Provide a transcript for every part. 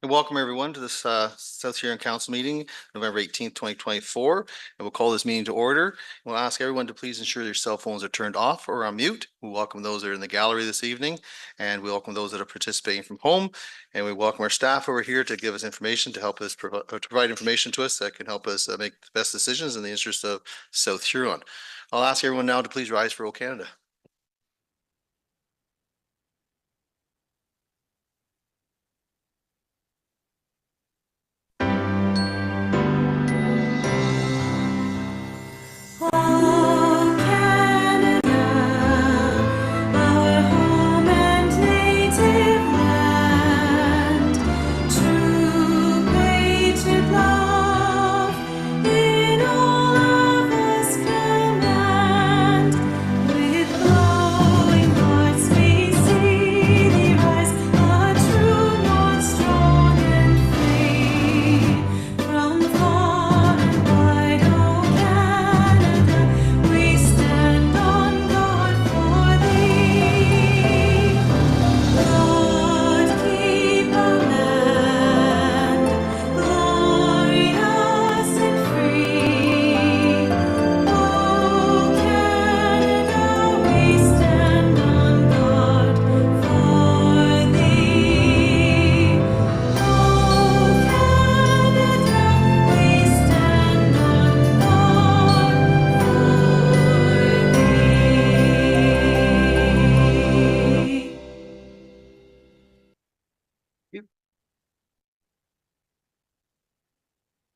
Welcome everyone to this South Huron Council meeting, November 18th, 2024. And we'll call this meeting to order. We'll ask everyone to please ensure their cell phones are turned off or on mute. We welcome those that are in the gallery this evening, and we welcome those that are participating from home. And we welcome our staff over here to give us information to help us provide information to us that can help us make the best decisions in the interest of South Huron. I'll ask everyone now to please rise for O Canada.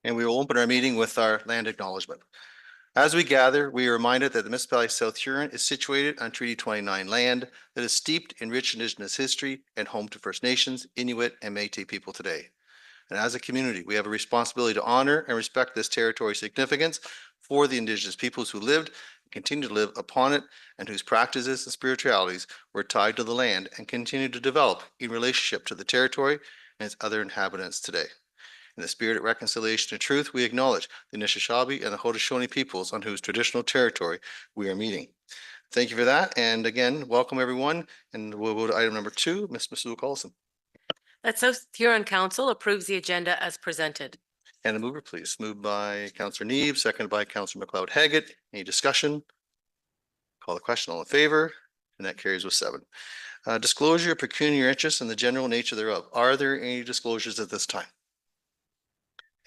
And we will open our meeting with our land acknowledgement. As we gather, we are reminded that the municipality of South Huron is situated on Treaty 29 land that is steeped in rich Indigenous history and home to First Nations, Inuit, and Métis people today. And as a community, we have a responsibility to honor and respect this territory's significance for the Indigenous peoples who lived and continue to live upon it, and whose practices and spiritualities were tied to the land and continue to develop in relationship to the territory and its other inhabitants today. In the spirit of reconciliation and truth, we acknowledge the Anishinaabe and the Haudenosaunee peoples on whose traditional territory we are meeting. Thank you for that. And again, welcome everyone. And we'll go to item number 2, Ms. Collison. That South Huron Council approves the agenda as presented. And a mover, please. Moved by Councillor Neave, seconded by Councillor McLeod-Haggett. Any discussion? Call the question. All in favor? And that carries with 7. Disclosure of pecuniary interest and the general nature thereof. Are there any disclosures at this time?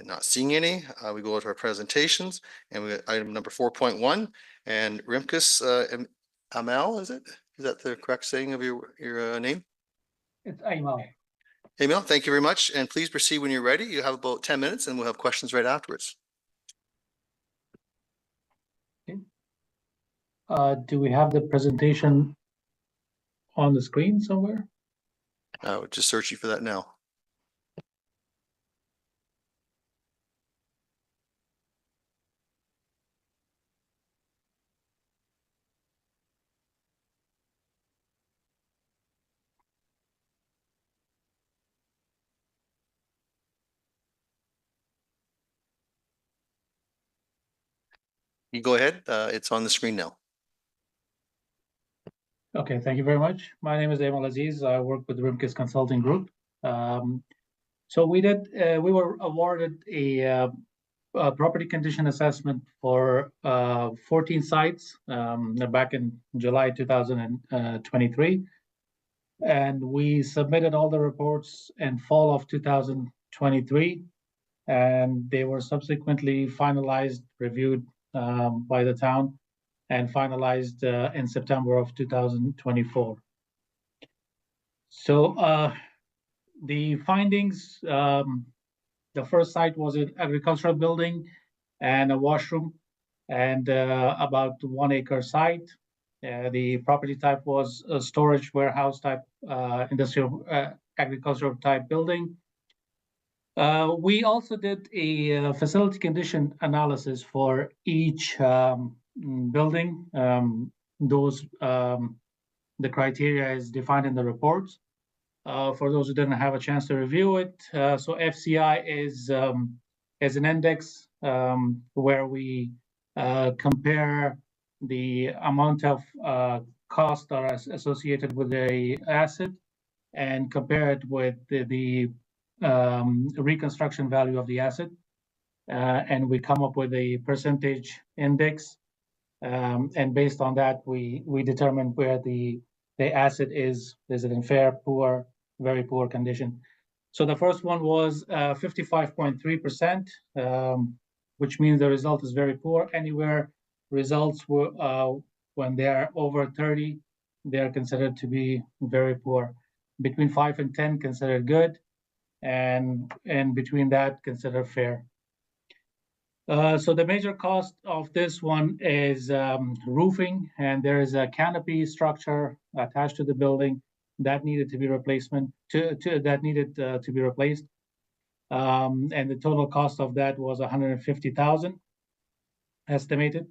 And not seeing any, we go to our presentations, and we item number 4.1. And Rimkus Amal, is it? Is that the correct saying of your name? It's Amal. Amal, thank you very much. And please proceed when you're ready. You have about 10 minutes, and we'll have questions right afterwards. Okay. Do we have the presentation on the screen somewhere? We're just searching for that now. You go ahead. It's on the screen now. Okay, thank you very much. My name is Amal Aziz. I work with Rimkus Consulting Group. So we were awarded a property condition assessment for 14 sites back in July 2023. And we submitted all the reports in fall of 2023. And they were subsequently finalized, reviewed by the town, and finalized in September of 2024. So the findings, the first site was an agricultural building and a washroom, and about 1 acre site. The property type was a storage warehouse type, industrial agricultural type building. We also did a facility condition analysis for each building. The criteria is defined in the reports. For those who didn't have a chance to review it, so FCI is an index where we compare the amount of costs that are associated with the asset and compare it with the reconstruction value of the asset. And we come up with a percentage index. And based on that, we determine where the asset is. Is it in fair, poor, very poor condition? So the first one was 55.3%, which means the result is very poor. Anywhere results were when they are over 30, they are considered to be very poor. Between 5 and 10, considered good, and between that, considered fair. So the major cost of this one is roofing, and there is a canopy structure attached to the building that needed to be replacement that needed to be replaced, and the total cost of that was 150,000 estimated.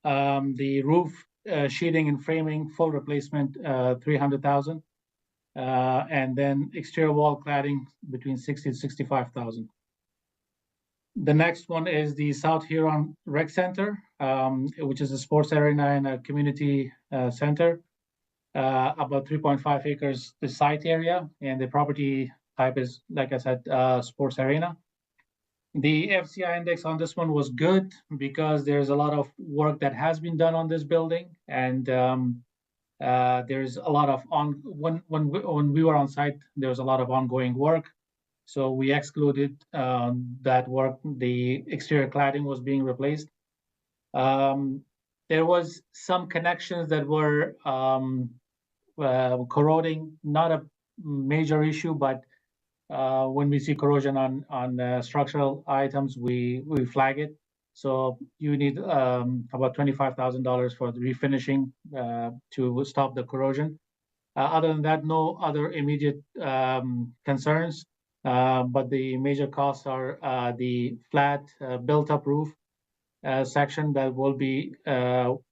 The roof sheeting and framing full replacement 300,000, and then exterior wall cladding between 60 to 65,000. The next one is the South Huron Rec Center, which is a sports arena and a community center. About 3.5 acres, the site area, and the property type is, like I said, sports arena. The FCI index on this one was good because there's a lot of work that has been done on this building, and there's a lot of when we were on site, there was a lot of ongoing work. So we excluded that work. The exterior cladding was being replaced. There was some connections that were corroding, not a major issue, but when we see corrosion on structural items, we flag it. So you need about $25,000 for the refinishing to stop the corrosion. Other than that, no other immediate concerns. But the major costs are the flat built-up roof section that will be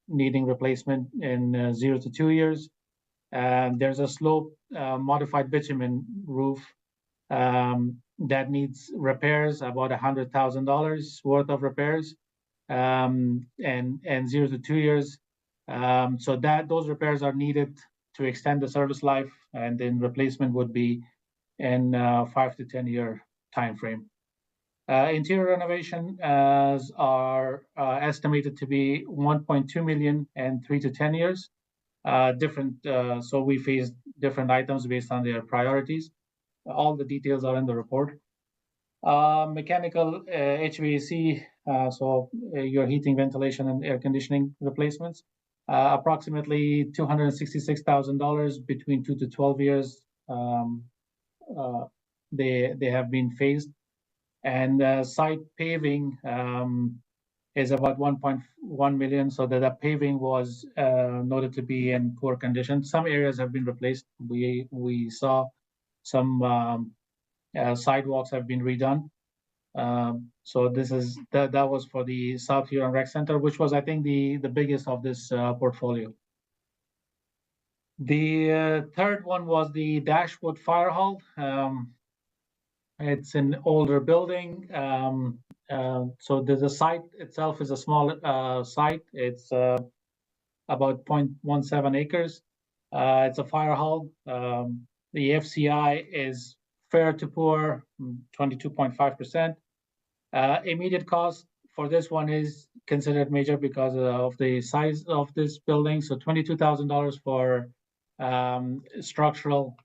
needing replacement in 0 to 2 years. And there's a slope modified bitumen roof that needs repairs, about $100,000 worth of repairs, and 0 to 2 years. So those repairs are needed to extend the service life, and then replacement would be in 5 to 10 year time frame. Interior renovation are estimated to be 1.2 million and 3 to 10 years. So we phase different items based on their priorities. All the details are in the report. Mechanical HVAC, so your heating, ventilation, and air conditioning replacements, approximately $266,000 between 2 to 12 years. They have been phased, and site paving is about 1.1 million. So that paving was noted to be in poor condition. Some areas have been replaced. We saw some sidewalks have been redone. So that was for the South Huron Rec Center, which was, I think, the biggest of this portfolio. The third one was the Dashwood Fire Hall. It's an older building. So the site itself is a small site. It's about 0.17 acres. It's a fire hall. The FCI is fair to poor, 22.5%. Immediate cost for this one is considered major because of the size of this building. So $22,000 for structural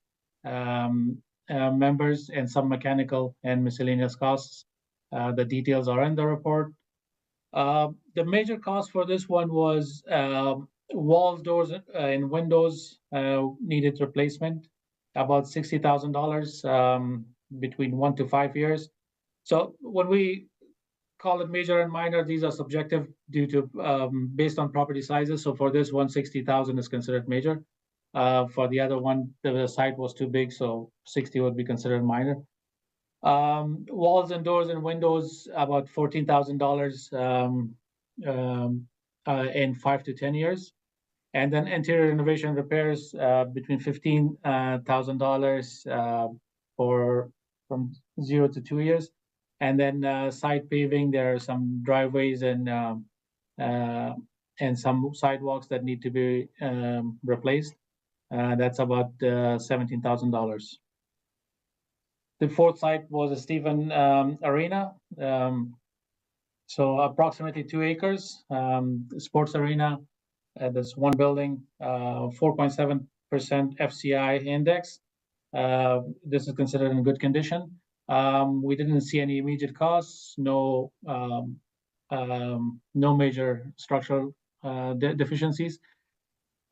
members and some mechanical and miscellaneous costs. The details are in the report. The major cost for this one was walls, doors, and windows needed replacement, about $60,000 between 1 to 5 years. So when we call it major and minor, these are subjective due to based on property sizes. So for this one, 60,000 is considered major. For the other one, the site was too big, so 60 would be considered minor. Walls and doors and windows, about $14,000 in 5 to 10 years. And then interior renovation repairs between $15,000 from 0 to 2 years. And then site paving, there are some driveways and some sidewalks that need to be replaced. That's about $17,000. The fourth site was a Stephen Arena. So approximately 2 acres, sports arena. There's one building, 4.7% FCI index. This is considered in good condition. We didn't see any immediate costs, no major structural deficiencies.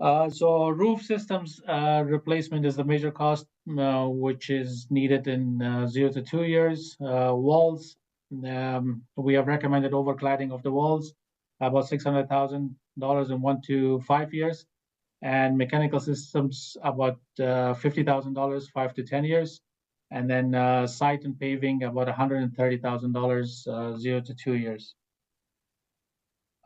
So roof systems replacement is the major cost, which is needed in 0 to 2 years. Walls, we have recommended overcladding of the walls, about $600,000 in 1 to 5 years, and mechanical systems about $50,000, 5 to 10 years, and then site and paving about $130,000, 0 to 2 years.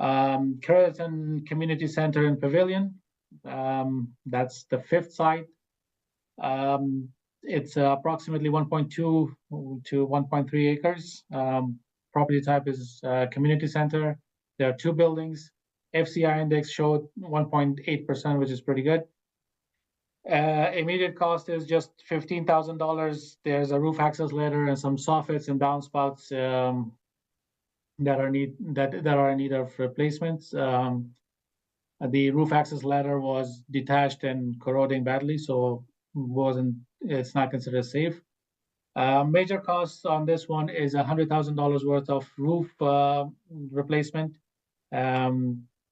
Carrollton Community Center and Pavilion, that's the fifth site. It's approximately 1.2 to 1.3 acres. Property type is community center. There are 2 buildings. FCI index showed 1.8%, which is pretty good. Immediate cost is just $15,000. There's a roof access ladder and some soffits and downspouts that are in need of replacements. The roof access ladder was detached and corroding badly, so it's not considered safe. Major costs on this one is $100,000 worth of roof replacement.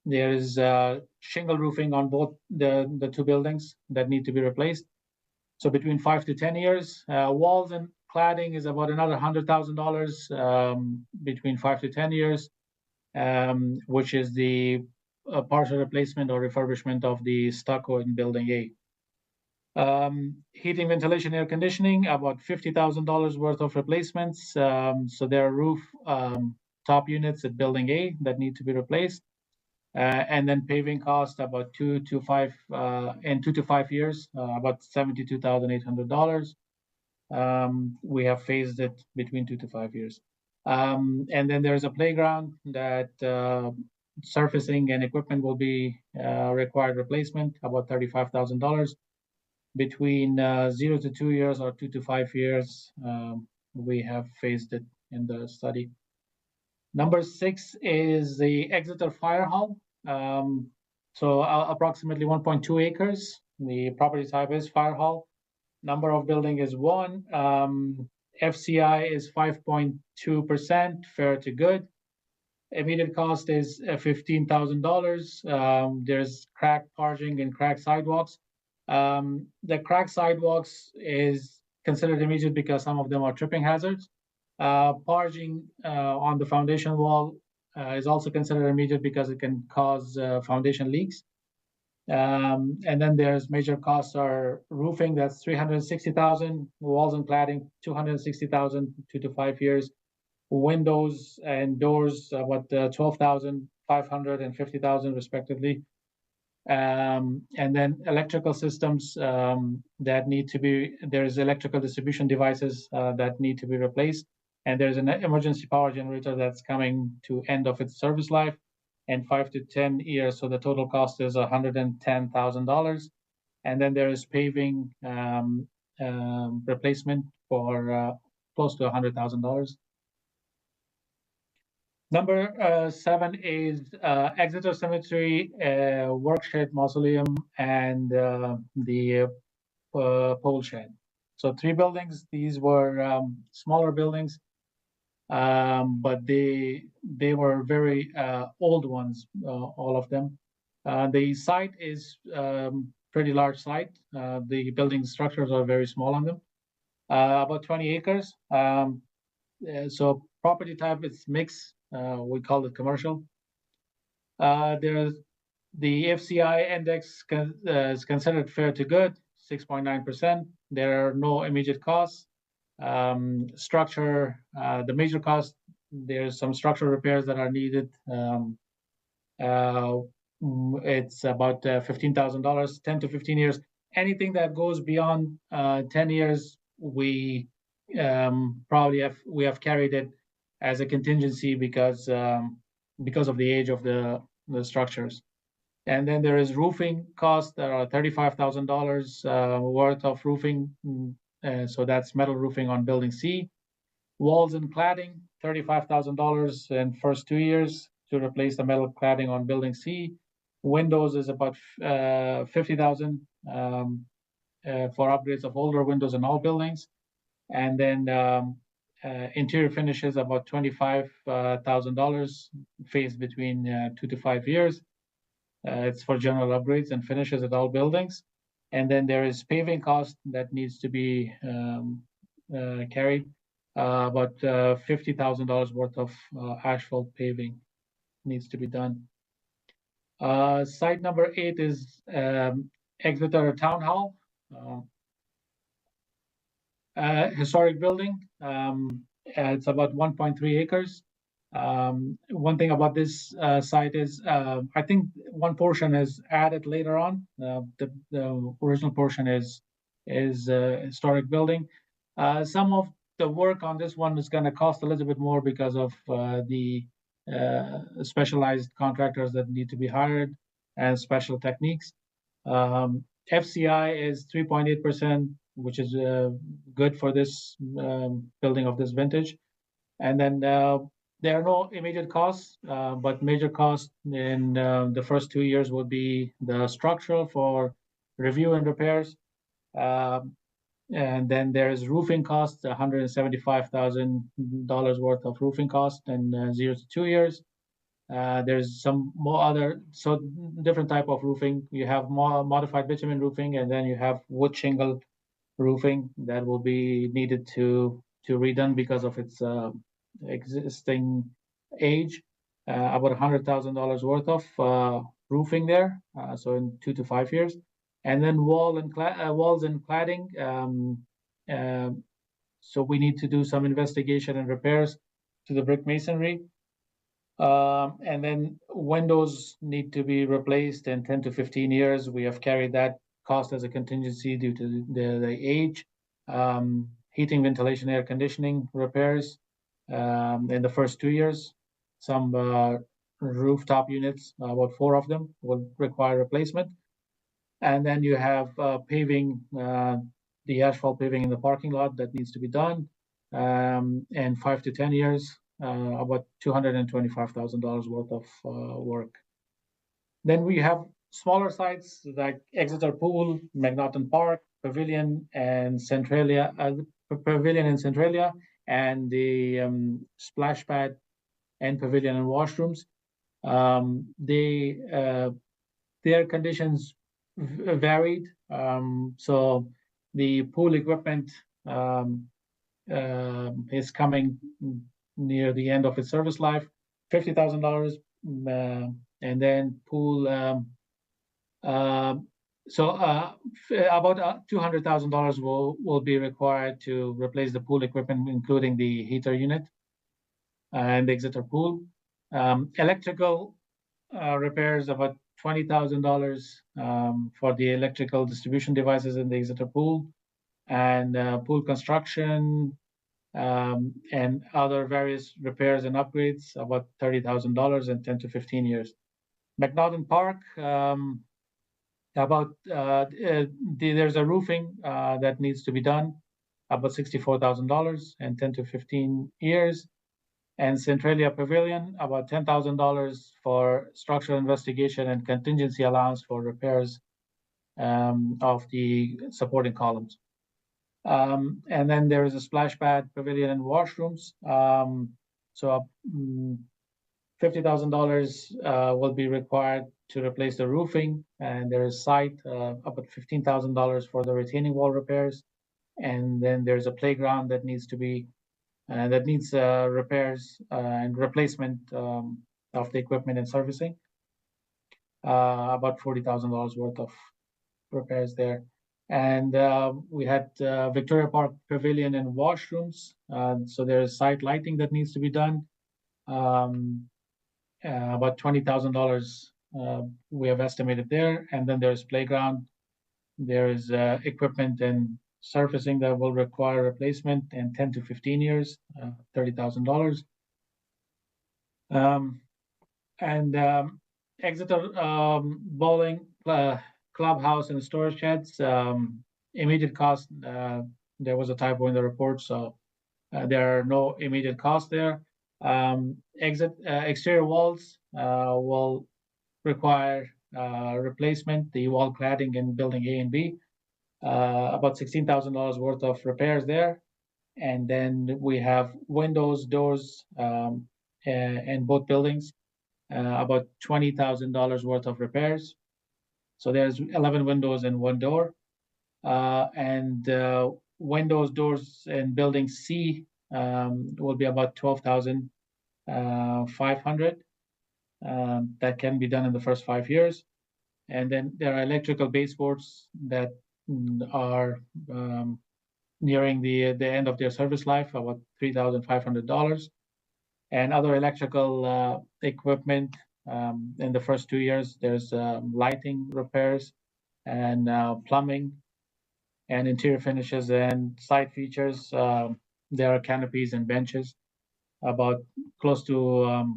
There is shingle roofing on both the 2 buildings that need to be replaced. So between 5 to 10 years. Walls and cladding is about another $100,000 between 5 to 10 years, which is the partial replacement or refurbishment of the stucco in Building A. Heating, ventilation, air conditioning, about $50,000 worth of replacements. So there are roof top units at Building A that need to be replaced. And then paving cost about 2 to 5 years, about $72,800. We have phased it between 2 to 5 years. And then there's a playground that surfacing and equipment will be required replacement, about $35,000. Between 0 to 2 years or 2 to 5 years, we have phased it in the study. Number 6 is the Exeter Fire Hall. So approximately 1.2 acres. The property type is fire hall. Number of building is 1. FCI is 5.2%, fair to good. Immediate cost is $15,000. There's cracked parging and cracked sidewalks. The cracked sidewalks is considered immediate because some of them are tripping hazards. Parging on the foundation wall is also considered immediate because it can cause foundation leaks. And then there's major costs are roofing, that's $360,000, walls and cladding, $260,000, 2 to 5 years. Windows and doors, about $12,500 and $50,000 respectively. And then electrical systems that need to be, there's electrical distribution devices that need to be replaced. And there's an emergency power generator that's coming to end of its service life in 5 to 10 years. So the total cost is $110,000. And then there is paving replacement for close to $100,000. Number 7 is Exeter Cemetery, Workshed Mausoleum, and the pole shed. So 3 buildings. These were smaller buildings, but they were very old ones, all of them. The site is pretty large site. The building structures are very small on them, about 20 acres. So property type is mixed. We call it commercial. There's the FCI index is considered fair to good, 6.9%. There are no immediate costs. Structure, the major cost, there's some structural repairs that are needed. It's about $15,000, 10 to 15 years. Anything that goes beyond 10 years, we have carried it as a contingency because of the age of the structures. And then there is roofing costs that are $35,000 worth of roofing So that's metal roofing on building C. Walls and cladding, $35,000 in first 2 years to replace the metal cladding on building C. Windows is about 50,000 for upgrades of older windows in all buildings. And then interior finishes about $25,000 phased between 2 to 5 years. It's for general upgrades and finishes at all buildings. And then there is paving cost that needs to be carried, about $50,000 worth of asphalt paving needs to be done. Site number 8 is Exeter Town Hall. Historic building. It's about 1.3 acres. One thing about this site is I think one portion is added later on. The original portion is historic building. Some of the work on this one is going to cost a little bit more because of the specialized contractors that need to be hired and special techniques. FCI is 3.8%, which is good for this building of this vintage. And then there are no immediate costs, but major costs in the first 2 years will be the structural for review and repairs. And then there's roofing costs, $175,000 worth of roofing cost in 0 to 2 years. There's some more other, so different type of roofing. You have more modified bitumen roofing, and then you have wood shingle roofing that will be needed to redone because of its existing age. About $100,000 worth of roofing there, so in 2 to 5 years. And then walls and cladding. So we need to do some investigation and repairs to the brick masonry. And then windows need to be replaced in 10 to 15 years. We have carried that cost as a contingency due to the age. Heating, ventilation, air conditioning repairs in the first 2 years. Some rooftop units, about 4 of them, will require replacement. And then you have paving, the asphalt paving in the parking lot that needs to be done. And 5 to 10 years, about $225,000 worth of work. Then we have smaller sites like Exeter Pool, McNaughton Park, Pavilion, and Centralia, and the splash pad and pavilion and washrooms. Their conditions varied. So the pool equipment is coming near the end of its service life, $50,000, and then pool. About $200,000 will be required to replace the pool equipment, including the heater unit and the Exeter pool. Electrical repairs, about $20,000 for the electrical distribution devices in the Exeter pool, and pool construction and other various repairs and upgrades, about $30,000 in 10 to 15 years. McNaughton Park, there's a roofing that needs to be done, about $64,000 in 10 to 15 years. And Centralia Pavilion, about $10,000 for structural investigation and contingency allowance for repairs of the supporting columns. And then there is a splash pad, pavilion, and washrooms. So $50,000 will be required to replace the roofing, and there is about $15,000 for the retaining wall repairs. And then there's a playground that needs repairs and replacement of the equipment and servicing. About $40,000 worth of repairs there. And we had Victoria Park Pavilion and washrooms. So there's site lighting that needs to be done. About $20,000 we have estimated there. And then there's playground. There is equipment and surfacing that will require replacement in 10 to 15 years, $30,000. And Exeter bowling clubhouse and storage sheds, immediate cost there was a typo in the report, so there are no immediate costs there. Exterior walls will require replacement, the wall cladding in building A and B, about $16,000 worth of repairs there. And then we have windows, doors in both buildings, about $20,000 worth of repairs. So there's 11 windows and one door. And windows, doors in building C will be about 12,500. That can be done in the first 5 years. And then there are electrical baseboards that are nearing the end of their service life, about $3,500. And other electrical equipment in the first 2 years, there's lighting repairs and plumbing and interior finishes and side features. There are canopies and benches. About close to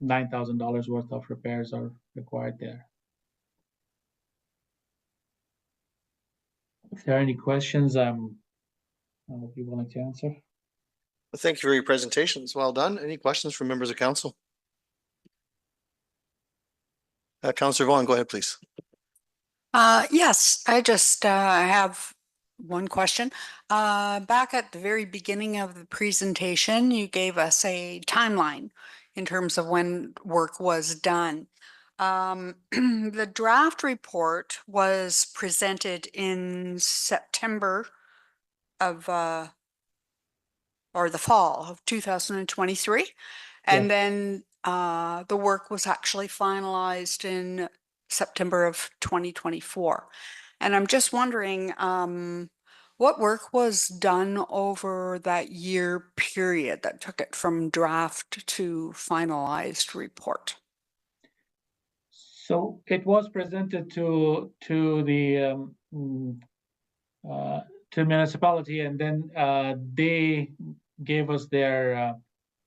$9,000 worth of repairs are required there. If there are any questions, I'll be willing to answer. Well, thank you for your presentations. Well done. Any questions from members of council? Councillor Vaughn, go ahead, please. Yes, I just have one question. Back at the very beginning of the presentation, you gave us a timeline in terms of when work was done. The draft report was presented in September of or the fall of 2023. And then the work was actually finalized in September of 2024. And I'm just wondering, what work was done over that year period that took it from draft to finalized report? So it was presented to the to municipality, and then they gave us their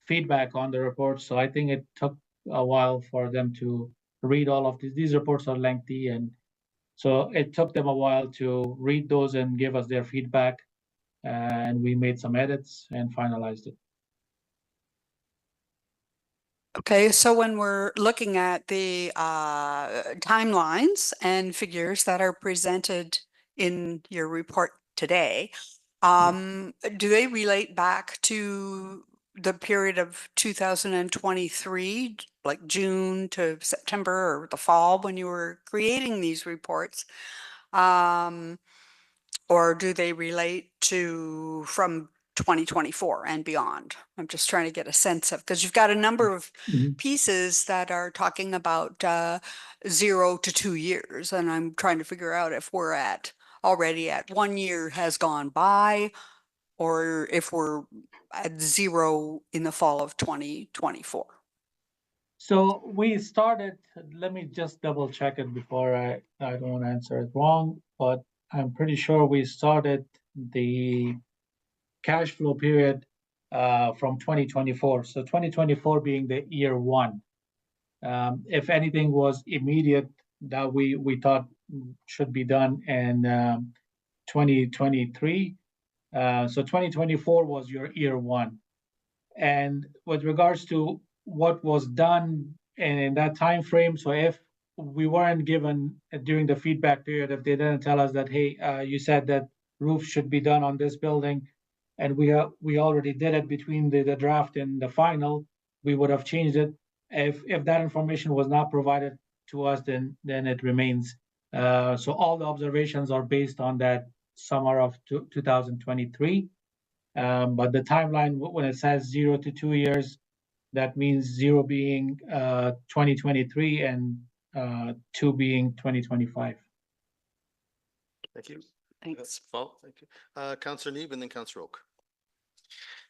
feedback on the report. So I think it took a while for them to read all of these. These reports are lengthy, and so it took them a while to read those and give us their feedback. And we made some edits and finalized it. Okay, so when we're looking at the timelines and figures that are presented in your report today, do they relate back to the period of 2023, like June to September or the fall when you were creating these reports? Or do they relate to from 2024 and beyond? I'm just trying to get a sense of, because you've got a number of pieces that are talking about 0 to 2 years, and I'm trying to figure out if we're already at 1 year has gone by, or if we're at 0 in the fall of 2024. So we started, let me just double check it before I don't want to answer it wrong, but I'm pretty sure we started the cash flow period from 2024. So 2024 being the year one. If anything was immediate that we thought should be done in 2023. So 2024 was your year one. And with regards to what was done in that time frame, so if we weren't given during the feedback period, if they didn't tell us that, hey, you said that roof should be done on this building, and we already did it between the draft and the final, we would have changed it. If that information was not provided to us, then it remains. So all the observations are based on that summer of 2023. But the timeline, when it says 0 to 2 years, that means 0 being 2023 and 2 being 2025. Thank you. Thanks. Well, thank you. Councillor Neeb and then Councillor Oak.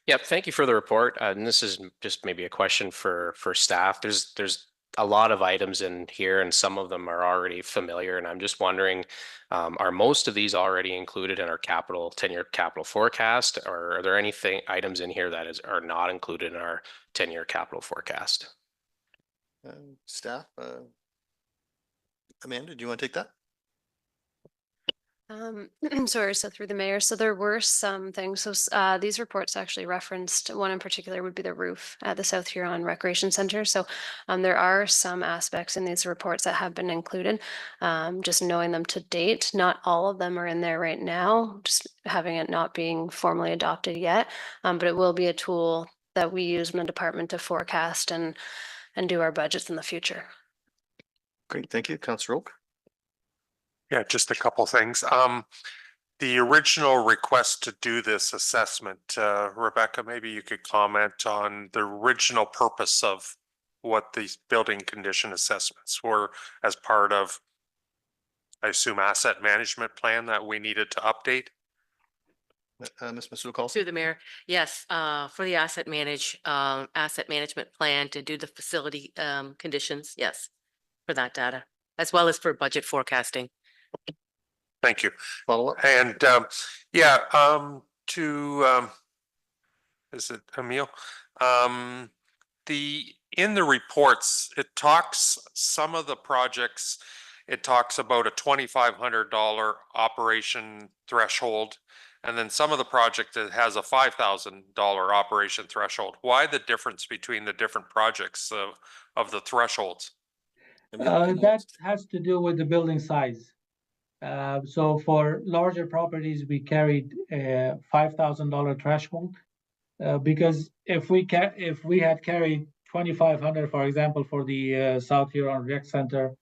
Yep, thank you for the report. And this is just maybe a question for staff. There's a lot of items in here, and some of them are already familiar. And I'm just wondering, are most of these already included in our 10-year capital forecast, or are there anything items in here that are not included in our 10-year capital forecast? Staff, Amanda, do you want to take that? Sorry, so through the mayor, so there were some things, so these reports actually referenced, one in particular would be the roof at the South Huron Recreation Center. So there are some aspects in these reports that have been included. Just knowing them to date, not all of them are in there right now, just having it not being formally adopted yet. But it will be a tool that we use in the department to forecast and do our budgets in the future. Great, thank you. Councillor Oak. Yeah, just a couple things. The original request to do this assessment, Rebecca, maybe you could comment on the original purpose of what these building condition assessments were as part of, I assume, asset management plan that we needed to update. Ms. Masuda Through the mayor, yes, for the asset management plan to do the facility conditions, yes, for that data, as well as for budget forecasting. Thank you. Follow up. And yeah, is it Emil? In the reports, it talks some of the projects, it talks about a $2,500 operation threshold. And then some of the project that has a $5,000 operation threshold. Why the difference between the different projects of the thresholds? That has to do with the building size. So for larger properties, we carried a $5,000 threshold. Because if we had carried 2,500, for example, for the South Huron Rec Center,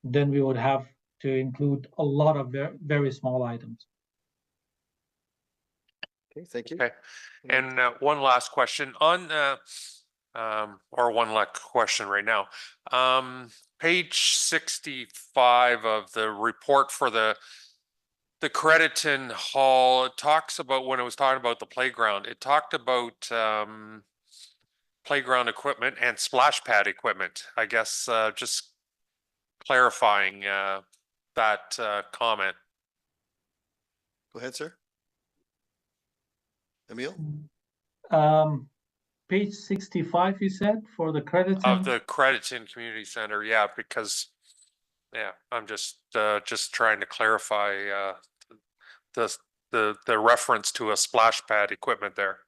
then we would have to include a lot of very small items. Okay, thank you. Okay. And one last question on, or one last question right now. Page 65 of the report for the Crediton Hall, it talks about, when it was talking about the playground, it talked about playground equipment and splash pad equipment. I guess just clarifying that comment. Go ahead, sir. Emil? Page 65, you said, for the Crediton? Of the Crediton Community Center, yeah, because, yeah, I'm just trying to clarify the reference to a splash pad equipment there.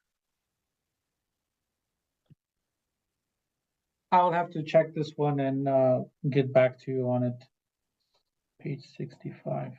I'll have to check this one and get back to you on it. Page 65.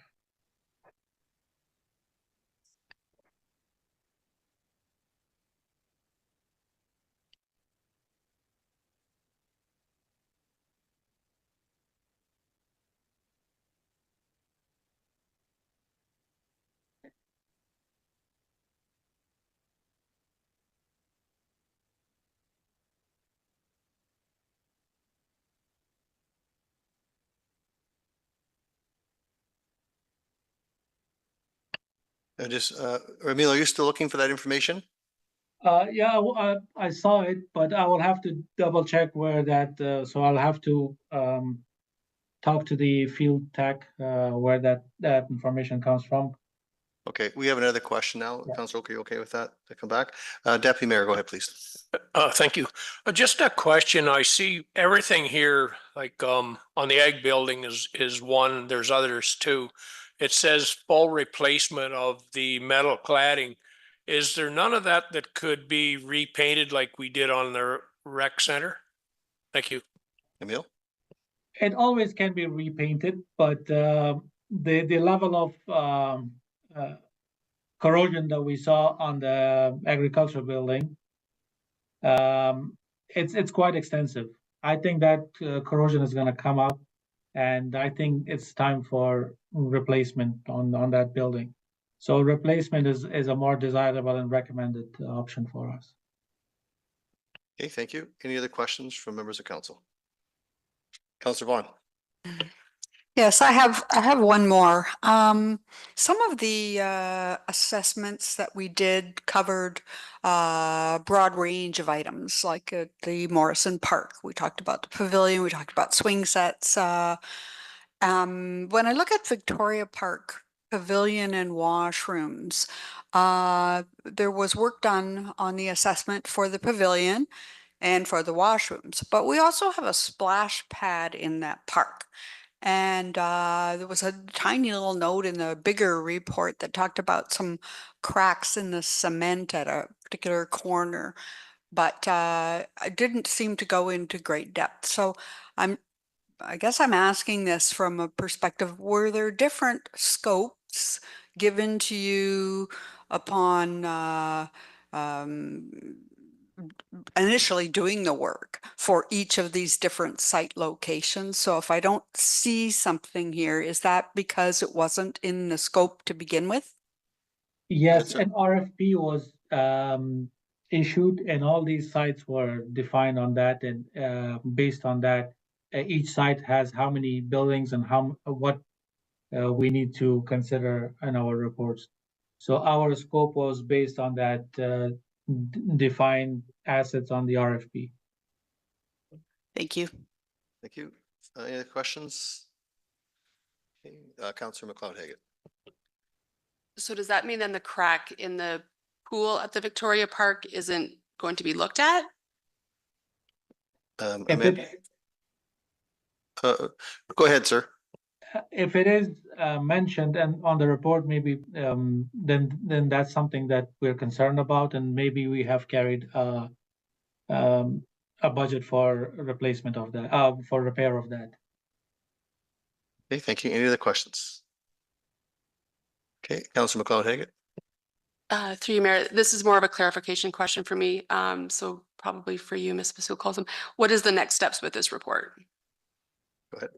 Emil, are you still looking for that information? Yeah, I saw it, but I will have to double check where that, so I'll have to talk to the field tech where that information comes from. Okay, we have another question now. Yeah. Councilor Oak, are you okay with that to come back? Deputy Mayor, go ahead, please. Thank you. Just a question. I see everything here, like on the ag building is one, there's others too. It says full replacement of the metal cladding. Is there none of that that could be repainted like we did on the rec center? Thank you. Emil? It always can be repainted, but the level of corrosion that we saw on the agricultural building, it's quite extensive. I think that corrosion is going to come up, and I think it's time for replacement on that building. So replacement is a more desirable and recommended option for us. Okay, thank you. Any other questions from members of council? Councilor Vaughn? Yes, I have one more. Some of the assessments that we did covered a broad range of items, like at the Morrison Park. We talked about the pavilion, we talked about swing sets. When I look at Victoria Park Pavilion and washrooms, there was work done on the assessment for the pavilion and for the washrooms, but we also have a splash pad in that park. And there was a tiny little note in the bigger report that talked about some cracks in the cement at a particular corner, but it didn't seem to go into great depth. So I guess I'm asking this from a perspective, were there different scopes given to you upon initially doing the work for each of these different site locations? So if I don't see something here, is that because it wasn't in the scope to begin with? Yes, sir. an RFP was issued and all these sites were defined on that, and based on that, each site has how many buildings and what we need to consider in our reports. So our scope was based on that defined assets on the RFP. Thank you. Thank you. Any other questions? Okay, Councillor McLeod-Haggett. So does that mean then the crack in the pool at the Victoria Park isn't going to be looked at? If Amanda? it, Go ahead, sir. if it is mentioned and on the report, maybe then that's something that we're concerned about, and maybe we have carried a budget for replacement of that, for repair of that. Okay, thank you. Any other questions? Okay, Councillor McLeod-Haggett. Through you, Mayor, this is more of a clarification question for me. So probably for you, Ms. Basul-Colson. What is the next steps with this report? Go ahead.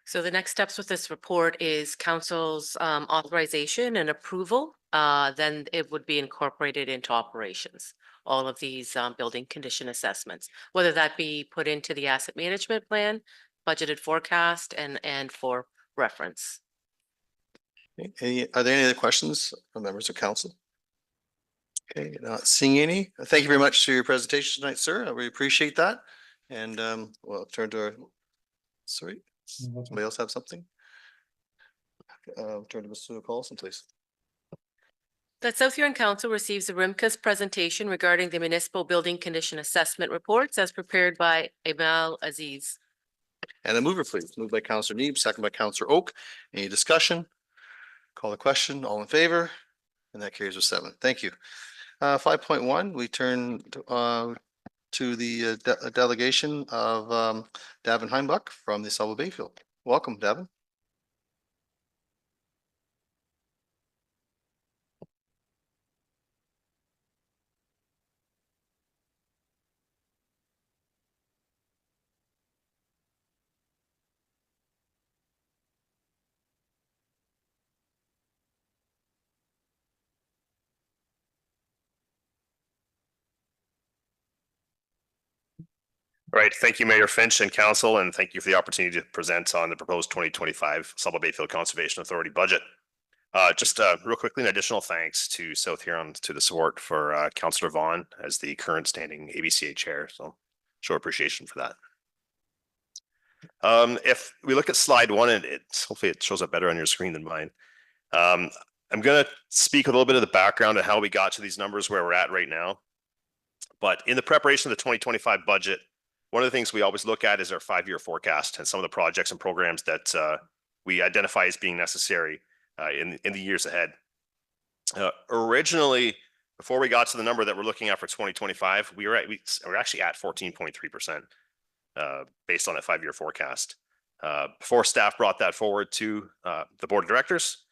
So the next steps with this report is council's authorization and approval. Then it would be incorporated into operations. All of these building condition assessments, whether that be put into the asset management plan, budgeted forecast, and for reference. Okay, are there any other questions from members of council? Okay, not seeing any. Thank you very much for your presentation tonight, sir. I really appreciate that. And we'll turn to our, sorry, somebody else have something? Turn to Mr. Carlson, please. That South Huron Council receives the RIMCA's presentation regarding the municipal building condition assessment reports as prepared by Amal Aziz. And the mover, please. Moved by Councillor Neeb, second by Councillor Oak. Any discussion? Call the question. All in favor? And that carries with 7. Thank you. 5.1, we turn to the delegation of Davin Heimbach from the Sauble Bayfield. Welcome, Davin. Right. Thank you, Mayor Finch and Council, and thank you for the opportunity to present on the proposed 2025 Sauble Bayfield Conservation Authority budget. Just real quickly, an additional thanks to South Huron to the support for Councillor Vaughn as the current standing ABCA chair. So show appreciation for that. If we look at slide 1, and hopefully it shows up better on your screen than mine. I'm going to speak a little bit of the background of how we got to these numbers where we're at right now. But in the preparation of the 2025 budget, one of the things we always look at is our 5-year forecast and some of the projects and programs that we identify as being necessary in the years ahead. Originally, before we got to the number that we're looking at for 2025, we're actually at 14.3% based on that 5-year forecast. Before staff brought that forward to the board of directors,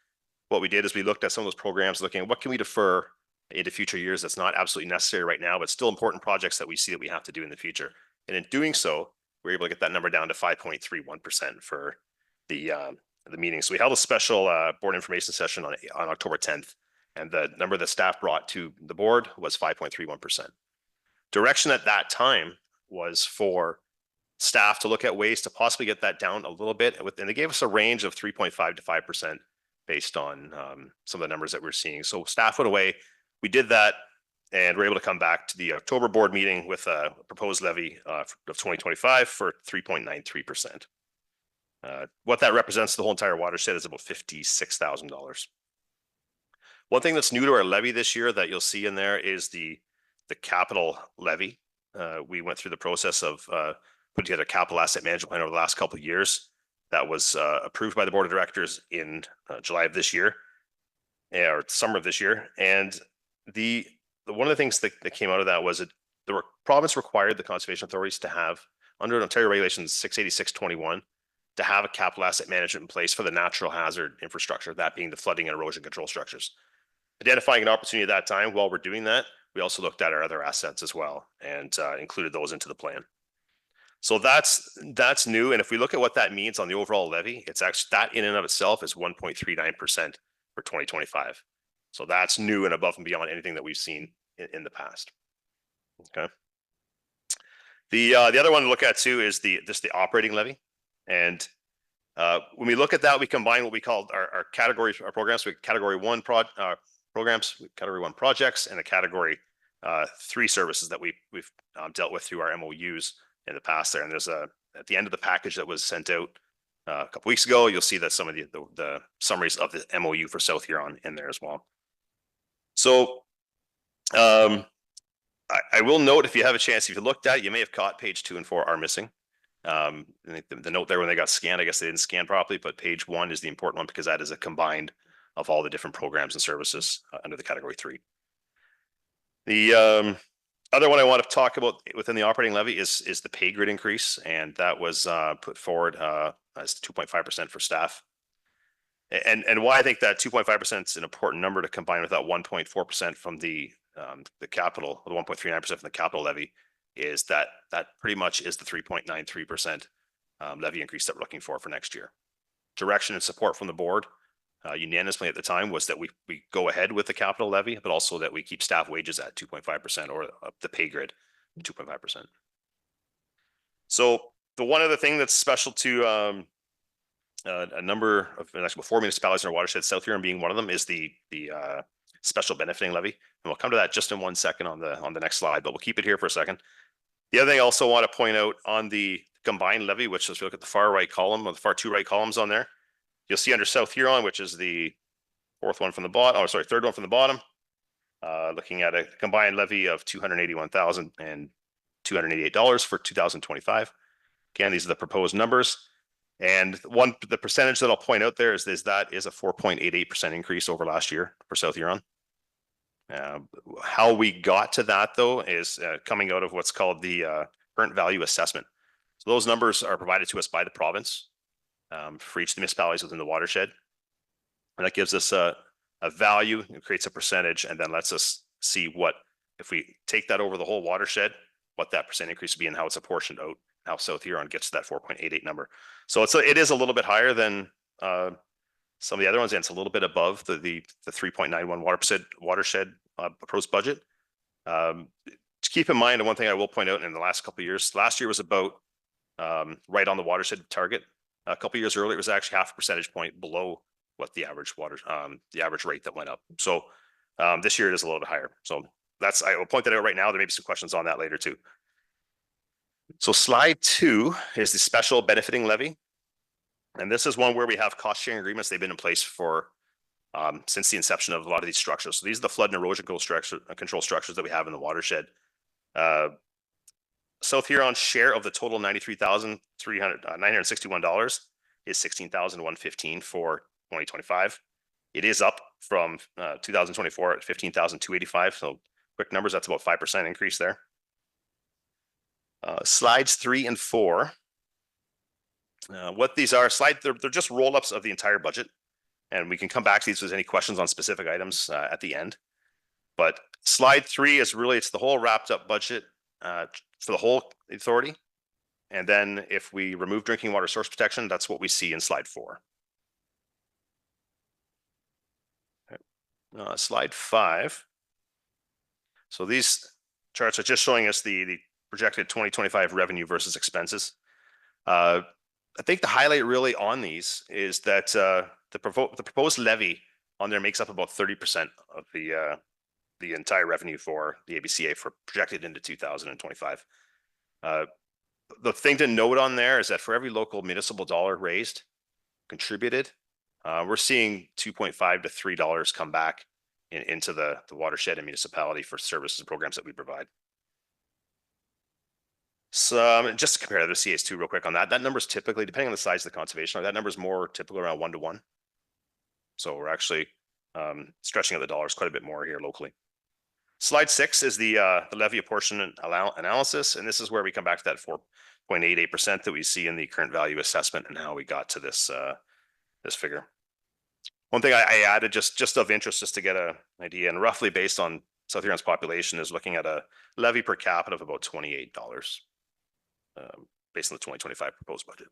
what we did is we looked at some of those programs, looking at what can we defer into future years that's not absolutely necessary right now, but still important projects that we see that we have to do in the future. And in doing so, we were able to get that number down to 5.31% for the meeting. So we held a special board information session on October 10th, and the number that staff brought to the board was 5.31%. Direction at that time was for staff to look at ways to possibly get that down a little bit, and they gave us a range of 3.5 to 5% based on some of the numbers that we're seeing. So staff went away, we did that, and we're able to come back to the October board meeting with a proposed levy of 2025 for 3.93%. What that represents to the whole entire watershed is about $56,000. One thing that's new to our levy this year that you'll see in there is the capital levy. We went through the process of putting together a capital asset management plan over the last couple of years. that was approved by the Board of Directors in July of this year, or summer of this year. And one of the things that came out of that was that the province required the conservation authorities to have, under Ontario Regulations 686/21, to have a capital asset management in place for the natural hazard infrastructure, that being the flooding and erosion control structures. Identifying an opportunity at that time, while we're doing that, we also looked at our other assets as well and included those into the plan. So that's new. And if we look at what that means on the overall levy, it's actually, that in and of itself is 1.39% for 2025. So that's new and above and beyond anything that we've seen in the past. Okay. The other one to look at too is the operating levy. And when we look at that, we combine what we call our programs with category 1 programs, category 1 projects, and the category 3 services that we've dealt with through our MOUs in the past there. And there's at the end of the package that was sent out a couple weeks ago, you'll see that some of the summaries of the MOU for South Huron in there as well. So I will note, if you have a chance, if you looked at it, you may have caught page 2 and 4 are missing. The note there when they got scanned, I guess they didn't scan properly, but page 1 is the important one because that is a combined of all the different programs and services under the category 3. The other one I want to talk about within the operating levy is the pay grid increase, and that was put forward as 2.5% for staff. And why I think that 2.5% is an important number to combine with that 1.4% from the capital, the 1.39% from the capital levy, is that pretty much is the 3.93% levy increase that we're looking for next year. Direction and support from the board unanimously at the time was that we go ahead with the capital levy, but also that we keep staff wages at 2.5% or the pay grid 2.5%. So the one other thing that's special to a number of, actually 4 municipalities in our watershed, South Huron being one of them, is the special benefiting levy. And we'll come to that just in 1 second on the next slide, but we'll keep it here for a second. The other thing I also want to point out on the combined levy, which is, if you look at the far right column, or the far 2 right columns on there, you'll see under South Huron, which is the third one from the bottom, looking at a combined levy of $281,288 for 2025. Again, these are the proposed numbers. And the percentage that I'll point out there is that is a 4.88% increase over last year for South Huron. How we got to that, though, is coming out of what's called the current value assessment. So those numbers are provided to us by the province for each of the municipalities within the watershed. And that gives us a value, it creates a percentage, and then lets us see what, if we take that over the whole watershed, what that percent increase would be and how it's apportioned out, how South Huron gets to that 4.88 number. So it is a little bit higher than some of the other ones, and it's a little bit above the 3.91 watershed proposed budget. To keep in mind, and one thing I will point out in the last couple of years, last year was about right on the watershed target. A couple of years earlier, it was actually 0.5 percentage point below what the average rate that went up. So this year it is a little bit higher. So I will point that out right now. There may be some questions on that later too. So slide 2 is the special benefiting levy. And this is one where we have cost sharing agreements. They've been in place for since the inception of a lot of these structures. So these are the flood and erosion control structures that we have in the watershed. South Huron's share of the total $93,961 is $16,115 for 2025. It is up from 2024 at $15,285. So quick numbers, that's about 5% increase there. Slides 3 and 4. What these are, they're just roll-ups of the entire budget. And we can come back to these if there's any questions on specific items at the end. But slide 3 is really, it's the whole wrapped up budget for the whole authority. And then if we remove drinking water source protection, that's what we see in slide 4. Okay. Slide 5. So these charts are just showing us the projected 2025 revenue versus expenses. I think the highlight really on these is that the proposed levy on there makes up about 30% of the entire revenue for the ABCA for projected into 2025. The thing to note on there is that for every local municipal dollar raised, contributed, we're seeing $2.5 to $3 come back into the watershed and municipality for services and programs that we provide. So just to compare the CAs2 real quick on that, that number is typically, depending on the size of the conservation, that number is more typical around 1 to 1. So we're actually stretching out the dollars quite a bit more here locally. Slide 6 is the levy apportionment analysis, and this is where we come back to that 4.88% that we see in the current value assessment and how we got to this this figure. One thing I added just of interest, just to get an idea, and roughly based on South Huron's population, is looking at a levy per capita of about $28 based on the 2025 proposed budget.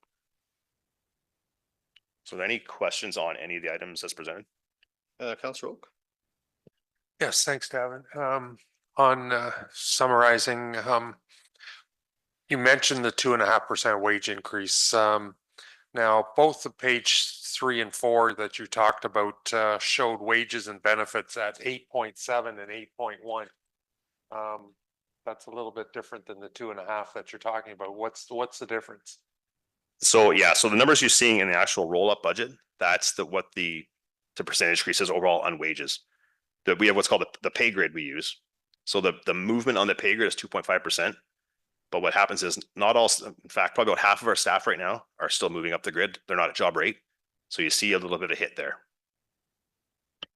So are there any questions on any of the items as presented? Councillor Oak? Yes, thanks, Davin. On summarizing, you mentioned the 2.5% wage increase. Now, both the page 3 and 4 that you talked about showed wages and benefits at 8.7 and 8.1. That's a little bit different than the 2.5 that you're talking about. What's the difference? So yeah, so the numbers you're seeing in the actual roll-up budget, that's what the percentage increase is overall on wages. That we have what's called the pay grid we use. So the movement on the pay grid is 2.5%. But what happens is not all, in fact, probably about half of our staff right now are still moving up the grid. They're not at job rate. So you see a little bit of hit there.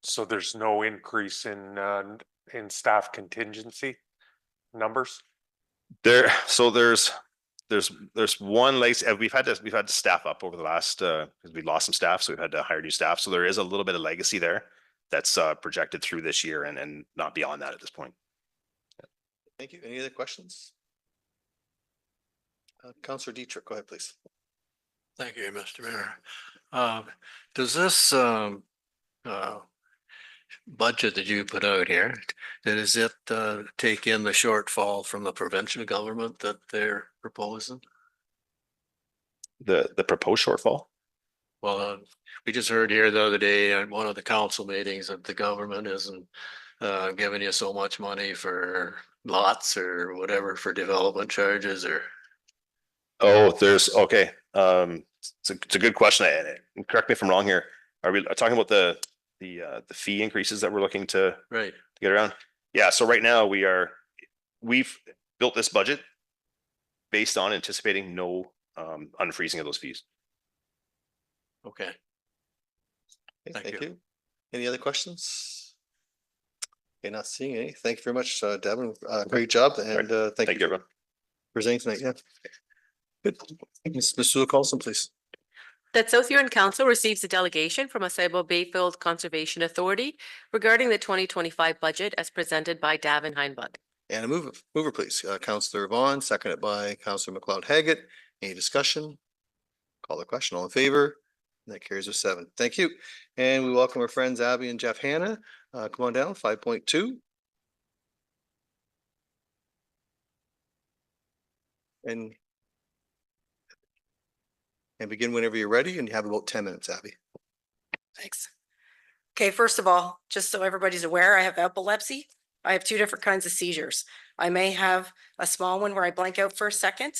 So there's no increase in staff contingency numbers? So there's one legacy. We've had to staff up over the last because we lost some staff, so we've had to hire new staff. So there is a little bit of legacy there that's projected through this year and not beyond that at this point. Thank you. Any other questions? Councillor Dietrich, go ahead, please. Thank you, Mr. Mayor. Does this budget that you put out here, does it take in the shortfall from the provincial government that they're proposing? The proposed shortfall? Well, we just heard here the other day at one of the council meetings that the government isn't giving you so much money for lots or whatever for development charges or. Oh, okay. It's a good question. Correct me if I'm wrong here. Are we talking about the fee increases that we're looking to get around? Yeah. So right now we've built this budget based on anticipating no unfreezing of those fees. Okay. Thank you. Any other questions? Okay, not seeing any. Thank you very much, Devin. Great job, and thank you everyone. For presenting tonight. Yeah. Good. Ms. Sue-Carlson, please. That South Huron Council receives a delegation from Oswego Bayfield Conservation Authority regarding the 2025 budget as presented by Davin Heinbud. And a mover, please. Councillor Vaughn, seconded by Councillor McLeod Haggett. Any discussion? Call the question. All in favor? And that carries with 7. Thank you. And we welcome our friends Abby and Jeff Hanna. Come on down, 5.2. And begin whenever you're ready, and you have about 10 minutes, Abby. Thanks. Okay, first of all, just so everybody's aware, I have epilepsy. I have 2 different kinds of seizures. I may have a small one where I blank out for a second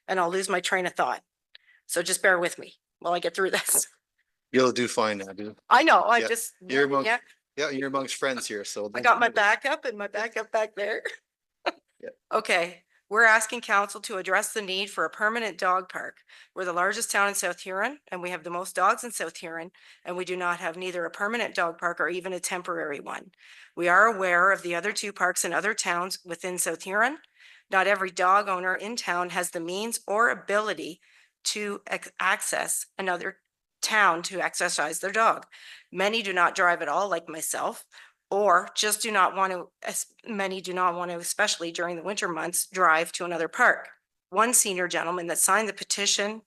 and I'll lose my train of thought. So just bear with me while I get through this. You'll do fine, Abby. I know, I Yeah. just, You're among, yeah, you're amongst friends here, so. I got my backup and my backup back there. Yeah. Okay, we're asking council to address the need for a permanent dog park. We're the largest town in South Huron and we have the most dogs in South Huron, and we do not have neither a permanent dog park or even a temporary one. We are aware of the other 2 parks in other towns within South Huron. Not every dog owner in town has the means or ability to access another town to exercise their dog. Many do not drive at all, like myself, or just do not want to, many do not want to, especially during the winter months, drive to another park. One senior gentleman that signed the petition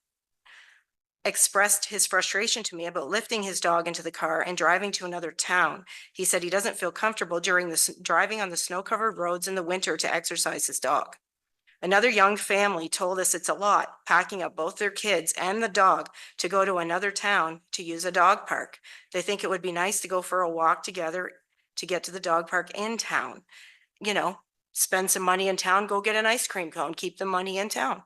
expressed his frustration to me about lifting his dog into the car and driving to another town. He said he doesn't feel comfortable during the driving on the snow-covered roads in the winter to exercise his dog. Another young family told us it's a lot, packing up both their kids and the dog to go to another town to use a dog park. They think it would be nice to go for a walk together to get to the dog park in town. You know, spend some money in town, go get an ice cream cone, keep the money in town.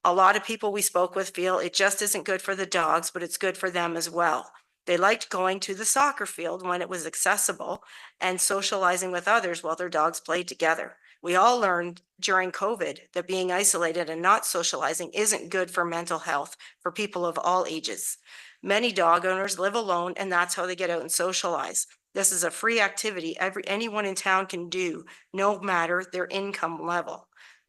A lot of people we spoke with feel it just isn't good for the dogs, but it's good for them as well. They liked going to the soccer field when it was accessible and socializing with others while their dogs played together. We all learned during COVID that being isolated and not socializing isn't good for mental health for people of all ages. Many dog owners live alone and that's how they get out and socialize. This is a free activity anyone in town can do, no matter their income level.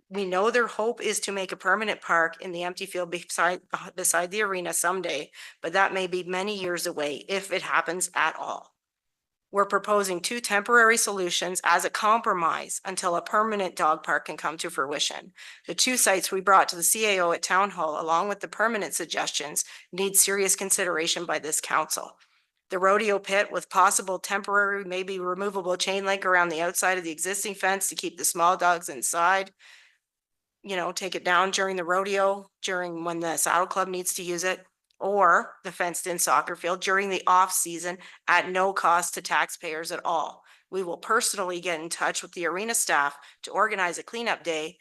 We know their hope is to make a permanent park in the empty field beside the arena someday, but that may be many years away if it happens at all. We're proposing 2 temporary solutions as a compromise until a permanent dog park can come to fruition. The 2 sites we brought to the CAO at Town Hall, along with the permanent suggestions, need serious consideration by this council. The rodeo pit with possible temporary, maybe removable chain link around the outside of the existing fence to keep the small dogs inside. You know, take it down during the rodeo, during when the Saddle Club needs to use it, or the fenced-in soccer field during the off-season at no cost to taxpayers at all. We will personally get in touch with the arena staff to organize a cleanup day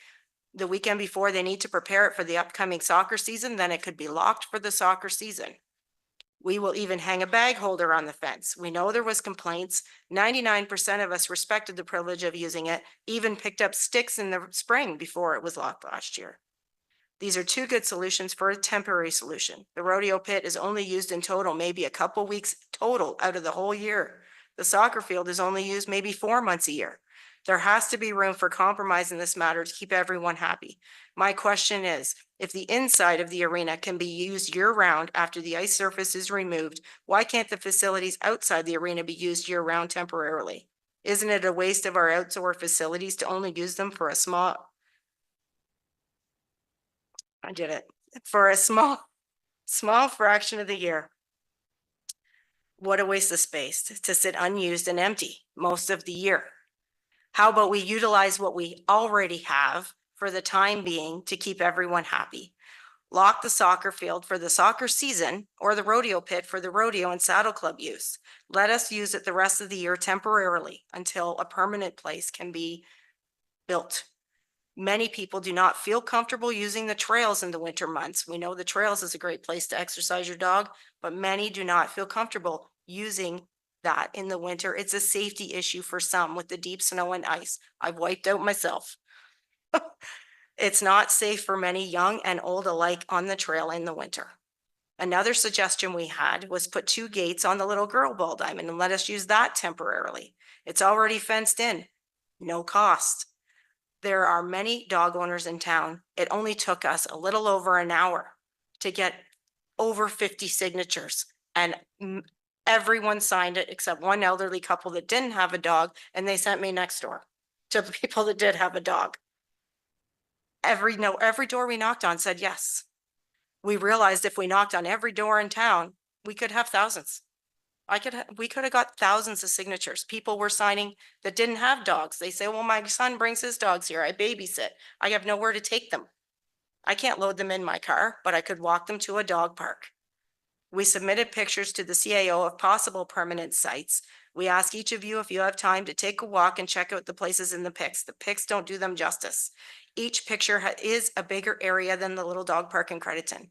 the weekend before they need to prepare it for the upcoming soccer season, then it could be locked for the soccer season. We will even hang a bag holder on the fence. We know there was complaints. 99% of us respected the privilege of using it, even picked up sticks in the spring before it was locked last year. These are 2 good solutions for a temporary solution. The rodeo pit is only used in total, maybe a couple weeks total out of the whole year. The soccer field is only used maybe 4 months a year. There has to be room for compromise in this matter to keep everyone happy. My question is, if the inside of the arena can be used year-round after the ice surface is removed, why can't the facilities outside the arena be used year-round temporarily? Isn't it a waste of our outdoor facilities to only use them for a small fraction of the year? What a waste of space to sit unused and empty most of the year. How about we utilize what we already have for the time being to keep everyone happy? Lock the soccer field for the soccer season or the rodeo pit for the rodeo and Saddle Club use. Let us use it the rest of the year temporarily until a permanent place can be built. Many people do not feel comfortable using the trails in the winter months. We know the trails is a great place to exercise your dog, but many do not feel comfortable using that in the winter. It's a safety issue for some with the deep snow and ice. I've wiped out myself. It's not safe for many young and old alike on the trail in the winter. Another suggestion we had was put 2 gates on the little girl ball diamond and let us use that temporarily. It's already fenced in, no cost. There are many dog owners in town. It only took us a little over an hour to get over 50 signatures, and everyone signed it except one elderly couple that didn't have a dog, and they sent me next door to the people that did have a dog. Every door we knocked on said yes. We realized if we knocked on every door in town, we could have thousands. We could have got thousands of signatures. People were signing that didn't have dogs. They say, well, my son brings his dogs here. I babysit. I have nowhere to take them. I can't load them in my car, but I could walk them to a dog park. We submitted pictures to the CAO of possible permanent sites. We ask each of you if you have time to take a walk and check out the places in the pics. The pics don't do them justice. Each picture is a bigger area than the little dog park in Crediton.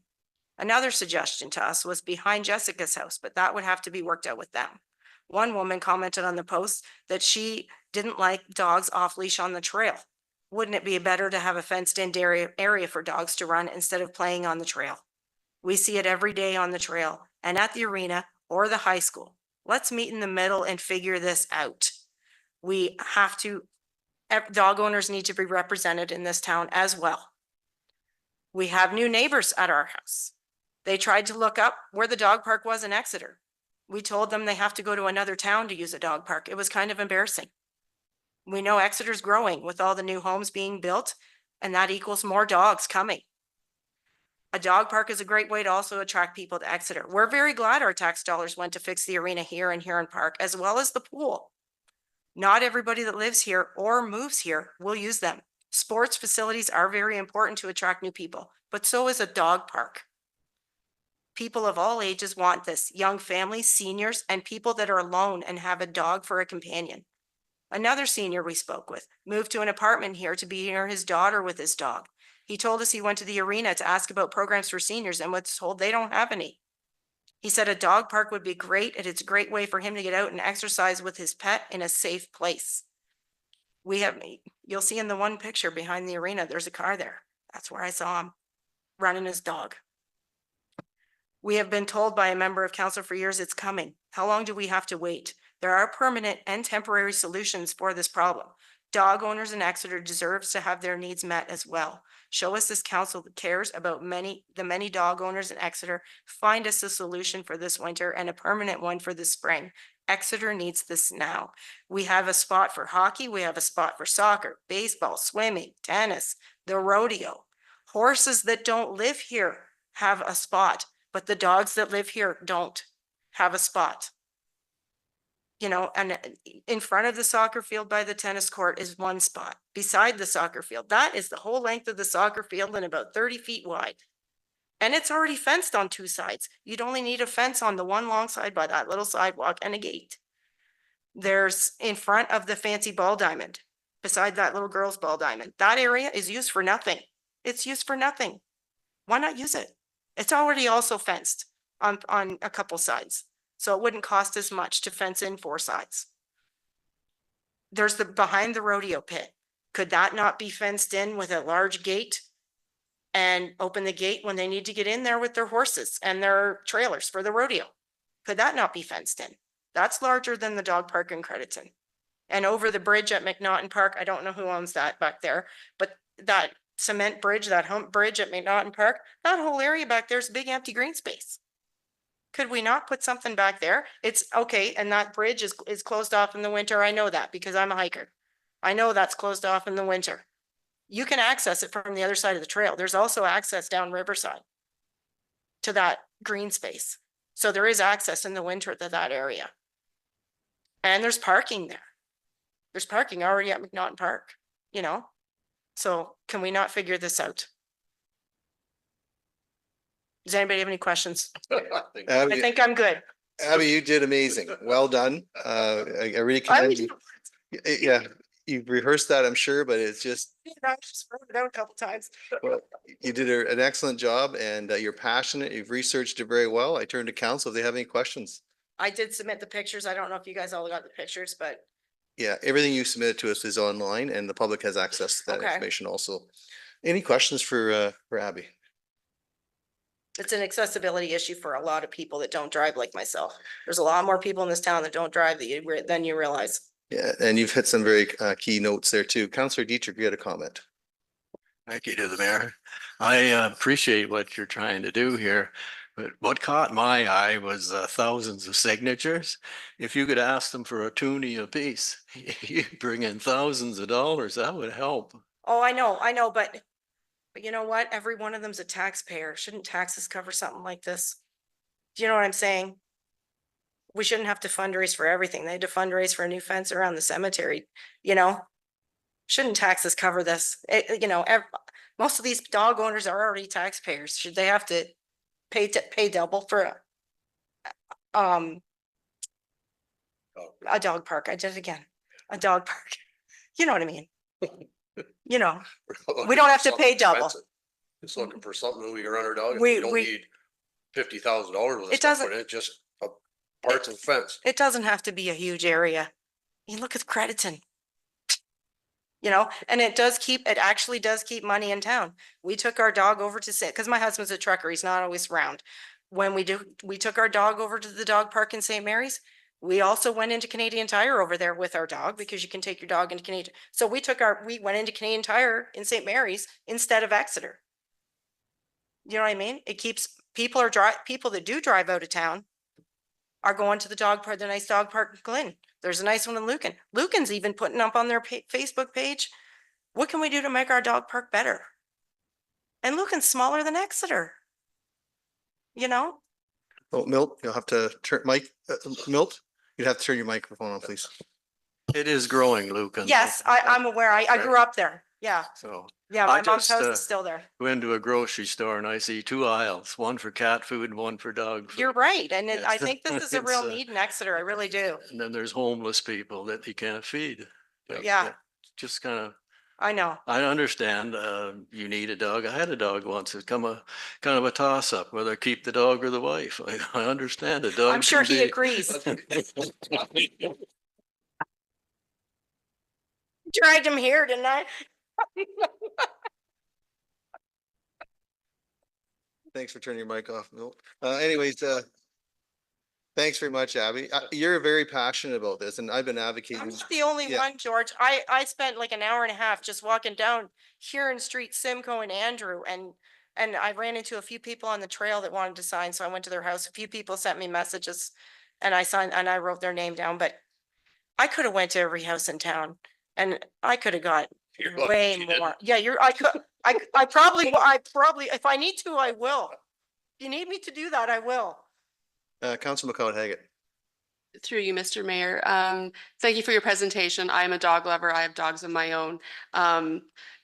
Another suggestion to us was behind Jessica's house, but that would have to be worked out with them. One woman commented on the post that she didn't like dogs off leash on the trail. Wouldn't it be better to have a fenced in area for dogs to run instead of playing on the trail? We see it every day on the trail and at the arena or the high school. Let's meet in the middle and figure this out. Dog owners need to be represented in this town as well. We have new neighbors at our house. They tried to look up where the dog park was in Exeter. We told them they have to go to another town to use a dog park. It was kind of embarrassing. We know Exeter's growing with all the new homes being built, and that equals more dogs coming. A dog park is a great way to also attract people to Exeter. We're very glad our tax dollars went to fix the arena here and Huron Park, as well as the pool. Not everybody that lives here or moves here will use them. Sports facilities are very important to attract new people, but so is a dog park. People of all ages want this, young families, seniors, and people that are alone and have a dog for a companion. Another senior we spoke with moved to an apartment here to be near his daughter with his dog. He told us he went to the arena to ask about programs for seniors and was told they don't have any. He said a dog park would be great, and it's a great way for him to get out and exercise with his pet in a safe place. We have, you'll see in the one picture behind the arena, there's a car there. That's where I saw him running his dog. We have been told by a member of council for years it's coming. How long do we have to wait? There are permanent and temporary solutions for this problem. Dog owners in Exeter deserves to have their needs met as well. Show us this council that cares about the many dog owners in Exeter. Find us a solution for this winter and a permanent one for the spring. Exeter needs this now. We have a spot for hockey. We have a spot for soccer, baseball, swimming, tennis, the rodeo. Horses that don't live here have a spot, but the dogs that live here don't have a spot. You know, and in front of the soccer field by the tennis court is one spot. Beside the soccer field, that is the whole length of the soccer field and about 30 feet wide. And it's already fenced on two sides. You'd only need a fence on the one long side by that little sidewalk and a gate. There's in front of the fancy ball diamond, beside that little girl's ball diamond. That area is used for nothing. It's used for nothing. Why not use it? It's already also fenced on a couple sides. So it wouldn't cost as much to fence in 4 sides. There's the behind the rodeo pit. Could that not be fenced in with a large gate? And open the gate when they need to get in there with their horses and their trailers for the rodeo? Could that not be fenced in? That's larger than the dog park in Crediton. And over the bridge at McNaughton Park, I don't know who owns that back there, but that cement bridge, that hump bridge at McNaughton Park, that whole area back there is a big empty green space. Could we not put something back there? It's okay. And that bridge is closed off in the winter. I know that because I'm a hiker. I know that's closed off in the winter. You can access it from the other side of the trail. There's also access down Riverside to that green space. So there is access in the winter to that area. And there's parking there. There's parking already at McNaughton Park, you know? So can we not figure this out? Does anybody have any questions? I Abby, think I'm good. Abby, you did amazing. Well done. I really commend you. Yeah, you've rehearsed that, I'm sure, but it's just, I just wrote it out a couple times. well, you did an excellent job and you're passionate. You've researched it very well. I turn to council if they have any questions. I did submit the pictures. I don't know if you guys all got the pictures, but Yeah, everything you submitted to us is online and the public has access to that Okay. information also. Any questions for Abby? it's an accessibility issue for a lot of people that don't drive like myself. There's a lot more people in this town that don't drive than you realize. Yeah, and you've hit some very key notes there too. Councillor Dietrich, you had a comment. Thank you to the mayor. I appreciate what you're trying to do here, but what caught my eye was thousands of signatures. If you could ask them for a toonie apiece, you bring in thousands of dollars, that would help. Oh, I know, but you know what? Every one of them's a taxpayer. Shouldn't taxes cover something like this? Do you know what I'm saying? We shouldn't have to fundraise for everything. They had to fundraise for a new fence around the cemetery, you know? Shouldn't taxes cover this? Most of these dog owners are already taxpayers. Should they have to pay double for a dog park? I did it again. A dog park. You know what I mean? You know, we don't have to pay double. Just looking for something we can run our dog. We- We don't we- need $50,000 It doesn't- Just a parts and fence. It doesn't have to be a huge area. You look at Crediton. You know, and it actually does keep money in town. We took our dog over to because my husband's a trucker, he's not always around. When we took our dog over to the dog park in St. Mary's. We also went into Canadian Tire over there with our dog because you can take your dog into Canadian. So we went into Canadian Tire in St. Mary's instead of Exeter. You know what I mean? It keeps people that do drive out of town are going to the dog park, the nice dog park in Glen. There's a nice one in Lucan. Lucan's even putting up on their Facebook page, what can we do to make our dog park better? And Lucan's smaller than Exeter. You know? Oh, Milt, you'll have to turn Milt, you'd have to turn your microphone on, please. It is growing, Luke. Yes, I'm aware. I grew up there. Yeah. So Yeah, I my mom's just, house is still there. went to a grocery store and I see 2 aisles, one for cat food and one for dog food. You're right. And I Yes. think this is a real It's, need in Exeter. I really do. And then there's homeless people that you can't feed. Yeah. Just kind of, I know. I understand, you need a dog. I had a dog once. It's kind of a toss up, whether keep the dog or the wife. I understand a dog. I'm sure can he be- agrees. Dragged him here, didn't I? Thanks for turning your mic off, Milt. Anyways, thanks very much, Abby. You're very passionate about this and I've been advocating. I'm not the only Yeah. one, George. I spent like an hour and a half just walking down Huron Street, Simcoe and Andrew, and I ran into a few people on the trail that wanted to sign, so I went to their house. A few people sent me messages and I signed and I wrote their name down, but I could have went to every house in town and I could have got You're lucky way you didn't. more. Yeah, I could, I probably, if I need to, I will. If you need me to do that, I will. Council McCowan Haggett. Through you, Mr. Mayor. Thank you for your presentation. I'm a dog lover. I have dogs of my own.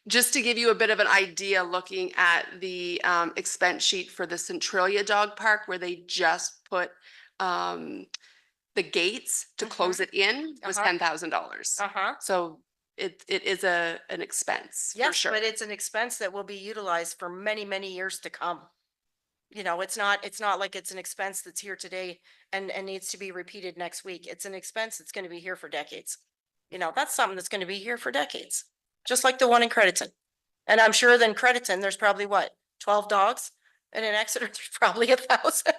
Just to give you a bit of an idea, looking at the expense sheet for the Centralia Dog Park, where they just put the gates to close it in, was Uh-huh. $10,000. Uh-huh. So it is an expense for Yes, sure. but it's an expense that will be utilized for many, many years to come. You know, it's not like it's an expense that's here today and needs to be repeated next week. It's an expense that's gonna be here for decades. You know, that's something that's gonna be here for decades, just like the one in Crediton. And I'm sure then Crediton, there's probably what, 12 dogs? And in Exeter, there's probably 1,000.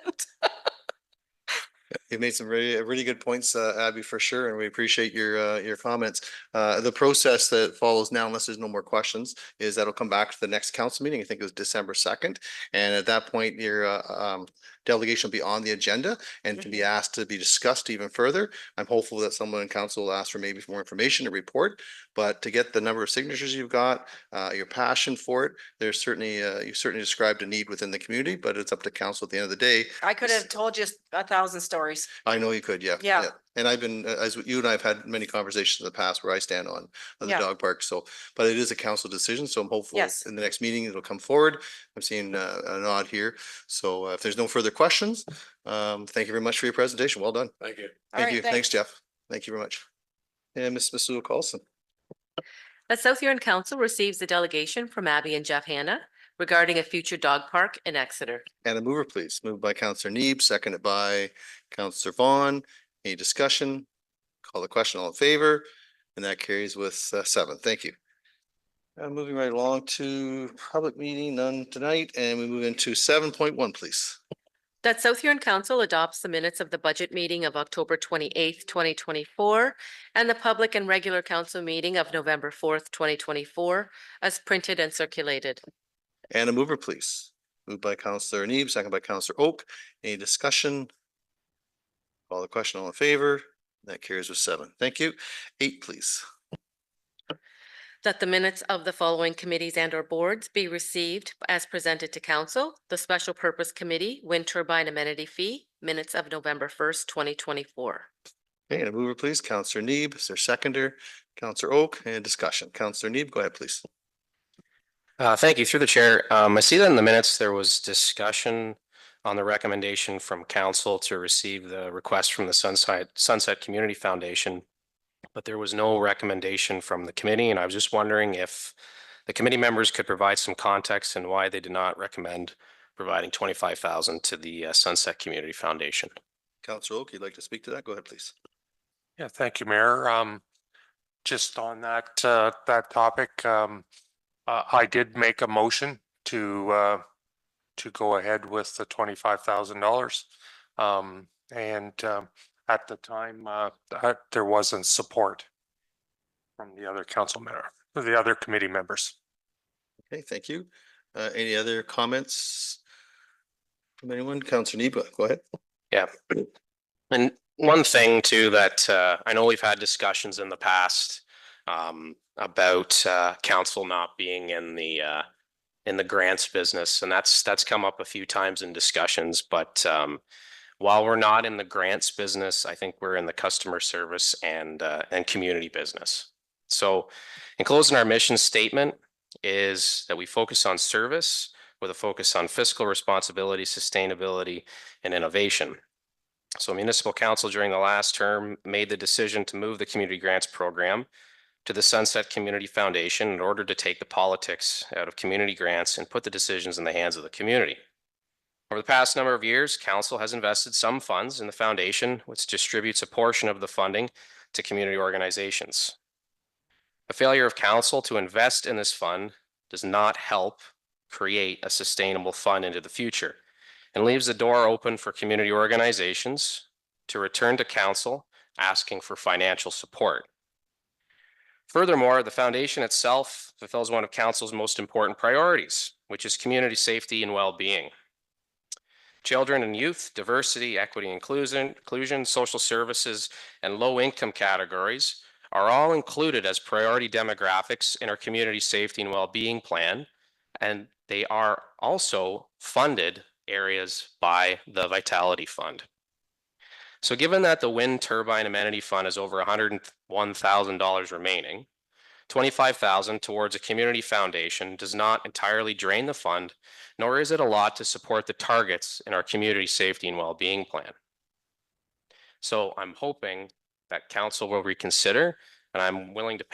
You've made some really good points, Abby, for sure, and we appreciate your comments. The process that follows now, unless there's no more questions, is that'll come back to the next council meeting. I think it was December 2nd. And at that point, your delegation will be on the agenda and can be asked to be discussed even further. I'm hopeful that someone in council will ask for maybe more information to report, but to get the number of signatures you've got, your passion for it, there's certainly, you certainly described a need within the community, but it's up to council at the end of the day. I could have told you 1,000 stories. I know you could, yeah. Yeah. And I've been, as you and I have had many conversations in the past where I stand on the Yeah. dog park. So, but it is a council decision. So I'm hopeful Yes. in the next meeting, it'll come forward. I'm seeing a nod here. So if there's no further questions, thank you very much for your presentation. Well done. Thank you. All Thank right, you. Thanks, thanks. Jeff. Thank you very much. And Ms. Sue Carlson. The South Huron Council receives a delegation from Abby and Jeff Hanna regarding a future dog park in Exeter. And a mover, please. Moved by Counselor Neeb, seconded by Counselor Vaughn. Any discussion? Call the question, all in favor, and that carries with 7. Thank you. Moving right along to public meeting, none tonight, and we move into 7.1, please. That South Huron Council adopts the minutes of the budget meeting of October 28th, 2024, and the public and regular council meeting of November 4th, 2024, as printed and circulated. And a mover, please. Moved by Counselor Neeb, second by Counselor Oak. Any discussion? Call the question, all in favor. That carries with 7. Thank you. 8, please. That the minutes of the following committees and or boards be received as presented to council. The Special Purpose Committee, Wind Turbine Amenity Fee, minutes of November 1st, 2024. Okay, and a mover, please. Counselor Neeb, is there seconder? Counselor Oak, and discussion. Counselor Neeb, go ahead, please. Thank you. Through the chair. I see that in the minutes, there was discussion on the recommendation from council to receive the request from the Sunset Community Foundation, but there was no recommendation from the committee. And I was just wondering if the committee members could provide some context and why they did not recommend providing $25,000 to the Sunset Community Foundation. Counselor Oak, you'd like to speak to that? Go ahead, please. Yeah, thank you, Mayor. Just on that topic, I did make a motion to go ahead with the $25,000. And at the time, there wasn't support from the other the other committee members. Okay, thank you. Any other comments from anyone? Counselor Neeb, go ahead. Yeah. And one thing too that I know we've had discussions in the past about council not being in the grants business, and that's come up a few times in discussions. But while we're not in the grants business, I think we're in the customer service and community business. So, in closing, our mission statement is that we focus on service with a focus on fiscal responsibility, sustainability, and innovation. So Municipal Council during the last term made the decision to move the community grants program to the Sunset Community Foundation in order to take the politics out of community grants and put the decisions in the hands of the community. Over the past number of years, Council has invested some funds in the foundation, which distributes a portion of the funding to community organizations. A failure of council to invest in this fund does not help create a sustainable fund into the future and leaves the door open for community organizations to return to council asking for financial support. Furthermore, the foundation itself fulfills one of council's most important priorities, which is community safety and well-being. Children and youth, diversity, equity, inclusion, social services, and low-income categories are all included as priority demographics in our community safety and well-being plan, and they are also funded areas by the Vitality Fund. So given that the wind turbine amenity fund is over $101,000 remaining, $25,000 towards a community foundation does not entirely drain the fund, nor is it a lot to support the targets in our community safety and well-being plan. So I'm hoping that council will reconsider, and I'm willing to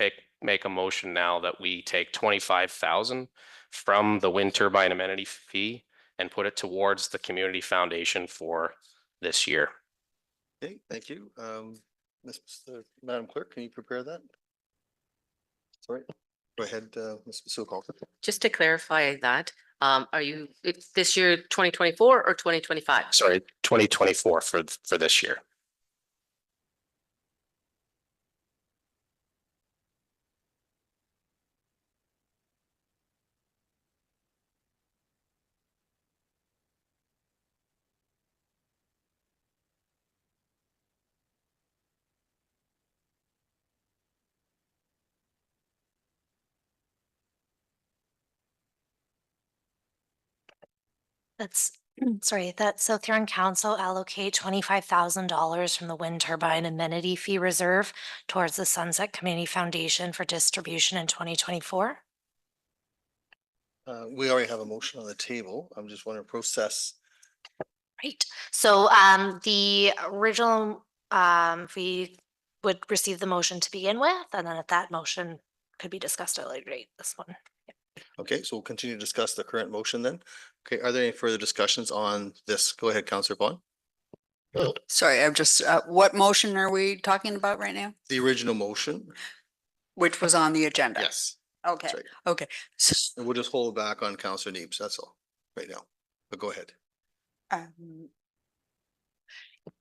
make a motion now that we take $25,000 from the wind turbine amenity fee and put it towards the community foundation for this year. Okay, thank you. Madam Clerk, can you prepare that? Sorry, go ahead, Ms. Sokol. Just to clarify that, are you, it's this year 2024 or 2025? Sorry, 2024 for this year. That's, sorry, that South Huron Council allocate $25,000 from the wind turbine amenity fee reserve towards the Sunset Community Foundation for distribution in 2024. We already have a motion on the table. I'm just wondering process. Right. So the original we would receive the motion to begin with, and then if that motion could be discussed at a later date, this one. Okay, so we'll continue to discuss the current motion then. Okay, are there any further discussions on this? Go ahead, Councillor Vaughn. Sorry, I'm just, what motion are we talking about right now? The original motion, Which was on the agenda? yes. Okay, That's right. okay. So, And we'll just hold back on Councillor Neebs, that's all, right now. But go ahead.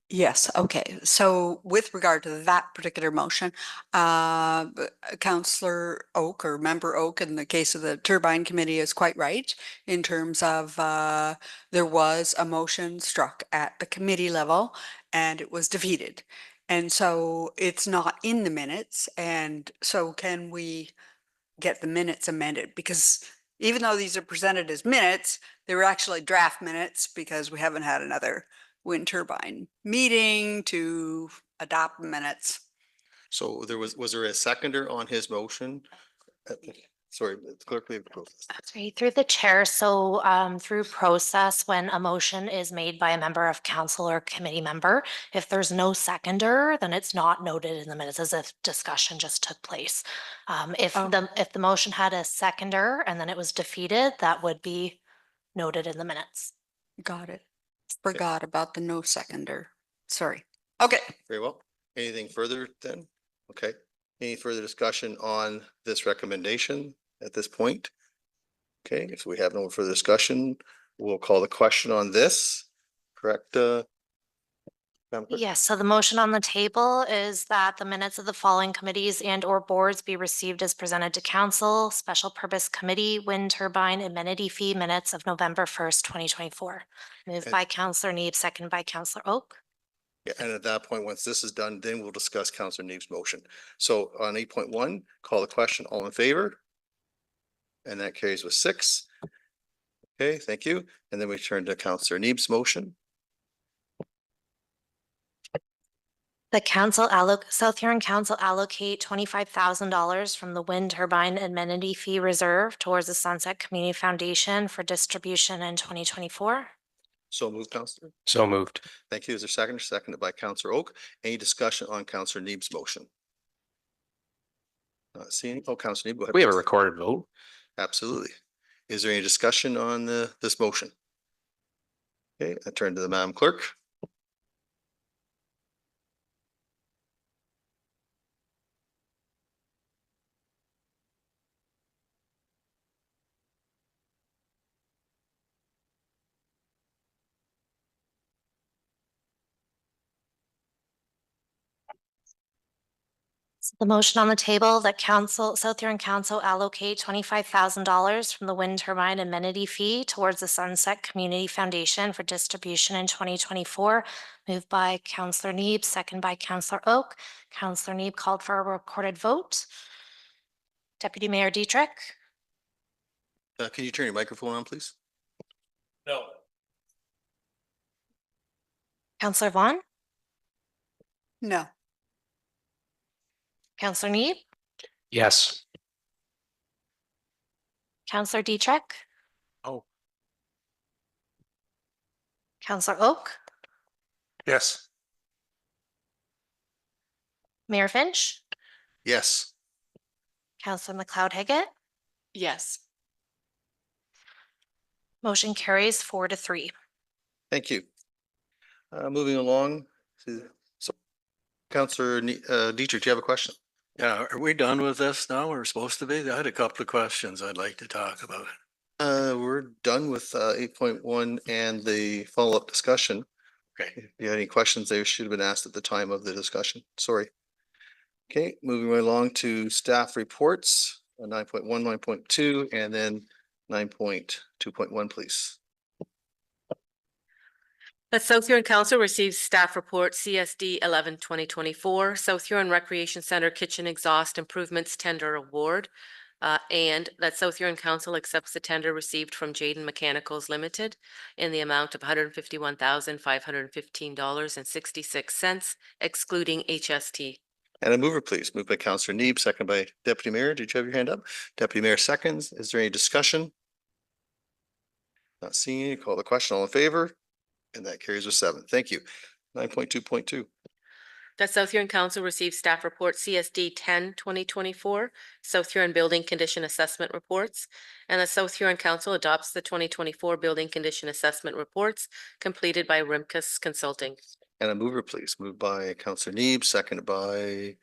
yes, okay. So with regard to that particular motion, Councillor Oak or Member Oak in the case of the turbine committee is quite right in terms of there was a motion struck at the committee level and it was defeated. And so it's not in the minutes. And so can we get the minutes amended? Because even though these are presented as minutes, they were actually draft minutes because we haven't had another wind turbine meeting to adopt minutes. So there was there a seconder on his motion? Sorry, clerk, leave the process. Sorry, through the chair. So through process, when a motion is made by a member of council or committee member, if there's no seconder, then it's not noted in the minutes as if discussion just took place. If the motion had a seconder and then it was defeated, that would be noted in the minutes. Got it. Forgot about the no seconder. Sorry. Okay. Very well. Anything further then? Okay. Any further discussion on this recommendation at this point? Okay, if we have no further discussion, we'll call the question on this. Correct? Madam Clerk? Yes, so the motion on the table is that the minutes of the following committees and or boards be received as presented to council. Special Purpose Committee, Wind Turbine Amenity Fee minutes of November 1st, 2024. Moved by Councillor Neeb, second by Councillor Oak. Yeah, and at that point, once this is done, then we'll discuss Councillor Neeb's motion. So on 8.1, call the question, all in favor? And that carries with 6. Okay, thank you. And then we turn to Councillor Neeb's motion. The South Huron Council allocate $25,000 from the wind turbine amenity fee reserve towards the Sunset Community Foundation for distribution in 2024. So moved, Councillor. So moved. Thank you. Is there second? Seconded by Councillor Oak. Any discussion on Councillor Neeb's motion? Seeing, Councillor Neeb, go ahead. We have a please. recorded vote. Absolutely. Is there any discussion on this motion? Okay, I turn to the Madam Clerk. The motion on the table that South Huron Council allocate $25,000 from the wind turbine amenity fee towards the Sunset Community Foundation for distribution in 2024. Moved by Councillor Neeb, second by Councillor Oak. Councillor Neeb called for a recorded vote. Deputy Mayor Dietrich. Can you turn your microphone on, please? No. Councillor Vaughn. No. Councillor Neeb. Yes. Councillor Dietrich. Oh. Councillor Oak. Yes. Mayor Finch. Yes. Councillor McLeod Higgett. Yes. Motion carries 4-3. Thank you. Moving along to, so Councillor Dietrich, do you have a question? Yeah, are we done with this now? We're supposed to be? I had a couple of questions I'd like to talk about. We're done with 8.1 and the follow-up discussion. Okay. If you had any questions, they should have been asked at the time of the discussion. Sorry. Okay, moving right along to staff reports, 9.1, 9.2, and then 9.2.1, please. The South Huron Council receives staff report CSD 11/2024, South Huron Recreation Center Kitchen Exhaust Improvements Tender Award. And that South Huron Council accepts the tender received from Jaden Mechanicals Limited in the amount of $151,515.66, excluding HST. And a mover, please. Moved by Councillor Neeb, second by Deputy Mayor. Did you have your hand up? Deputy Mayor seconds. Is there any discussion? Not seeing any. Call the question. All in favor? And that carries with 7. Thank you. 9.2.2. That South Huron Council receives staff report CSD 10/2024, South Huron Building Condition Assessment Reports, and the South Huron Council adopts the 2024 Building Condition Assessment Reports completed by Rimkus Consulting. And a mover, please. Moved by Councillor Neeb, seconded by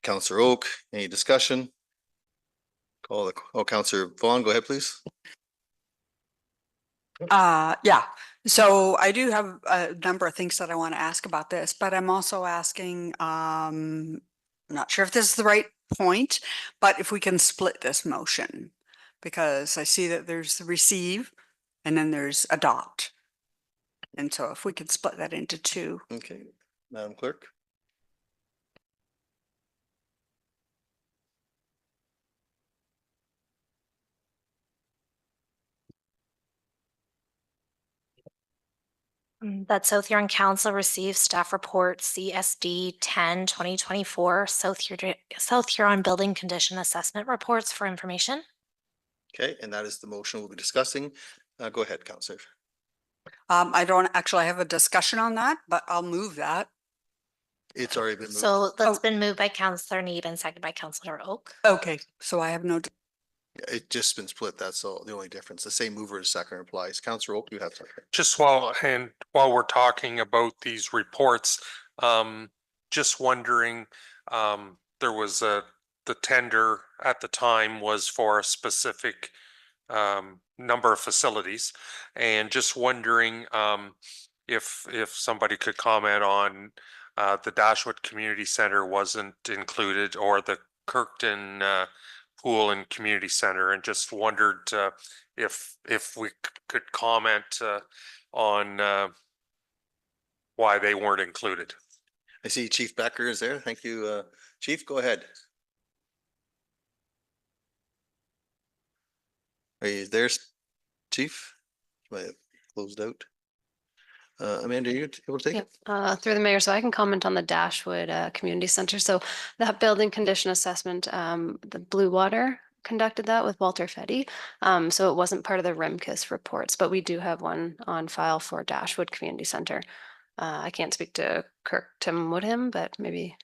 Councillor Oak. Any discussion? Councillor Vaughn, go ahead, please. Yeah, so I do have a number of things that I want to ask about this, but I'm also asking, I'm not sure if this is the right point, but if we can split this motion, because I see that there's the receive and then there's adopt. And so if we could split that into 2. Okay, Madam Clerk. That South Huron Council receives staff report CSD 10/2024, South Huron Building Condition Assessment Reports for information. Okay, and that is the motion we'll be discussing. Go ahead, Councillor. I don't actually have a discussion on that, but I'll move that. It's already been moved. So that's been moved by Councillor Neeb and seconded by Councillor Oak. Okay, so I have no, It just been split. That's all, the only difference. The same mover as second applies. Councillor Oak, you have something. Just while we're talking about these reports, just wondering, there was the tender at the time was for a specific number of facilities, and just wondering if somebody could comment on the Dashwood Community Center wasn't included, or the Kirkton Pool and Community Center, and just wondered if we could comment on why they weren't included. I see Chief Becker is there. Thank you. Chief, go ahead. Are you there, Chief? Might have closed out. Amanda, are you able to take it? Through the mayor, so I can comment on the Dashwood Community Center. So that building condition assessment, the Blue Water conducted that with Walter Fetty. So it wasn't part of the Rimkus reports, but we do have one on file for Dashwood Community Center. I can't speak to Tim Woodham, but maybe.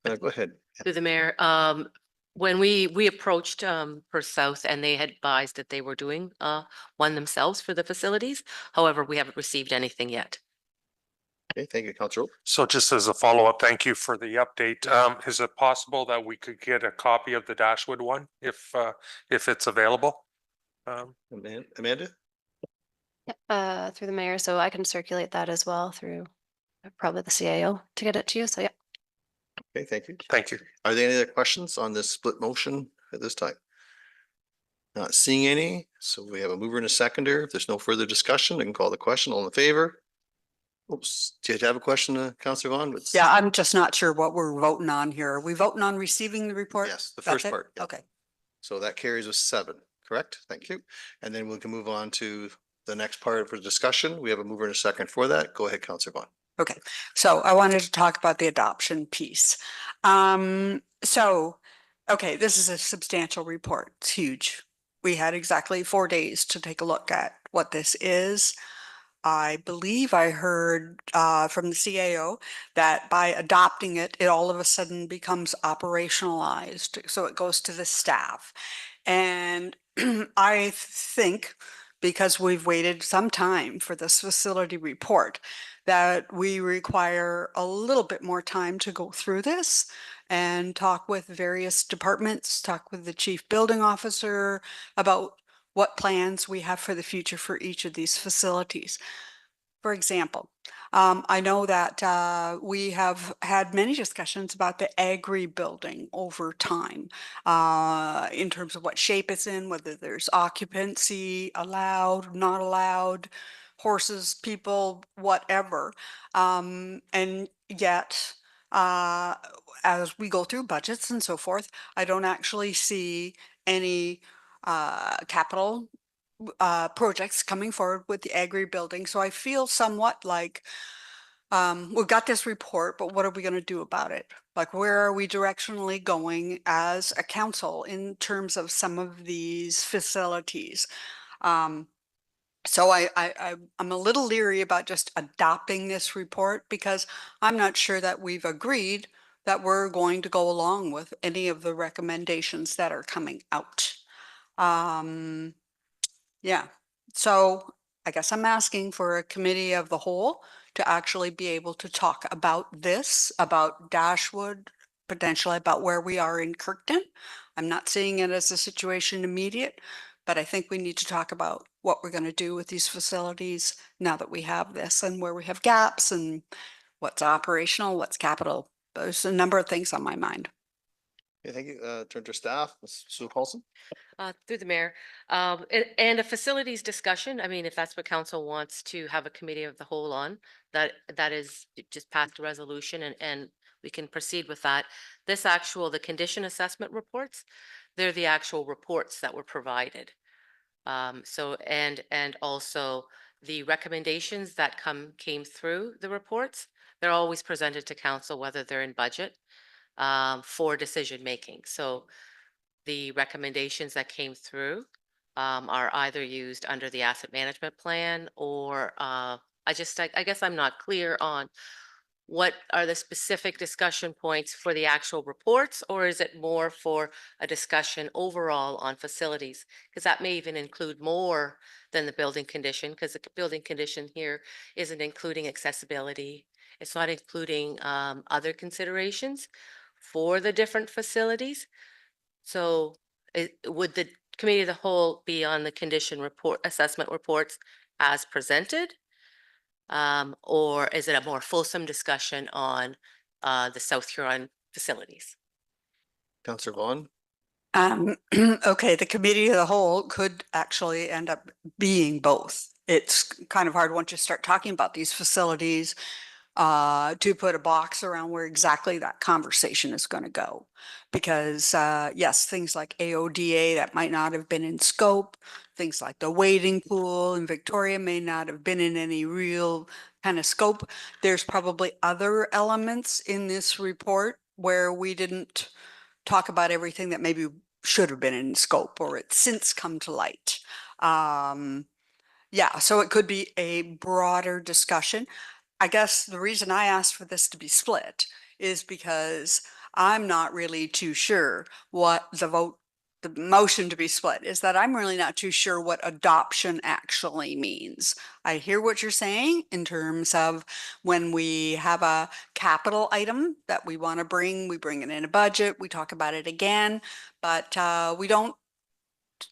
Go ahead. Through the mayor, when we approached Perth South, and they had advised that they were doing one themselves for the facilities. However, we haven't received anything yet. Okay, thank you, Councillor Oak. So just as a follow-up, thank you for the update. Is it possible that we could get a copy of the Dashwood one if it's available? Amanda? Through the mayor, so I can circulate that as well through Probably the CAO to get it to you. So yeah. Okay, thank you. Thank you. Are there any other questions on this split motion at this time? Not seeing any, so we have a mover and a seconder. If there's no further discussion, I can call the question. All in favor? Oops, do you have a question, Councillor Vaughn? Yeah, I'm just not sure what we're voting on here. Are we voting on receiving the report? Yes, the That's first it? part. Yeah. Okay. So that carries with 7, correct? Thank you. And then we can move on to the next part for discussion. We have a mover and a second for that. Go ahead, Councillor Vaughn. Okay, so I wanted to talk about the adoption piece. Okay, this is a substantial report. It's huge. We had exactly 4 days to take a look at what this is. I believe I heard from the CAO that by adopting it, it all of a sudden becomes operationalized. So it goes to the staff. And I think because we've waited some time for this facility report, that we require a little bit more time to go through this and talk with various departments, talk with the chief building officer about what plans we have for the future for each of these facilities. For example, I know that we have had many discussions about the Agri building over time in terms of what shape it's in, whether there's occupancy allowed, not allowed, horses, people, whatever. And yet, as we go through budgets and so forth, I don't actually see any capital projects coming forward with the Agri building. So I feel somewhat like we've got this report, but what are we going to do about it? Like, where are we directionally going as a council in terms of some of these facilities? So I'm a little leery about just adopting this report because I'm not sure that we've agreed that we're going to go along with any of the recommendations that are coming out. Yeah, so I guess I'm asking for a committee of the whole to actually be able to talk about this, about Dashwood, potentially about where we are in Kirkton. I'm not seeing it as a situation immediate, but I think we need to talk about what we're going to do with these facilities now that we have this and where we have gaps and what's operational, what's capital. There's a number of things on my mind. Okay, thank you. Turn to staff, Ms. Sue Paulson. Through the mayor, and a facilities discussion. I mean, if that's what council wants to have a committee of the whole on, that is just passed a resolution and we can proceed with that. The condition assessment reports, they're the actual reports that were provided. And also the recommendations that came through the reports, they're always presented to council, whether they're in budget for decision making. So the recommendations that came through are either used under the asset management plan or I guess I'm not clear on what are the specific discussion points for the actual reports, or is it more for a discussion overall on facilities? Because that may even include more than the building condition, because the building condition here isn't including accessibility. It's not including other considerations for the different facilities. So would the committee of the whole be on the condition report assessment reports as presented? Or is it a more fulsome discussion on the South Huron facilities? Councillor Vaughn. Okay, the committee of the whole could actually end up being both. It's kind of hard once you start talking about these facilities to put a box around where exactly that conversation is going to go. Because yes, things like AODA that might not have been in scope, things like the wading pool in Victoria may not have been in any real kind of scope. There's probably other elements in this report where we didn't talk about everything that maybe should have been in scope or it's since come to light. Yeah, so it could be a broader discussion. I guess the reason I asked for this to be split is because I'm not really too sure what the motion to be split is, that I'm really not too sure what adoption actually means. I hear what you're saying in terms of when we have a capital item that we want to bring, we bring it in a budget, we talk about it again, but we don't,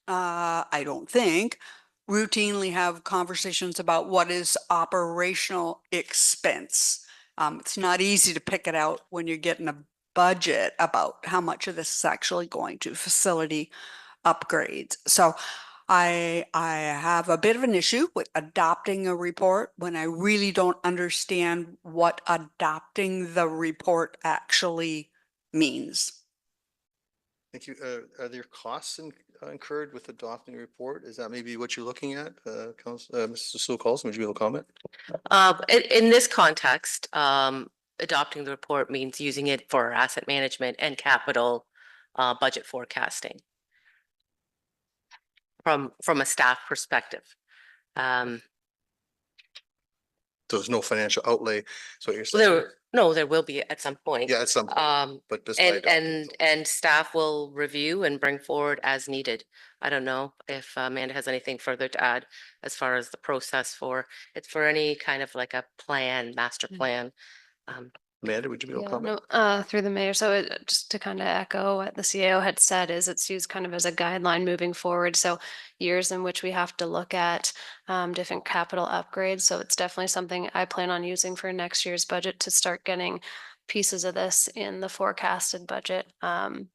I don't think, routinely have conversations about what is operational expense It's not easy to pick it out when you're getting a budget about how much of this is actually going to facility upgrades. So I have a bit of an issue with adopting a report when I really don't understand what adopting the report actually means. Thank you. Are there costs incurred with adopting a report? Is that maybe what you're looking at? Mr. Sue Colson, would you be able to comment? In this context, adopting the report means using it for asset management and capital budget forecasting from a staff perspective. So there's no financial outlay. So you're saying. There will be at some point. Yeah, at some point. But despite And staff will review and bring forward as needed. I don't know if Amanda has anything further to add as far as the process for any kind of like a master plan. Amanda, would you be able to comment? No, through the mayor. So just to kind of echo what the CAO had said, is it's used kind of as a guideline moving forward. So years in which we have to look at different capital upgrades. So it's definitely something I plan on using for next year's budget to start getting pieces of this in the forecasted budget,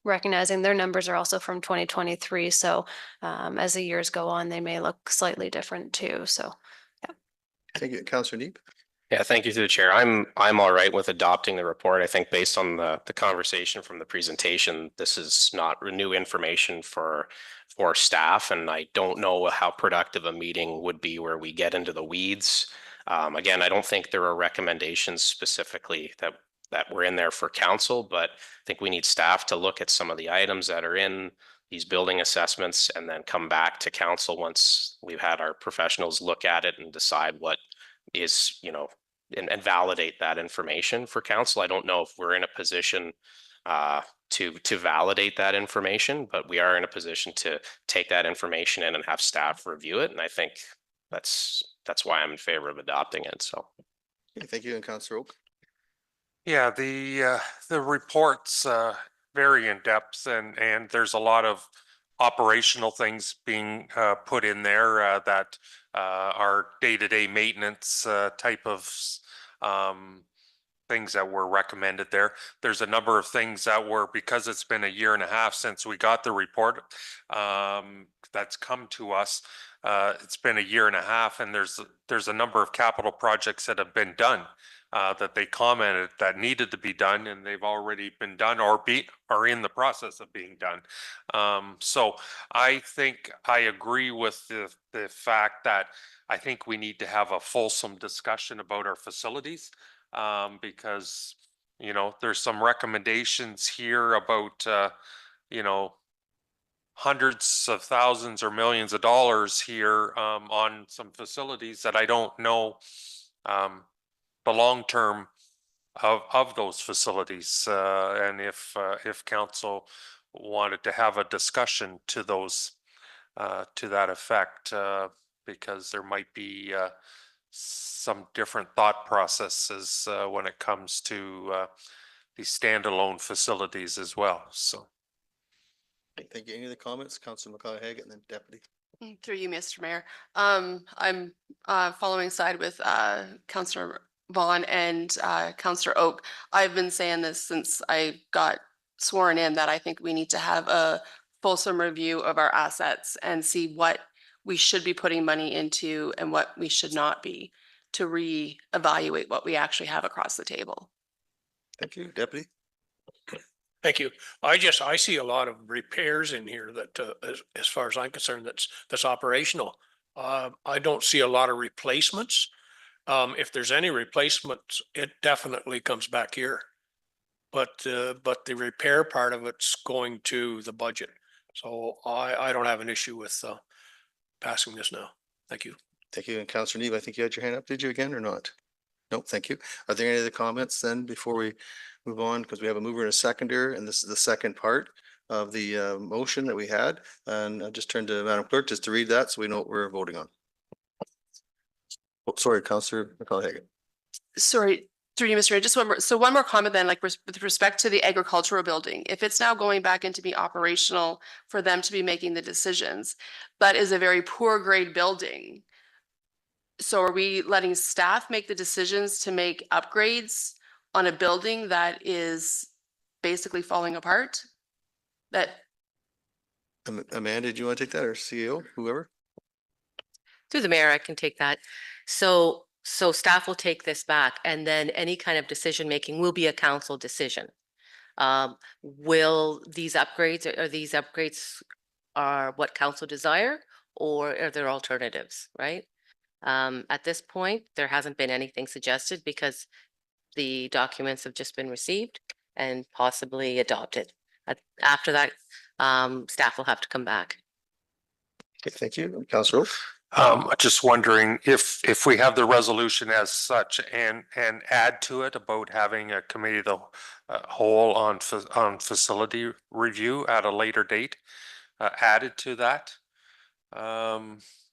recognizing their numbers are also from 2023. So as the years go on, they may look slightly different too. So, yeah. Thank you. Councillor Neep. Yeah, thank you through the chair. I'm all right with adopting the report. I think based on the conversation from the presentation, this is not new information for staff, and I don't know how productive a meeting would be where we get into the weeds. Again, I don't think there are recommendations specifically that were in there for council, but I think we need staff to look at some of the items that are in these building assessments and then come back to council once we've had our professionals look at it and decide what is, and validate that information for council. I don't know if we're in a position to validate that information, but we are in a position to take that information in and have staff review it. And I think that's why I'm in favor of adopting it. So. Okay, thank you. And Councillor Oak. Yeah, the report's very in depth and there's a lot of operational things being put in there that are day-to-day maintenance type of things that were recommended there. There's a number of things that were, because it's been a year and a half since we got the report that's come to us. It's been a year and a half, and there's a number of capital projects that have been done that they commented that needed to be done, and they've already been done or are in the process of being done. So I think I agree with the fact that I think we need to have a fulsome discussion about our facilities because there's some recommendations here about hundreds of thousands or millions of dollars here on some facilities that I don't know the long term of those facilities, and if council wanted to have a discussion to those to that effect, because there might be some different thought processes when it comes to these standalone facilities as well. So. Thank you. Any other comments? Councillor McConaughey and then Deputy. Through you, Mr. Mayor. I'm following side with Councillor Vaughn and Councillor Oak. I've been saying this since I got sworn in that I think we need to have a fulsome review of our assets and see what we should be putting money into and what we should not be, to reevaluate what we actually have across the table. Thank you. Deputy. Thank you. I see a lot of repairs in here that, as far as I'm concerned, that's operational. I don't see a lot of replacements. If there's any replacements, it definitely comes back here. But the repair part of it's going to the budget. So I don't have an issue with passing this now. Thank you. Thank you. And Councillor Neeb, I think you had your hand up. Did you again or not? No, thank you. Are there any other comments then before we move on? Because we have a mover and a seconder, and this is the second part of the motion that we had. And I'll just turn to Madam Clerk just to read that so we know what we're voting on. Oh, sorry, Councillor McConaughey. Sorry, through you, Mr. Mayor, just one more comment then, like with respect to the agricultural building. If it's now going back into be operational for them to be making the decisions, that is a very poor grade building. So are we letting staff make the decisions to make upgrades on a building that is basically falling apart? That, Amanda, do you want to take that, or CEO, whoever? Through the mayor, I can take that. So staff will take this back, and then any kind of decision-making will be a council decision. Will these upgrades, are these upgrades are what council desire, or are there alternatives, right? At this point, there hasn't been anything suggested because the documents have just been received and possibly adopted. After that, staff will have to come back. Okay, thank you. Councillor Oak? Just wondering if we have the resolution as such and add to it about having a committee of the whole on facility review at a later date, added to that.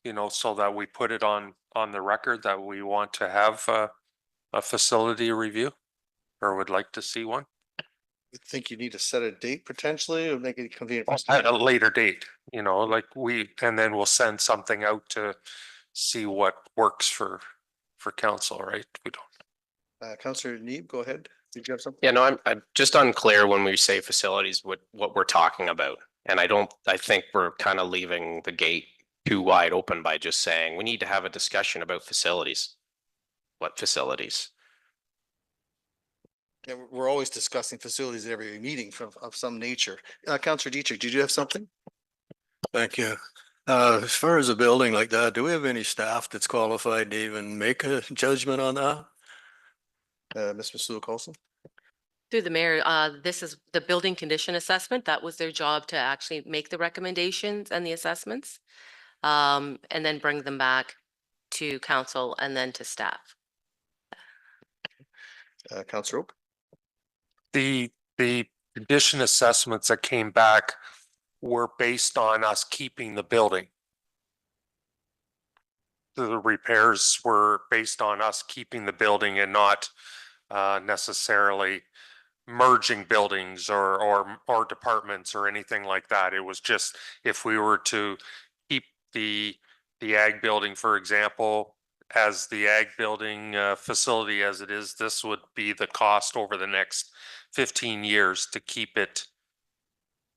You know, so that we put it on the record that we want to have a facility review or would like to see one. You think you need to set a date potentially, or make it convenient? At a later date, you know, like and then we'll send something out to see what works for council, right? We don't. Councillor Neeb, go ahead. Did you have something? Yeah, no, I'm just unclear when we say facilities, what we're talking about. And I think we're kind of leaving the gate too wide open by just saying we need to have a discussion about facilities. What facilities? Yeah, we're always discussing facilities at every meeting of some nature. Councillor Dietrich, did you have something? Thank you. As far as a building like that, do we have any staff that's qualified to even make a judgment on that? Ms. Masula Colson? Through the mayor, this is the building condition assessment. That was their job to actually make the recommendations and the assessments, and then bring them back to council and then to staff. Councillor Oak? The condition assessments that came back were based on us keeping the building. The repairs were based on us keeping the building and not necessarily merging buildings or departments or anything like that. It was just if we were to keep the ag building, for example, as the ag building facility as it is, this would be the cost over the next 15 years to keep it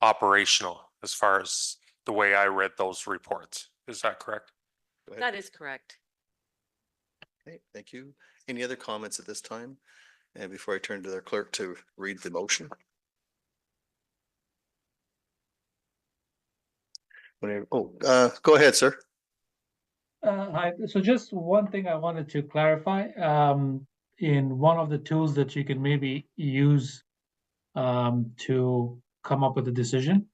operational, as far as the way I read those reports. Is that correct? That is correct. Okay, thank you. Any other comments at this time? And before I turn to the clerk to read the motion. Go ahead, sir. Hi, so just one thing I wanted to clarify, in one of the tools that you can maybe use to come up with a decision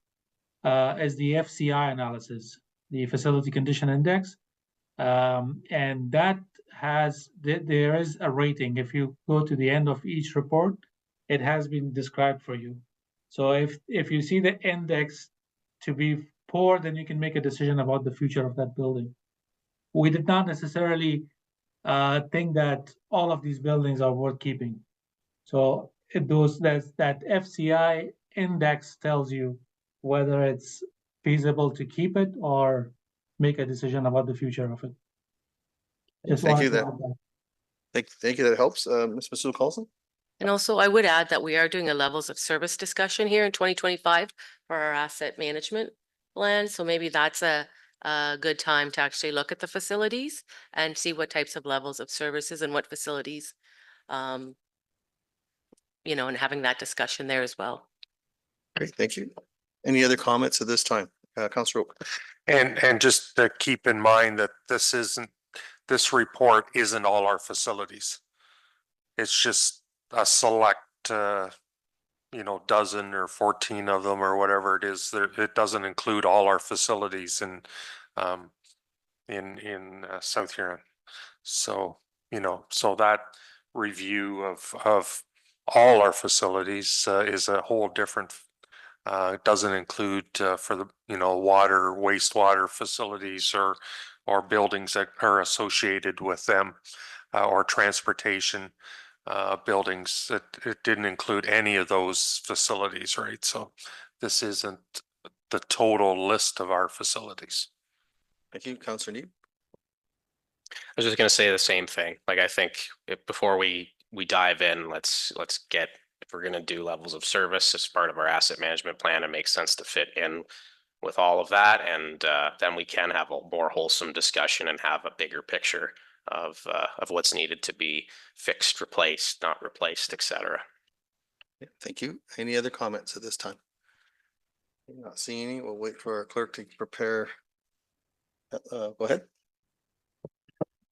is the FCI analysis, the Facility Condition Index. And that there is a rating. If you go to the end of each report, it has been described for you. So if you see the index to be poor, then you can make a decision about the future of that building. We did not necessarily think that all of these buildings are worth keeping. So that FCI index tells you whether it's feasible to keep it or make a decision about the future of it. Thank you. Thank you. That helps. Ms. Masula Colson? And also I would add that we are doing a levels of service discussion here in 2025 for our asset management plan. So maybe that's a good time to actually look at the facilities and see what types of levels of services and what facilities, and having that discussion there as well. Great, thank you. Any other comments at this time? Councillor Oak? And just to keep in mind that this report isn't all our facilities. It's just a select, dozen or 14 of them or whatever it is. It doesn't include all our facilities in South Huron. So, so that review of all our facilities is a whole different. It doesn't include for the water, wastewater facilities or buildings that are associated with them, or transportation buildings. It didn't include any of those facilities, right? So this isn't the total list of our facilities. Thank you, Councillor Neeb. I was just gonna say the same thing. Like, I think before we dive in, let's get, if we're gonna do levels of service as part of our asset management plan, it makes sense to fit in with all of that. And then we can have a more wholesome discussion and have a bigger picture of what's needed to be fixed, replaced, not replaced, et cetera. Yeah, thank you. Any other comments at this time? Not seeing any. We'll wait for our clerk to prepare. Go ahead.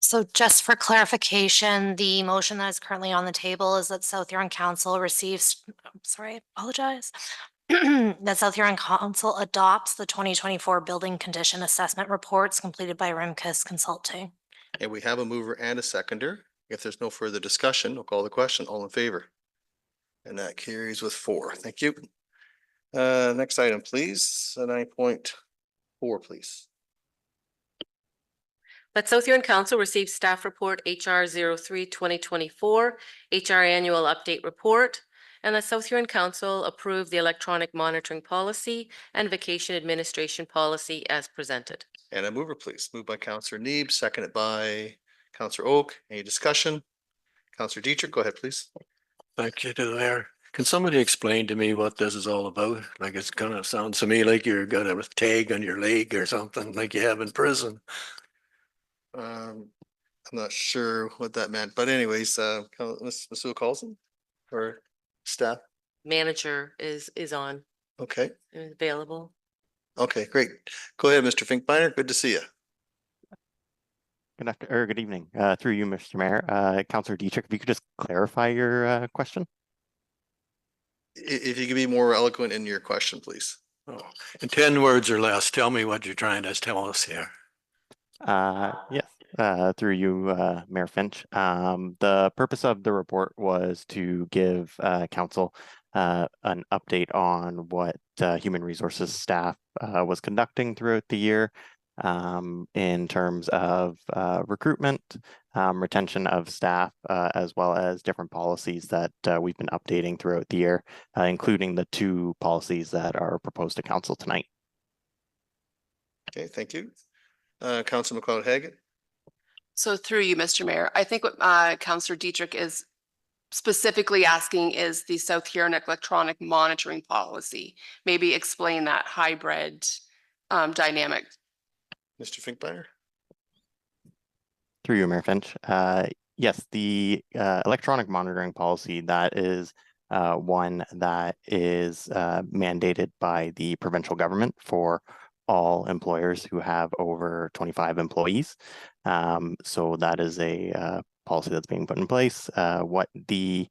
So just for clarification, the motion that is currently on the table is that South Huron Council receives, sorry, I apologize. That South Huron Council adopts the 2024 building condition assessment reports completed by Rimkus Consulting. And we have a mover and a seconder. If there's no further discussion, we'll call the question. All in favor? And that carries with 4. Thank you. Next item, please. 9.4, please. Let South Huron Council receive staff report HR 03-2024, HR annual update report, and let South Huron Council approve the electronic monitoring policy and vacation administration policy as presented. And a mover, please. Moved by Councillor Neeb, seconded by Councillor Oak. Any discussion? Councillor Dietrich, go ahead, please. Thank you to the mayor. Can somebody explain to me what this is all about? Like, it's kind of sounds to me like you're got a tag on your leg or something like you have in prison. I'm not sure what that meant, but anyways, Ms. Sue Carlson or staff? Manager is on, Okay, is available. okay, great. Go ahead, Mr. Finkbeiner. Good to see you. Good evening, through you, Mr. Mayor. Councillor Dietrich, if you could just clarify your question. If you could be more eloquent in your question, please. Oh, in 10 words or less, tell me what you're trying to tell us here. Yes, through you, Mayor Finch. The purpose of the report was to give council an update on what human resources staff was conducting throughout the year in terms of recruitment, retention of staff, as well as different policies that we've been updating throughout the year, including the 2 policies that are proposed to council tonight. Okay, thank you. Councilor McLeod-Hagan. So through you, Mr. Mayor, I think what Councillor Dietrich is specifically asking is the South Huron electronic monitoring policy. Maybe explain that hybrid dynamic. Mr. Finkbeiner. Through you, Mayor Finch. Yes, the electronic monitoring policy, that is one that is mandated by the provincial government for all employers who have over 25 employees. So that is a policy that's being put in place. What the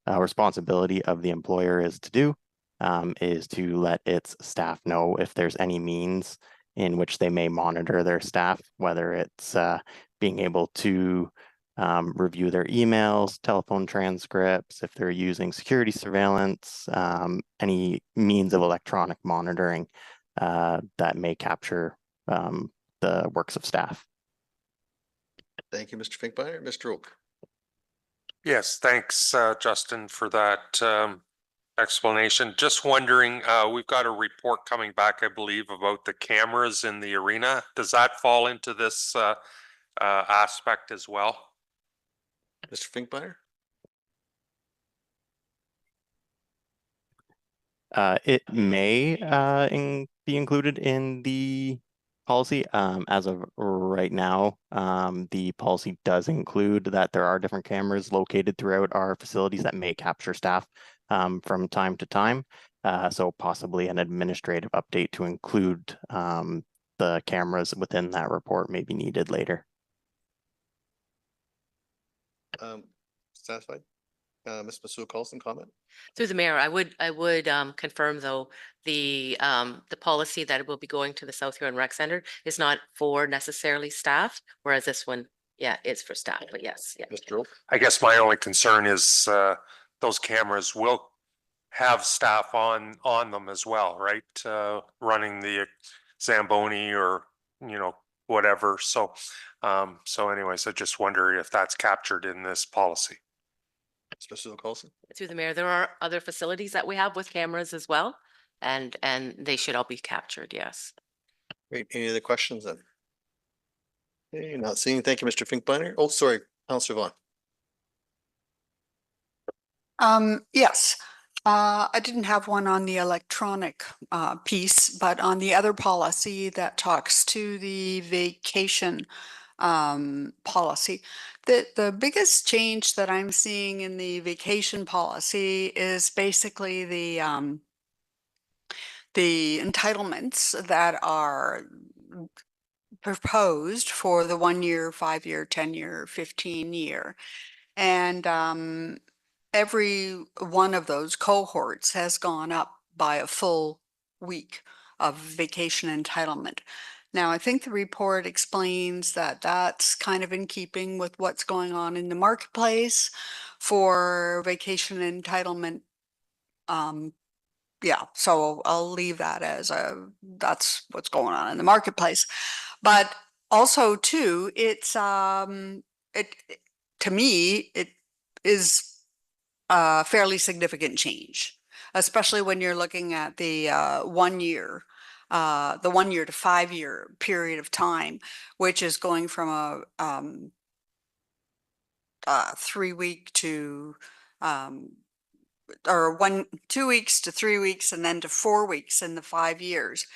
responsibility of the employer is to do is to let its staff know if there's any means in which they may monitor their staff, whether it's being able to review their emails, telephone transcripts, if they're using security surveillance, any means of electronic monitoring that may capture the works of staff. Thank you, Mr. Finkbeiner. Mr. Oak. Yes, thanks, Justin, for that explanation. Just wondering, we've got a report coming back, I believe, about the cameras in the arena. Does that fall into this aspect as well? Mr. Finkbeiner. It may be included in the policy. As of right now, the policy does include that there are different cameras located throughout our facilities that may capture staff from time to time. So possibly an administrative update to include the cameras within that report may be needed later. Satisfied? Ms. Sue Carlson, comment? Through the mayor, I would confirm though, the policy that will be going to the South Huron Rec Center is not for necessarily staff, whereas this one, yeah, is for staff, but yes, yeah. Mr. Oak. I guess my only concern is those cameras will have staff on them as well, right? Running the Zamboni or, whatever. So anyways, I just wonder if that's captured in this policy. Ms. Sue Carlson. Through the mayor, there are other facilities that we have with cameras as well, and they should all be captured, yes. Great. Any other questions then? Okay, not seeing. Thank you, Mr. Finkbeiner. Oh, sorry, Councillor Vaughn. Yes, I didn't have one on the electronic piece, but on the other policy that talks to the vacation policy. The biggest change that I'm seeing in the vacation policy is basically the entitlements that are proposed for the 1 year, 5 year, 10 year, 15 year. And every one of those cohorts has gone up by a full week of vacation entitlement. Now, I think the report explains that that's kind of in keeping with what's going on in the marketplace for vacation entitlement. Yeah, so I'll leave that as that's what's going on in the marketplace. But also too, it's to me, it is a fairly significant change, especially when you're looking at the 1 year, the 1 year to 5 year period of time, which is going from a 3 week to or 2 weeks to 3 weeks and then to 4 weeks in the 5 years.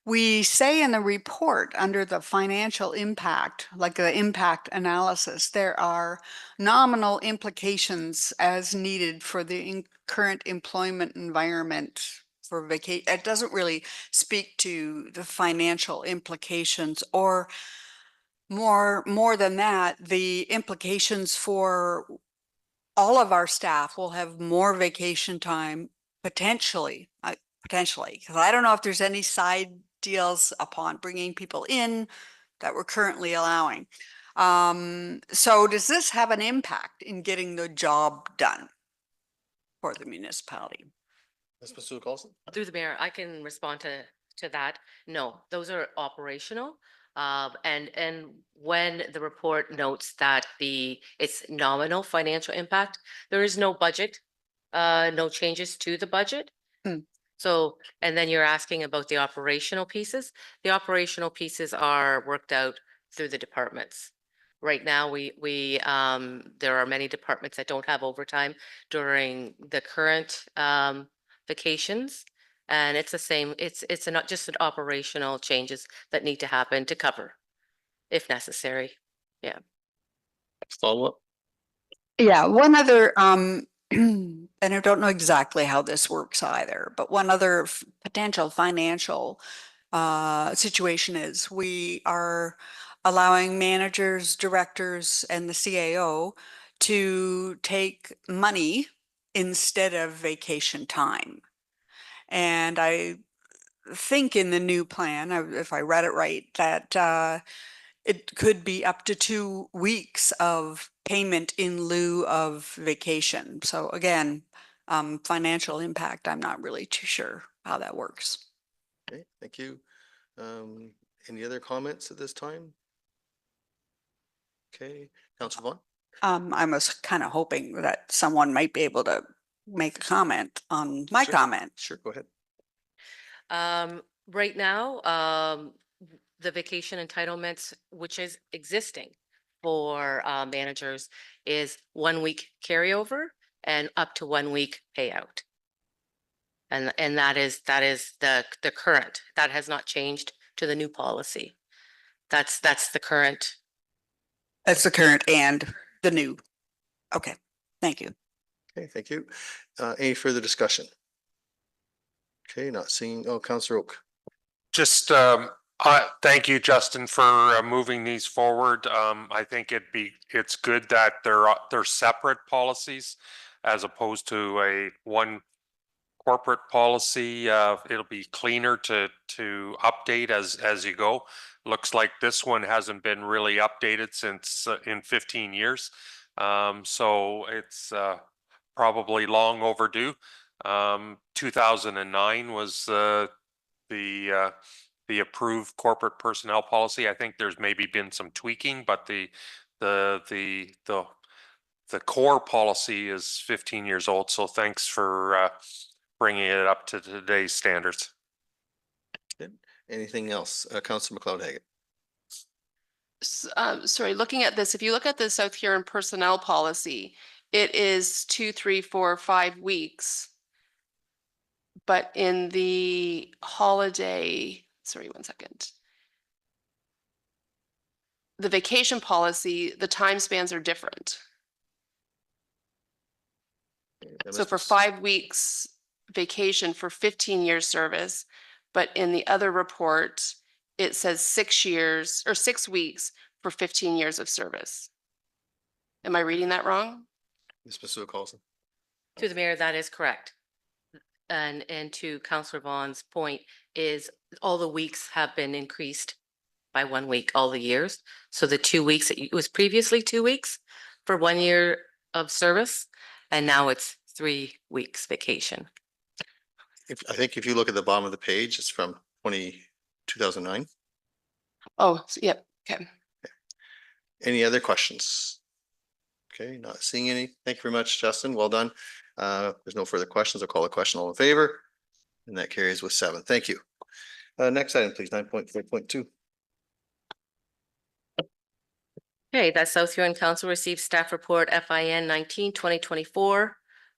We say in the report under the financial impact, like the impact analysis, there are nominal implications as needed for the current employment environment for vacation. It doesn't really speak to the financial implications or more than that, the implications for all of our staff will have more vacation time potentially, because I don't know if there's any side deals upon bringing people in that we're currently allowing. So does this have an impact in getting the job done for the municipality? Ms. Masuda Carlson? Through the mayor, I can respond to that. No, those are operational. And when the report notes that it's nominal financial impact, there is no budget, no changes to the budget. So, and then you're asking about the operational pieces. The operational pieces are worked out through the departments. Right now, there are many departments that don't have overtime during the current vacations. And it's the same, it's not just an operational changes that need to happen to cover if necessary. Yeah. Follow up? Yeah, one other, and I don't know exactly how this works either, but one other potential financial situation is we are allowing managers, directors, and the CAO to take money instead of vacation time. And I think in the new plan, if I read it right, that it could be up to 2 weeks of payment in lieu of vacation. So again, financial impact, I'm not really too sure how that works. Okay, thank you. Any other comments at this time? Okay, Councillor Vaughn? I was kind of hoping that someone might be able to make a comment on my Sure. comment. Sure, go ahead. Right now, the vacation entitlements, which is existing for managers, is 1 week carryover and up to 1 week payout. And that is the current. That has not changed to the new policy. That's the current. That's the current and the new. Okay, thank you. Okay, thank you. Any further discussion? Okay, not seeing, oh, Councillor Oak. Just, thank you, Justin, for moving these forward. I think it's good that they're separate policies as opposed to a one corporate policy. It'll be cleaner to update as you go. Looks like this one hasn't been really updated since in 15 years. So it's probably long overdue. 2009 was the approved corporate personnel policy. I think there's maybe been some tweaking, but the core policy is 15 years old. So thanks for bringing it up to today's standards. Good. Anything else? Councillor McLeod-Haggett. Sorry, looking at this, if you look at the South Huron personnel policy, it is 2, 3, 4, 5 weeks. But in the holiday, sorry, 1 second. The vacation policy, the time spans are different. So for 5 weeks vacation for 15 years service, but in the other report, it says 6 years or 6 weeks for 15 years of service. Am I reading that wrong? Ms. Masuda Carlson. To the mayor, that is correct. And to Councillor Vaughn's point is all the weeks have been increased by 1 week all the years. So the 2 weeks, it was previously 2 weeks for 1 year of service, and now it's 3 weeks vacation. I think if you look at the bottom of the page, it's from 2009. Oh, yep, okay. Any other questions? Okay, not seeing any. Thank you very much, Justin. Well done. There's no further questions. I'll call a question. All in favor? And that carries with 7. Thank you. Next item, please, 9.4.2. Okay, that South Huron Council received staff report FIN 19-2024,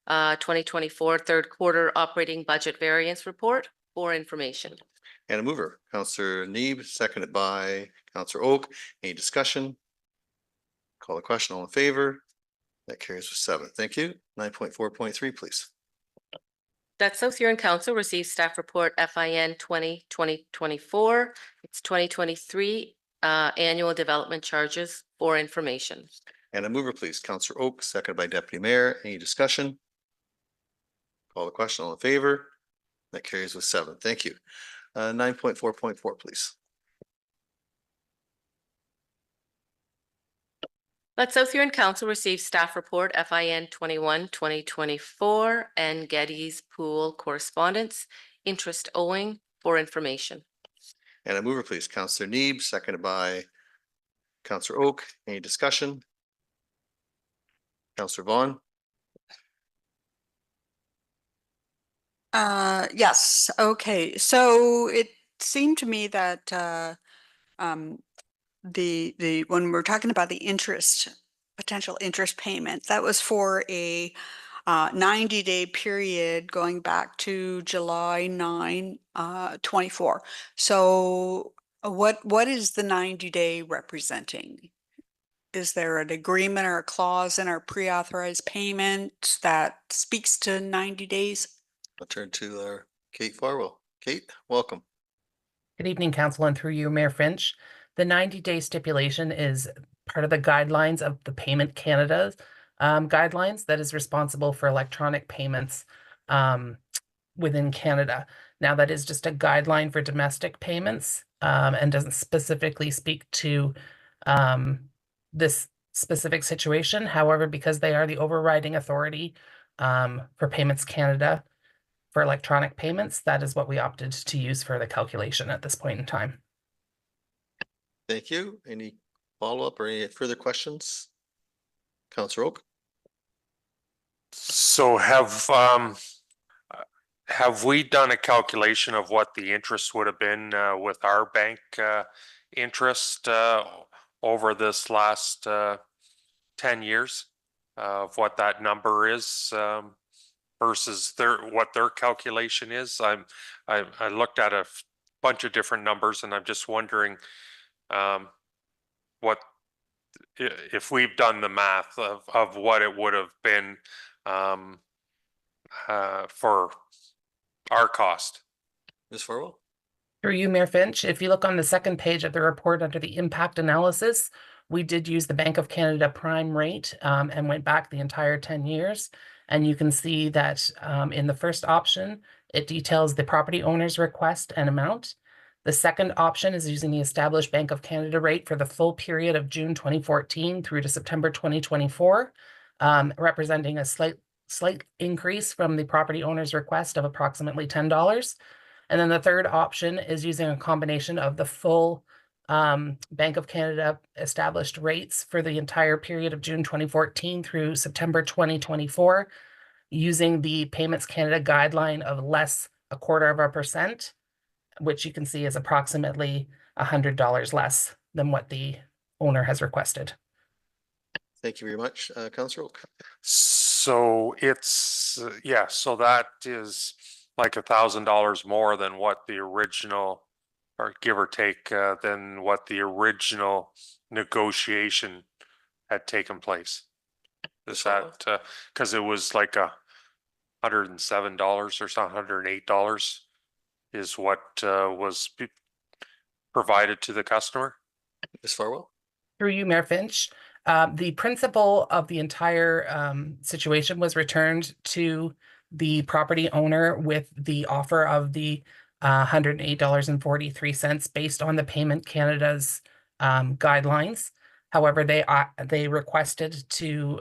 2024 third quarter operating budget variance report for information. And a mover, Councillor Neeb, seconded by Councillor Oak. Any discussion? Call the question. All in favor? That carries with 7. Thank you. 9.4.3, please. That South Huron Council received staff report FIN 20-2024. It's 2023 annual development charges for information. And a mover, please, Councillor Oak, seconded by Deputy Mayor. Any discussion? Call the question. All in favor? That carries with 7. Thank you. 9.4.4, please. Let South Huron Council receive staff report FIN 21-2024 and Getty's Pool correspondence interest owing for information. And a mover, please, Councillor Neeb, seconded by Councillor Oak. Any discussion? Councillor Vaughn. Yes, okay, so it seemed to me that when we're talking about the potential interest payment, that was for a 90-day period going back to July 9, 24. So what is the 90-day representing? Is there an agreement or a clause in our pre-authorized payment that speaks to 90 days? I'll turn to Kate Farwell. Kate, welcome. Good evening, Council, and through you, Mayor Finch. The 90-day stipulation is part of the guidelines of the Payment Canada guidelines that is responsible for electronic payments within Canada. Now, that is just a guideline for domestic payments and doesn't specifically speak to this specific situation. However, because they are the overriding authority for Payments Canada for electronic payments, that is what we opted to use for the calculation at this point in time. Thank you. Any follow-up or any further questions? Councillor Oak. So have we done a calculation of what the interest would have been with our bank interest over this last 10 years of what that number is versus what their calculation is? I looked at a bunch of different numbers and I'm just wondering what if we've done the math of what it would have been for our cost. Ms. Farwell. Through you, Mayor Finch, if you look on the second page of the report under the impact analysis, we did use the Bank of Canada prime rate and went back the entire 10 years. And you can see that in the first option, it details the property owner's request and amount. The second option is using the established Bank of Canada rate for the full period of June 2014 through to September 2024, representing a slight increase from the property owner's request of approximately $10. And then the third option is using a combination of the full Bank of Canada established rates for the entire period of June 2014 through September 2024, using the Payments Canada guideline of less 0.25%, which you can see is approximately $100 less than what the owner has requested. Thank you very much, Councillor Oak. So it's, yeah, so that is like $1,000 more than what the original, or give or take, than what the original negotiation had taken place. Is that, because it was like $107 or something, $108 is what was provided to the customer? Ms. Farwell? Through you, Mayor Finch, the principal of the entire situation was returned to the property owner with the offer of the $108.43 based on the Payment Canada's guidelines. However, they requested to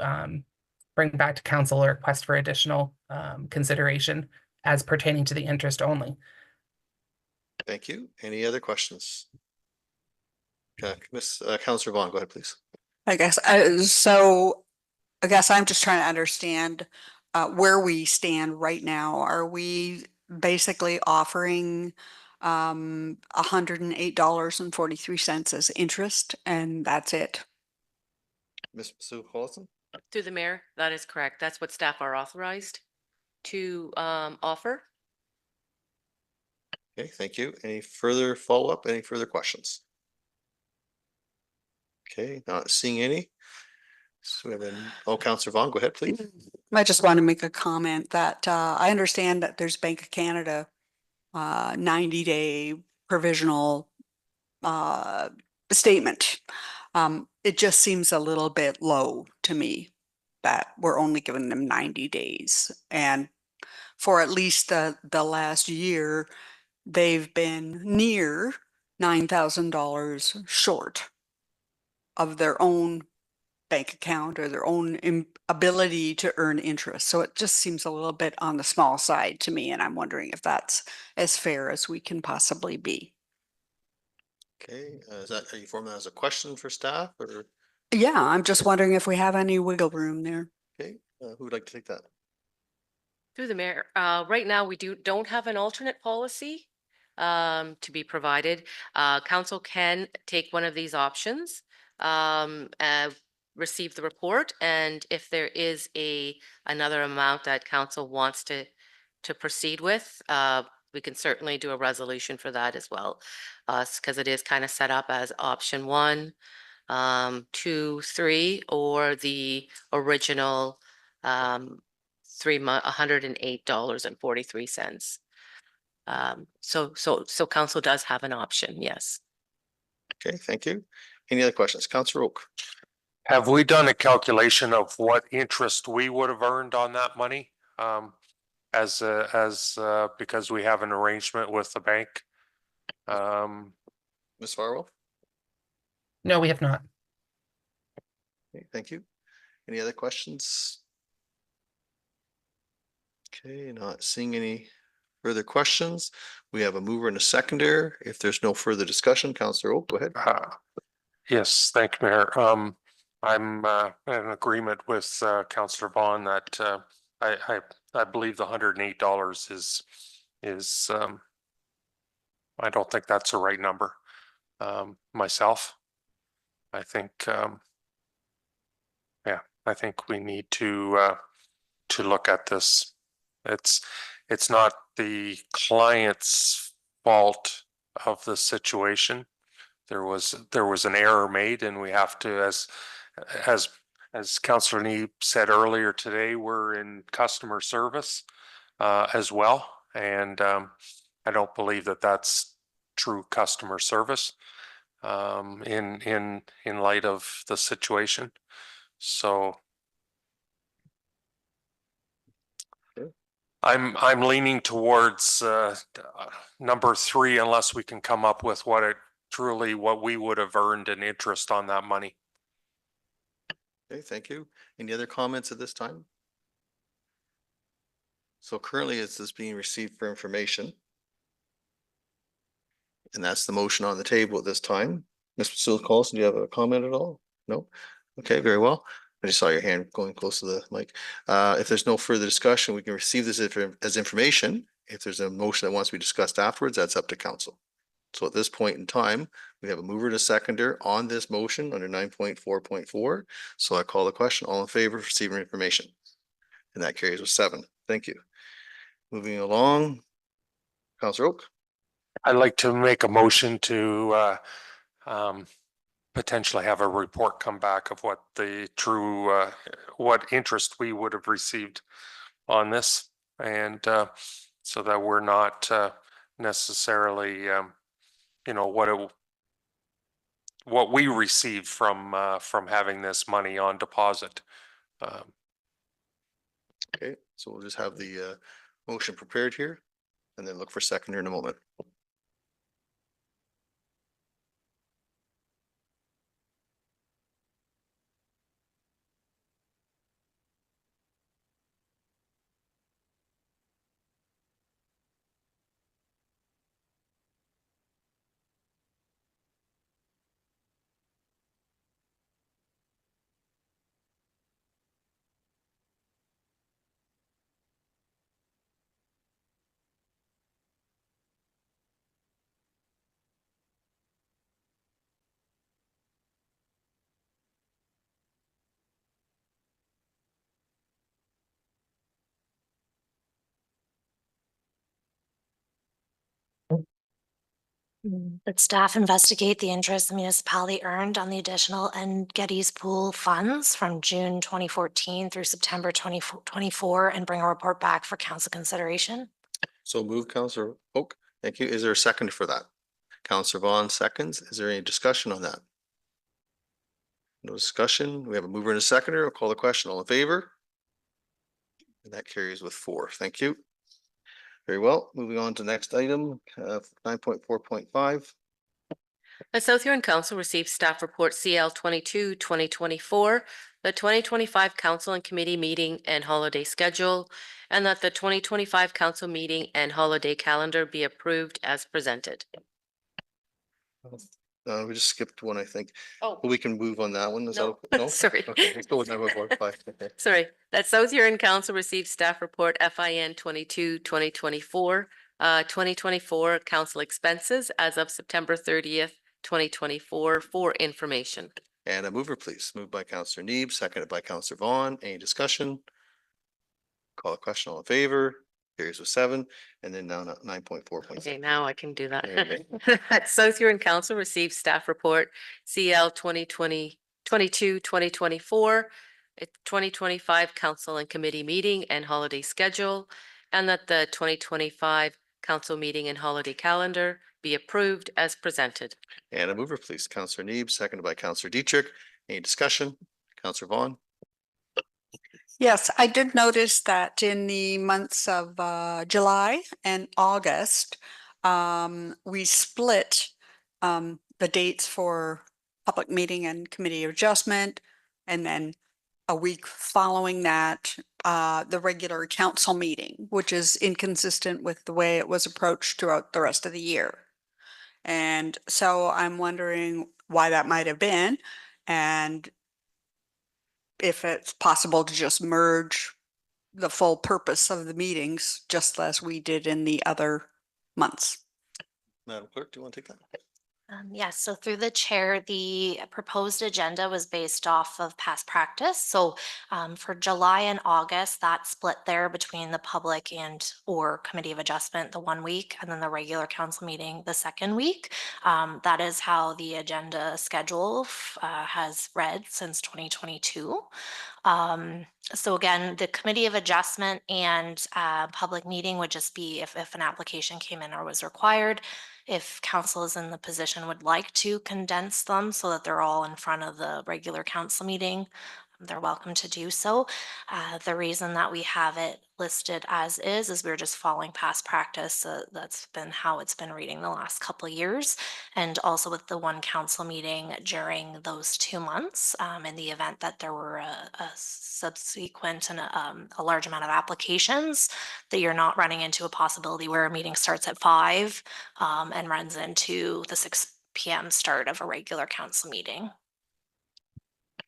bring back to council a request for additional consideration as pertaining to the interest only. Thank you. Any other questions? Okay, Councillor Vaughn, go ahead, please. I guess, I guess I'm just trying to understand where we stand right now. Are we basically offering $108.43 as interest, and that's it? Ms. Sue Collison? Through the mayor, that is correct. That's what staff are authorized to offer. Okay, thank you. Any further follow-up? Any further questions? Okay, not seeing any. So we have Councillor Vaughn, go ahead, please. I just want to make a comment that I understand that there's Bank of Canada 90-day provisional statement. It just seems a little bit low to me that we're only giving them 90 days. And for at least the last year, they've been near $9,000 short of their own bank account or their own ability to earn interest. So it just seems a little bit on the small side to me, and I'm wondering if that's as fair as we can possibly be. Okay, are you forming that as a question for staff, or? Yeah, I'm just wondering if we have any wiggle room there. Okay, who would like to take that? Through the mayor, right now we don't have an alternate policy to be provided. Council can take one of these options, receive the report, and if there is another amount that council wants to proceed with, we can certainly do a resolution for that as well, because it is kind of set up as option 1, 2, 3, or the original $108.43. So council does have an option, yes. Okay, thank you. Any other questions? Councillor Oak? Have we done a calculation of what interest we would have earned on that money? Because we have an arrangement with the bank? Ms. Farwell? No, we have not. Okay, thank you. Any other questions? Okay, not seeing any further questions. We have a mover and a seconder. If there's no further discussion, Councillor Oak, go ahead. Yes, thank you, Mayor. I'm in agreement with Councillor Vaughn that I believe the $108 is I don't think that's the right number myself. I think I think we need to look at this. It's not the client's fault of the situation. There was an error made, and we have to, as Councillor Nee said earlier today, we're in customer service as well, and I don't believe that that's true customer service in light of the situation. So I'm leaning towards number 3, unless we can come up with what we would have earned in interest on that money. Okay, thank you. Any other comments at this time? So currently it's this being received for information. And that's the motion on the table at this time. Mr. Sue Collison, do you have a comment at all? No? Okay, very well. I just saw your hand going close to the mic. If there's no further discussion, we can receive this as information. If there's a motion that wants to be discussed afterwards, that's up to council. So at this point in time, we have a mover and a seconder on this motion under 9.4.4. So I call the question. All in favor of receiving information? And that carries with 7. Thank you. Moving along. Councillor Oak. I'd like to make a motion to potentially have a report come back of what the true, what interest we would have received on this. And so that we're not necessarily, you know, what we received from having this money on deposit. Okay, so we'll just have the motion prepared here and then look for seconder in a moment. That staff investigate the interest the municipality earned on the additional and Getty's Pool funds from June 2014 through September 2024 and bring a report back for council consideration. So move, Councillor Oak. Thank you. Is there a second for that? Councillor Vaughn seconds. Is there any discussion on that? No discussion. We have a mover and a seconder. I'll call the question. All in favor? And that carries with 4. Thank you. Very well. Moving on to the next item, 9.4.5. The South Huron Council received staff report CL 22-2024, the 2025 council and committee meeting and holiday schedule, and that the 2025 council meeting and holiday calendar be approved as presented. We just skipped one, I think. Oh. But we can move on that one. Is that No, okay? No? sorry. Okay, let's go with 9.4.5. Okay. Sorry, that South Huron Council received staff report FIN 22-2024, 2024 council expenses as of September 30th, 2024 for information. And a mover, please. Moved by Councillor Neeb, seconded by Councillor Vaughn. Any discussion? Call a question. All in favor? Carries with 7. And then now 9.4.6. Okay, now I can do that. Okay. That South Huron Council received staff report CL 2024, 2025 council and committee meeting and holiday schedule, and that the 2025 council meeting and holiday calendar be approved as presented. And a mover, please. Councillor Neeb, seconded by Councillor Dietrich. Any discussion? Councillor Vaughn. Yes, I did notice that in the months of July and August, we split the dates for public meeting and committee adjustment. And then a week following that, the regular council meeting, which is inconsistent with the way it was approached throughout the rest of the year. And so I'm wondering why that might have been, and if it's possible to just merge the full purpose of the meetings, just as we did in the other months. Madam Clerk, do you want to take that? Yes, so through the chair, the proposed agenda was based off of past practice. So for July and August, that split there between the public and or committee of adjustment the 1 week, and then the regular council meeting the 2nd week. That is how the agenda schedule has read since 2022. So again, the committee of adjustment and public meeting would just be if an application came in or was required. If council is in the position would like to condense them so that they're all in front of the regular council meeting, they're welcome to do so. The reason that we have it listed as is we're just following past practice. That's been how it's been reading the last couple of years. And also with the one council meeting during those 2 months, in the event that there were a subsequent and a large amount of applications, that you're not running into a possibility where a meeting starts at 5 and runs into the 6 p.m. start of a regular council meeting.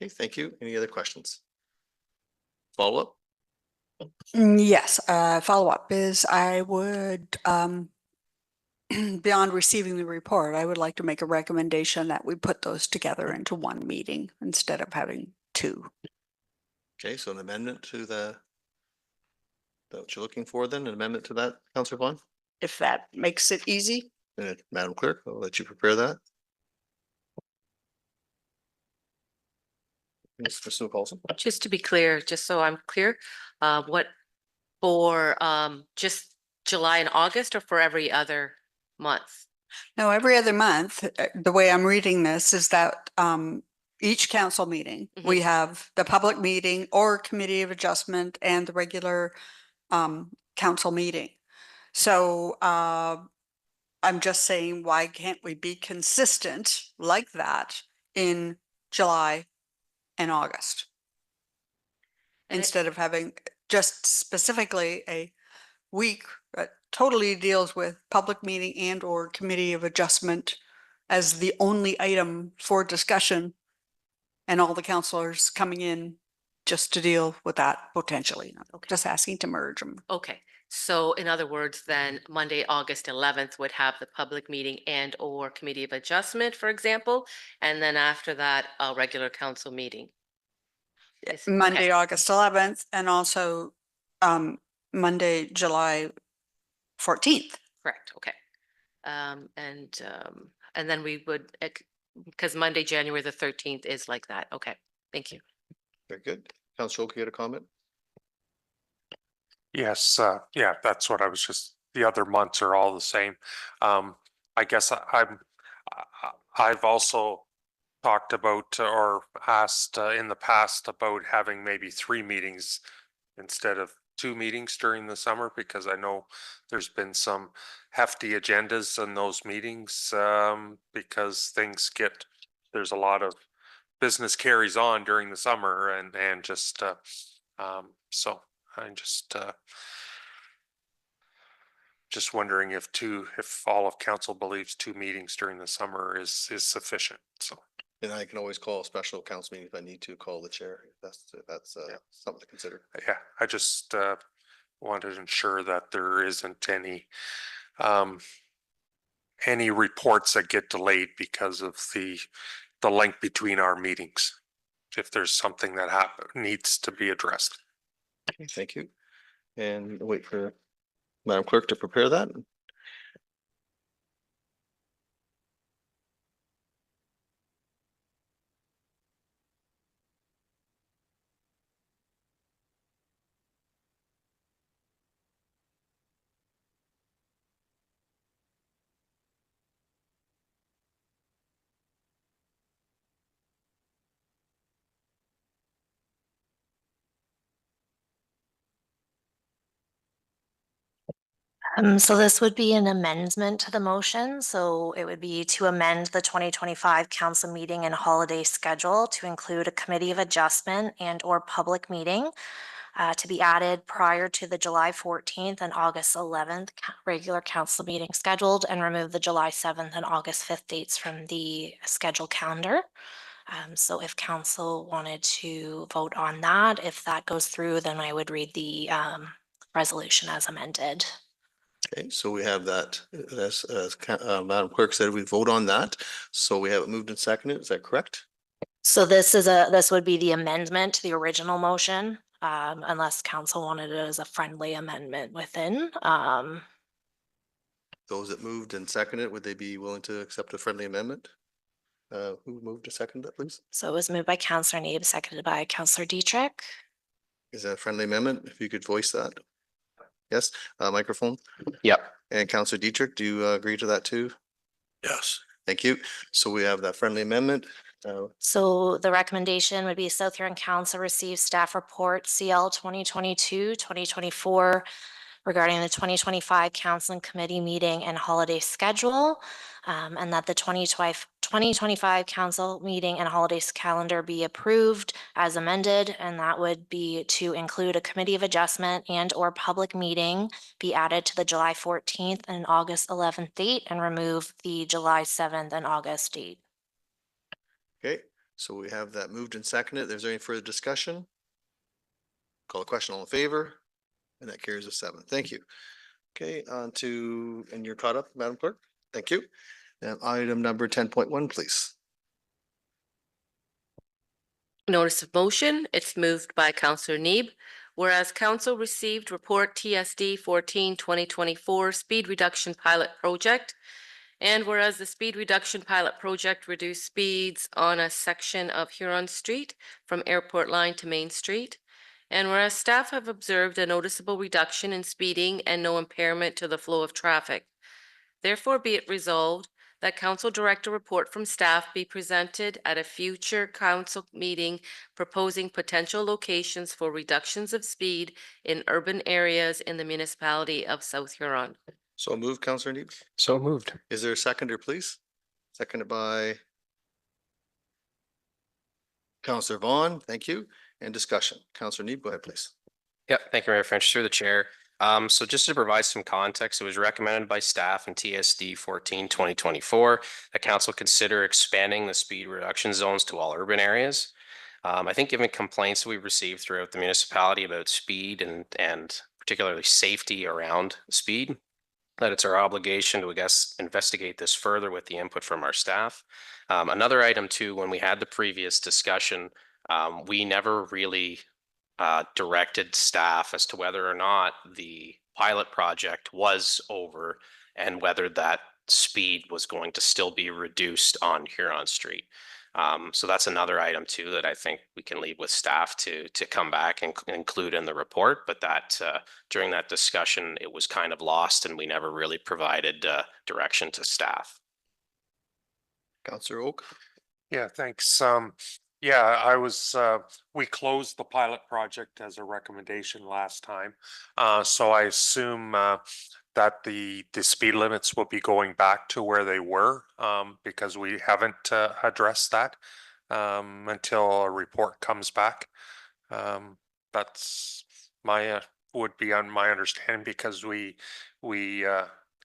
Okay, thank you. Any other questions? Follow up? Yes, follow-up is I would beyond receiving the report, I would like to make a recommendation that we put those together into one meeting instead of having two. Okay, so an amendment to that what you're looking for then, an amendment to that, Councillor Vaughn? If that makes it easy. Madam Clerk, I'll let you prepare that. Mr. Paulson. Just to be clear, just so I'm clear, what for just July and August or for every other month? No, every other month, the way I'm reading this is that each council meeting, we have the public meeting or committee of adjustment and the regular council meeting. So I'm just saying, why can't we be consistent like that in July and August? Instead of having just specifically a week that totally deals with public meeting and or committee of adjustment as the only item for discussion and all the councillors coming in just to deal with that potentially. Just asking to merge them. Okay, so in other words, then Monday, August 11th would have the public meeting and or committee of adjustment, for example, and then after that, a regular council meeting. Monday, August 11th, and also Monday, July 14th. Correct, okay. And then we would, because Monday, January the 13th is like that. Okay, thank you. Very good. Councillor Oki, you had a comment? Yes, yeah, that's what I was just, the other months are all the same. I guess I've also talked about or asked in the past about having maybe 3 meetings instead of 2 meetings during the summer, because I know there's been some hefty agendas in those meetings because there's a lot of business carries on during the summer and just so I'm just wondering if all of council believes 2 meetings during the summer is sufficient. So. And I can always call a special council meeting if I need to call the chair. That's something to consider. Yeah, I just wanted to ensure that there isn't any reports that get delayed because of the length between our meetings. If there's something that needs to be addressed. Okay, thank you. And wait for Madam Clerk to prepare that. So this would be an amendment to the motion. So it would be to amend the 2025 council meeting and holiday schedule to include a committee of adjustment and or public meeting to be added prior to the July 14th and August 11th regular council meeting scheduled, and remove the July 7th and August 5th dates from the scheduled calendar. So if council wanted to vote on that, if that goes through, then I would read the resolution as amended. Okay, so we have that, as Madam Clerk said, we vote on that. So we have it moved and seconded. Is that correct? So this would be the amendment to the original motion, unless council wanted it as a friendly amendment within. Those that moved and seconded, would they be willing to accept a friendly amendment? Who moved to second that, please? So it was moved by Councillor Neeb, seconded by Councillor Dietrich. Is that a friendly amendment? If you could voice that. Yes, microphone. Yep. And Councillor Dietrich, do you agree to that too? Yes. Thank you. So we have that friendly amendment. So the recommendation would be South Huron Council receive staff report CL 2022-2024 regarding the 2025 council and committee meeting and holiday schedule, and that the 2025 council meeting and holidays calendar be approved as amended, and that would be to include a committee of adjustment and or public meeting be added to the July 14th and August 11th date, and remove the July 7th and August date. Okay, so we have that moved and seconded. Is there any further discussion? Call the question, all in favor? And that carries a 7. Thank you. Okay, and you're caught up, Madam Clerk. Thank you. And item number 10.1, please. Notice of motion, it's moved by Counselor Neeb. Whereas council received report TSD 14/2024 speed reduction pilot project. And whereas the speed reduction pilot project reduced speeds on a section of Huron Street from Airport Line to Main Street. And whereas staff have observed a noticeable reduction in speeding and no impairment to the flow of traffic. Therefore be it resolved that council director report from staff be presented at a future council meeting proposing potential locations for reductions of speed in urban areas in the municipality of South Huron. So moved, Counselor Neeb. So moved. Is there a seconder, please? Seconded by Counselor Vaughn. Thank you. And discussion. Counselor Neeb, go ahead, please. Yeah, thank you, Mayor French, through the chair. So just to provide some context, it was recommended by staff in TSD 14/2024 that council consider expanding the speed reduction zones to all urban areas. I think given complaints we've received throughout the municipality about speed and particularly safety around speed, that it's our obligation to, I guess, investigate this further with the input from our staff. Another item too, when we had the previous discussion, we never really directed staff as to whether or not the pilot project was over and whether that speed was going to still be reduced on Huron Street. So that's another item too that I think we can leave with staff to come back and include in the report, but that during that discussion, it was kind of lost and we never really provided direction to staff. Counselor Oak. Yeah, thanks. Yeah, we closed the pilot project as a recommendation last time. So I assume that the speed limits will be going back to where they were because we haven't addressed that until a report comes back. That's would be on my understanding because we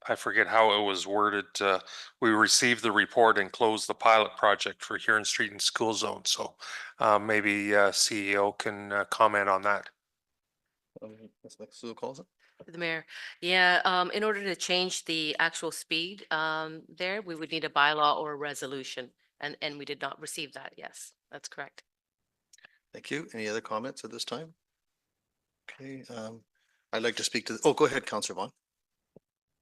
I forget how it was worded. We received the report and closed the pilot project for Huron Street and School Zone. So maybe CEO can comment on that. Sue calls it. The mayor, yeah, in order to change the actual speed there, we would need a bylaw or a resolution, and we did not receive that. Yes, that's correct. Thank you. Any other comments at this time? Okay, I'd like to speak to, oh, go ahead, Counselor Vaughn.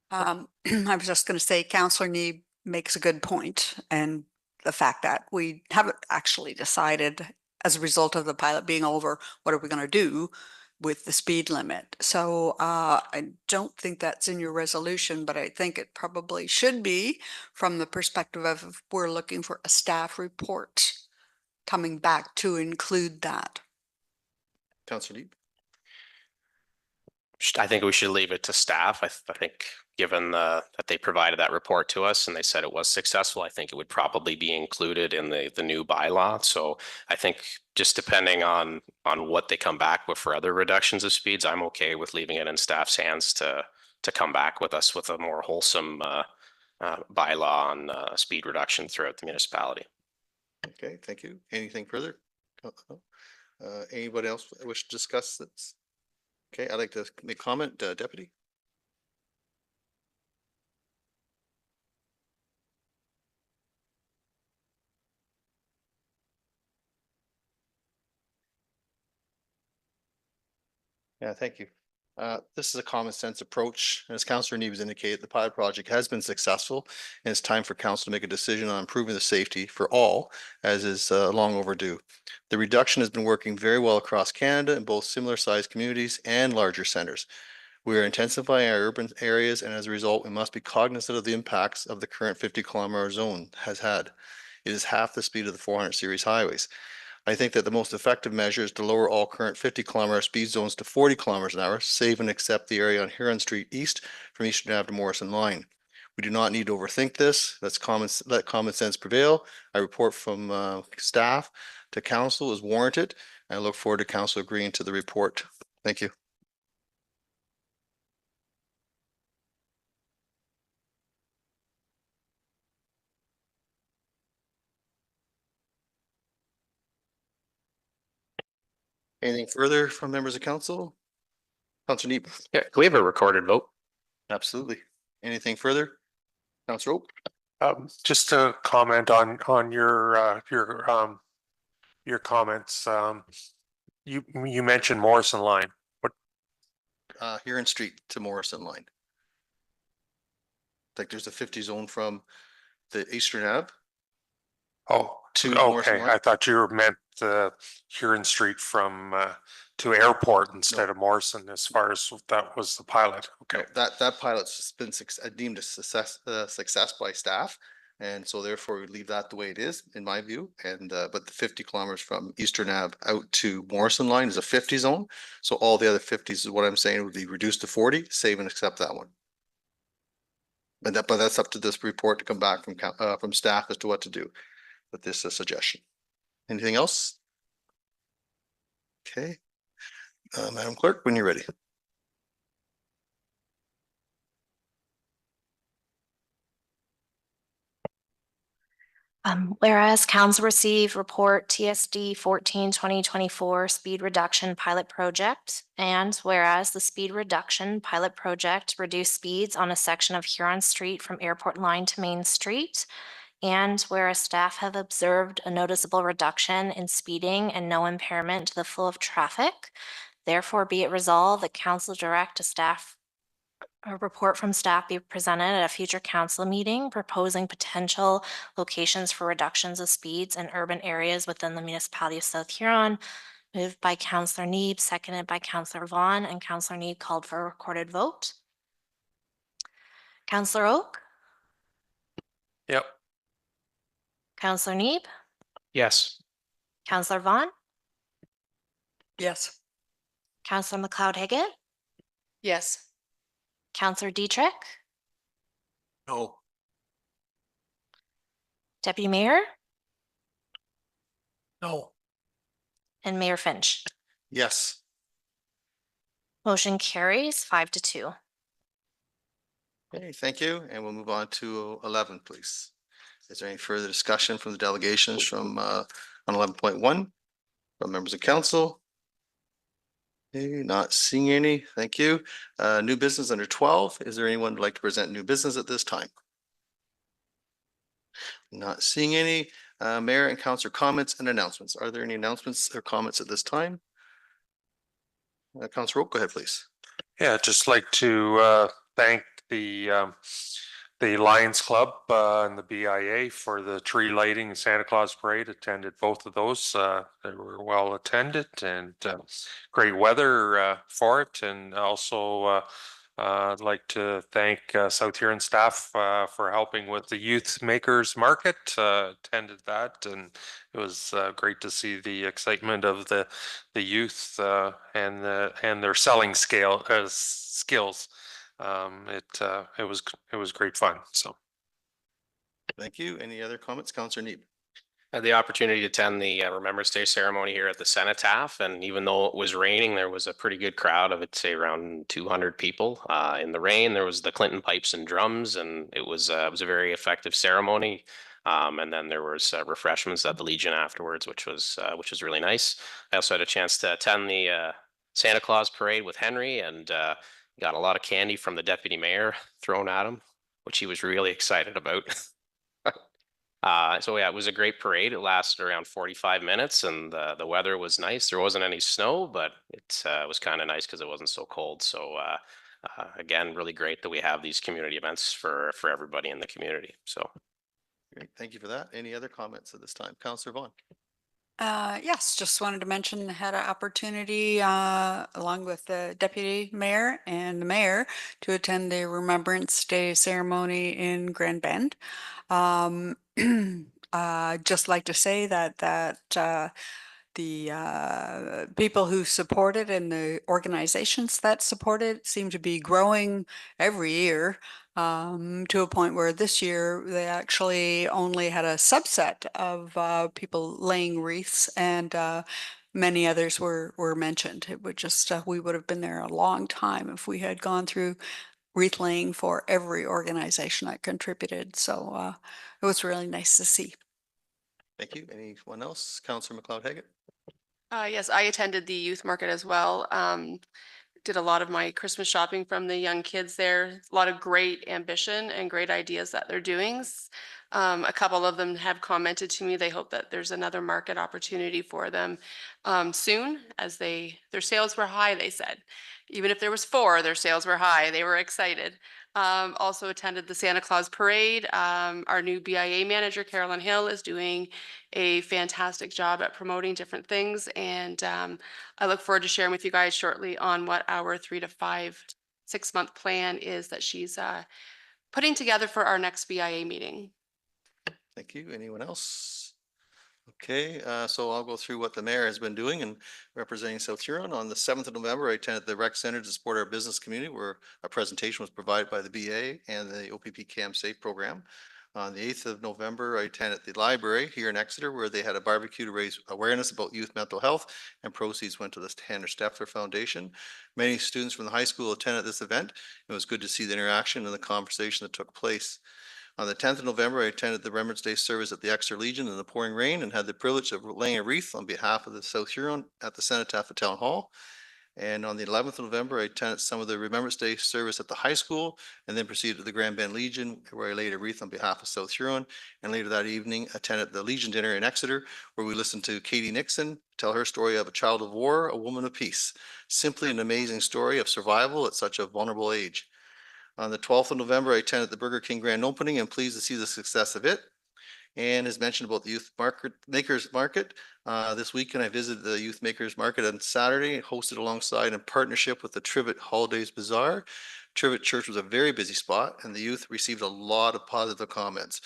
I was just going to say Counselor Neeb makes a good point, and the fact that we haven't actually decided as a result of the pilot being over, what are we going to do with the speed limit? So I don't think that's in your resolution, but I think it probably should be from the perspective of if we're looking for a staff report coming back to include that. Counselor Neeb. I think we should leave it to staff. I think given that they provided that report to us and they said it was successful, I think it would probably be included in the new bylaw. So I think just depending on what they come back with for other reductions of speeds, I'm okay with leaving it in staff's hands to come back with us with a more wholesome bylaw on speed reduction throughout the municipality. Okay, thank you. Anything further? Anybody else wish to discuss this? Okay, I'd like to make comment, Deputy. Yeah, thank you. This is a common sense approach. As Councillor Neeb has indicated, the pilot project has been successful and it's time for council to make a decision on improving the safety for all, as is long overdue. The reduction has been working very well across Canada in both similar sized communities and larger centers. We are intensifying our urban areas, and as a result, we must be cognizant of the impacts of the current 50-kilometer zone has had. It is half the speed of the 400 series highways. I think that the most effective measure is to lower all current 50-kilometer speed zones to 40 kilometers an hour, save and accept the area on Huron Street East from Eastern Ave to Morrison Line. We do not need to overthink this. Let common sense prevail. I report from staff to council is warranted. I look forward to council agreeing to the report. Thank you. Anything further from members of council? Councilor Neeb. Yeah, can we have a recorded vote? Absolutely. Anything further? Councillor Oak? Just to comment on your comments, you mentioned Morrison Line. What, Huron Street to Morrison line. Like there's a 50 zone from the Eastern Ave. oh, To Morrison okay, Line? I thought you meant Huron Street from to Airport instead of Morrison, as far as that was the pilot. Okay. That pilot's been deemed a success by staff. And so therefore we leave that the way it is, in my view. And but the 50 kilometers from Eastern Ave out to Morrison line is a 50 zone. So all the other 50s is what I'm saying would be reduced to 40, save and accept that one. But that's up to this report to come back from staff as to what to do. But this is a suggestion. Anything else? Okay. Madam Clerk, when you're ready. Whereas council received report TSD 14/2024 speed reduction pilot project, and whereas the speed reduction pilot project reduced speeds on a section of Huron Street from Airport Line to Main Street, and whereas staff have observed a noticeable reduction in speeding and no impairment to the flow of traffic, therefore be it resolved that council direct a report from staff be presented at a future council meeting proposing potential locations for reductions of speeds in urban areas within the municipality of South Huron. Moved by Councillor Neeb, seconded by Councillor Vaughn, and Councillor Neeb called for a recorded vote. Councillor Oak? Yep. Councillor Neeb? Yes. Councillor Vaughn? Yes. Councillor McLeod-Higgett? Yes. Councillor Dietrich? No. Deputy Mayor? No. And Mayor Finch? Yes. Motion carries 5-2. Okay, thank you. And we'll move on to 11, please. Is there any further discussion from the delegations from on 11.1 from members of council? Okay, not seeing any. Thank you. New business under 12. Is there anyone who'd like to present new business at this time? Not seeing any. Mayor and councillor comments and announcements. Are there any announcements or comments at this time? Councillor Oak, go ahead, please. Yeah, I'd just like to thank the Lions Club and the BIA for the tree lighting and Santa Claus parade. Attended both of those. They were well attended and great weather for it. And also I'd like to thank South Huron staff for helping with the Youth Makers Market. Attended that, and it was great to see the excitement of the youth and their selling skills. It was great fun. So Thank you. Any other comments? Councillor Neeb. Had the opportunity to attend the Remembrance Day ceremony here at the Cenotaph, and even though it was raining, there was a pretty good crowd of, I'd say, around 200 people. In the rain, there was the Clinton pipes and drums, and it was a very effective ceremony. And then there was refreshments at the Legion afterwards, which was really nice. I also had a chance to attend the Santa Claus parade with Henry, and got a lot of candy from the deputy mayor thrown at him, which he was really excited about. So yeah, it was a great parade. It lasted around 45 minutes, and the weather was nice. There wasn't any snow, but it was kind of nice because it wasn't so cold. So again, really great that we have these community events for everybody in the community. So Great. Thank you for that. Any other comments at this time? Councillor Vaughn. Yes, just wanted to mention, had an opportunity along with the deputy mayor and the mayor to attend the Remembrance Day ceremony in Grand Bend. Just like to say that the people who support it and the organizations that support it seem to be growing every year, to a point where this year they actually only had a subset of people laying wreaths, and many others were mentioned. It would just we would have been there a long time if we had gone through wreath laying for every organization that contributed. So it was really nice to see. Thank you. Anyone else? Councillor McLeod-Higgett. Yes, I attended the youth market as well. did a lot of my Christmas shopping from the young kids there. A lot of great ambition and great ideas that they're doing. A couple of them have commented to me, they hope that there's another market opportunity for them soon, as their sales were high, they said. Even if there was 4, their sales were high. They were excited. Also attended the Santa Claus Parade. Our new BIA manager, Carolyn Hill, is doing a fantastic job at promoting different things. And I look forward to sharing with you guys shortly on what our 3 to 5, 6-month plan is that she's putting together for our next BIA meeting. Thank you. Anyone else? Okay, so I'll go through what the mayor has been doing and representing South Huron. On the 7th of November, I attended the rec center to support our business community, where a presentation was provided by the BA and the OPP Cam Safe program. On the 8th of November, I attended the library here in Exeter, where they had a barbecue to raise awareness about youth mental health, and proceeds went to the Tanner Steffler Foundation. Many students from the high school attended this event. It was good to see the interaction and the conversation that took place. On the 10th of November, I attended the Remembrance Day service at the Exeter Legion in the pouring rain and had the privilege of laying a wreath on behalf of the South Huron at the Cenotaph Town Hall. And on the 11th of November, I attended some of the Remembrance Day service at the high school, and then proceeded to the Grand Bend Legion, where I laid a wreath on behalf of South Huron. And later that evening, attended the Legion dinner in Exeter, where we listened to Katie Nixon tell her story of a child of war, a woman of peace. Simply an amazing story of survival at such a vulnerable age. On the 12th of November, I attended the Burger King grand opening and pleased to see the success of it. And as mentioned about the Youth Makers Market, this weekend I visited the Youth Makers Market on Saturday, hosted alongside in partnership with the Trivet Holidays Bazaar. Trivet Church was a very busy spot, and the youth received a lot of positive comments.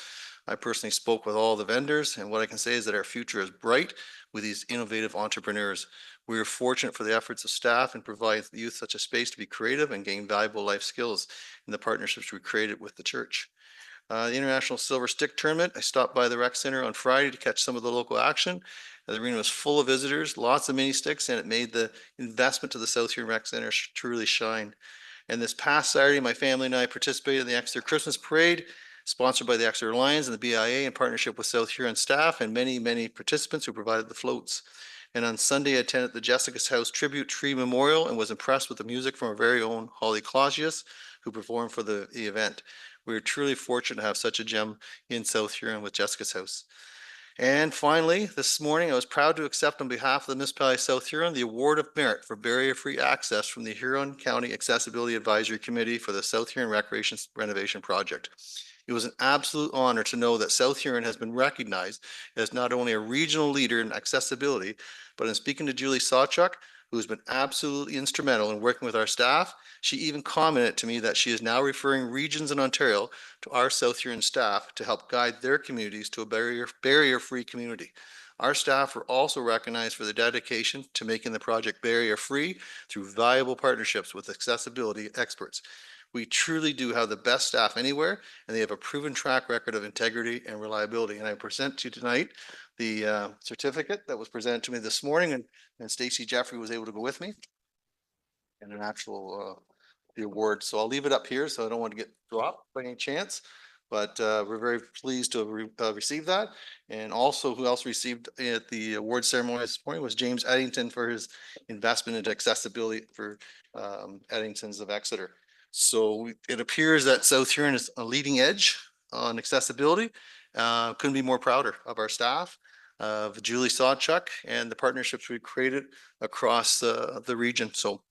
I personally spoke with all the vendors, and what I can say is that our future is bright with these innovative entrepreneurs. We are fortunate for the efforts of staff and provide the youth such a space to be creative and gain valuable life skills in the partnerships we created with the church. The International Silver Stick Tournament, I stopped by the rec center on Friday to catch some of the local action. The arena was full of visitors, lots of mini sticks, and it made the investment to the South Huron Rec Center truly shine. And this past Saturday, my family and I participated in the Exeter Christmas Parade, sponsored by the Exeter Lions and the BIA in partnership with South Huron staff and many, many participants who provided the floats. And on Sunday, I attended the Jessica's House Tribute Tree Memorial and was impressed with the music from our very own Holly Clausius, who performed for the event. We are truly fortunate to have such a gem in South Huron with Jessica's House. And finally, this morning, I was proud to accept on behalf of the municipality of South Huron the Award of Merit for barrier-free access from the Huron County Accessibility Advisory Committee for the South Huron Recreation Renovation Project. It was an absolute honor to know that South Huron has been recognized as not only a regional leader in accessibility, but in speaking to Julie Sawchuk, who has been absolutely instrumental in working with our staff. She even commented to me that she is now referring regions in Ontario to our South Huron staff to help guide their communities to a barrier-free community. Our staff were also recognized for their dedication to making the project barrier-free through valuable partnerships with accessibility experts. We truly do have the best staff anywhere, and they have a proven track record of integrity and reliability. And I present to you tonight the certificate that was presented to me this morning, and Stacy Jeffrey was able to go with me, and an actual the award. So I'll leave it up here, so I don't want to get dropped by any chance. But we're very pleased to have received that. And also, who else received at the award ceremony this morning was James Eddington for his investment into accessibility for Eddington's of Exeter. So it appears that South Huron is a leading edge on accessibility. Couldn't be more prouder of our staff, of Julie Sawchuk, and the partnerships we've created across the region. So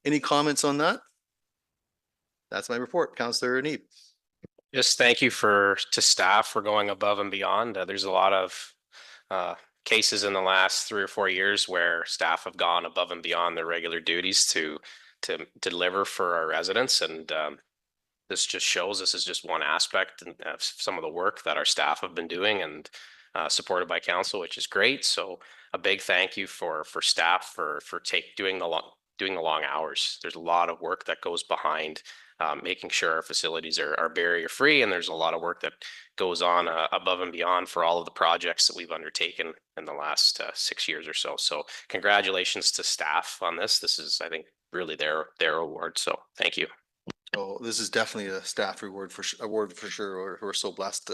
any comments on that? That's my report. Councillor Neep. Just thank you to staff for going above and beyond. There's a lot of cases in the last 3 or 4 years where staff have gone above and beyond their regular duties to deliver for our residents, and this just shows this is just one aspect of some of the work that our staff have been doing, and supported by council, which is great. So a big thank you for staff for doing the long hours. There's a lot of work that goes behind making sure our facilities are barrier free, and there's a lot of work that goes on above and beyond for all of the projects that we've undertaken in the last 6 years or so. So congratulations to staff on this. This is, I think, really their award. So thank you. Oh, this is definitely a staff award for sure. We're so blessed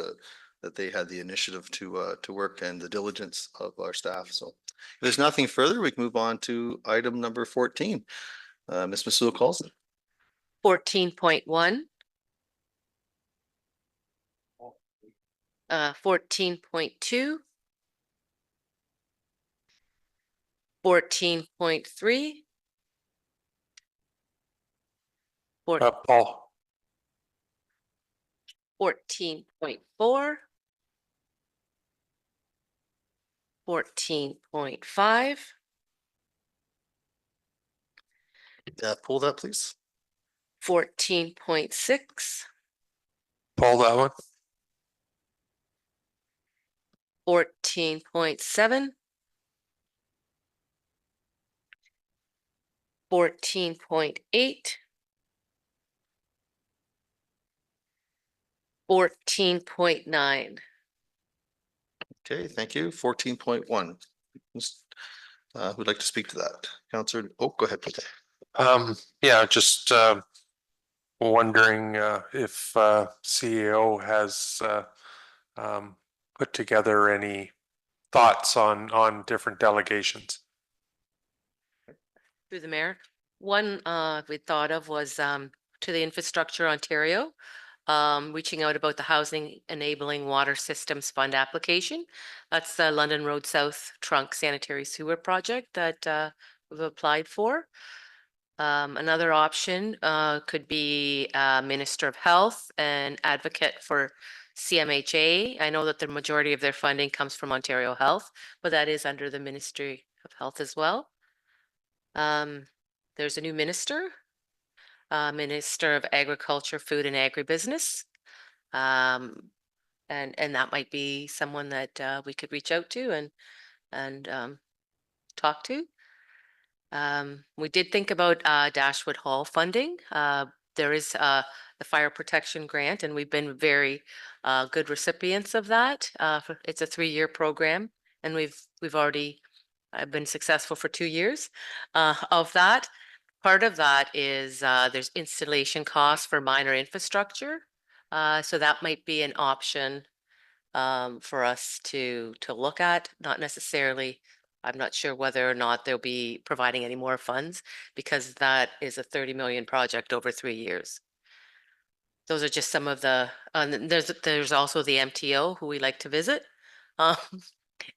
that they had the initiative to work and the diligence of our staff. So if there's nothing further, we can move on to item number 14. Ms. Masul calls. 14.1. 14.2. 14.3. Paul, 14.4. 14.5. Pull that, please. 14.6. Paul, that one. 14.7. 14.8. 14.9. Okay, thank you. 14.1. Who'd like to speak to that? Counselor, oh, go ahead, please. Yeah, just wondering if CEO has put together any thoughts on different delegations. Through the mayor. One we thought of was to the Infrastructure Ontario, reaching out about the Housing Enabling Water Systems Fund application. That's the London Road South Trunk Sanitary Sewer Project that we've applied for. Another option could be Minister of Health and advocate for CMHA. I know that the majority of their funding comes from Ontario Health, but that is under the Ministry of Health as well. There's a new minister, Minister of Agriculture, Food and Agribusiness. And that might be someone that we could reach out to and talk to. We did think about Dashwood Hall funding. There is the fire protection grant, and we've been very good recipients of that. It's a 3-year program, and we've already been successful for 2 years of that. Part of that is there's installation costs for minor infrastructure. So that might be an option for us to look at, not necessarily. I'm not sure whether or not they'll be providing any more funds because that is a 30 million project over 3 years. Those are just some of the, there's also the MTO who we like to visit.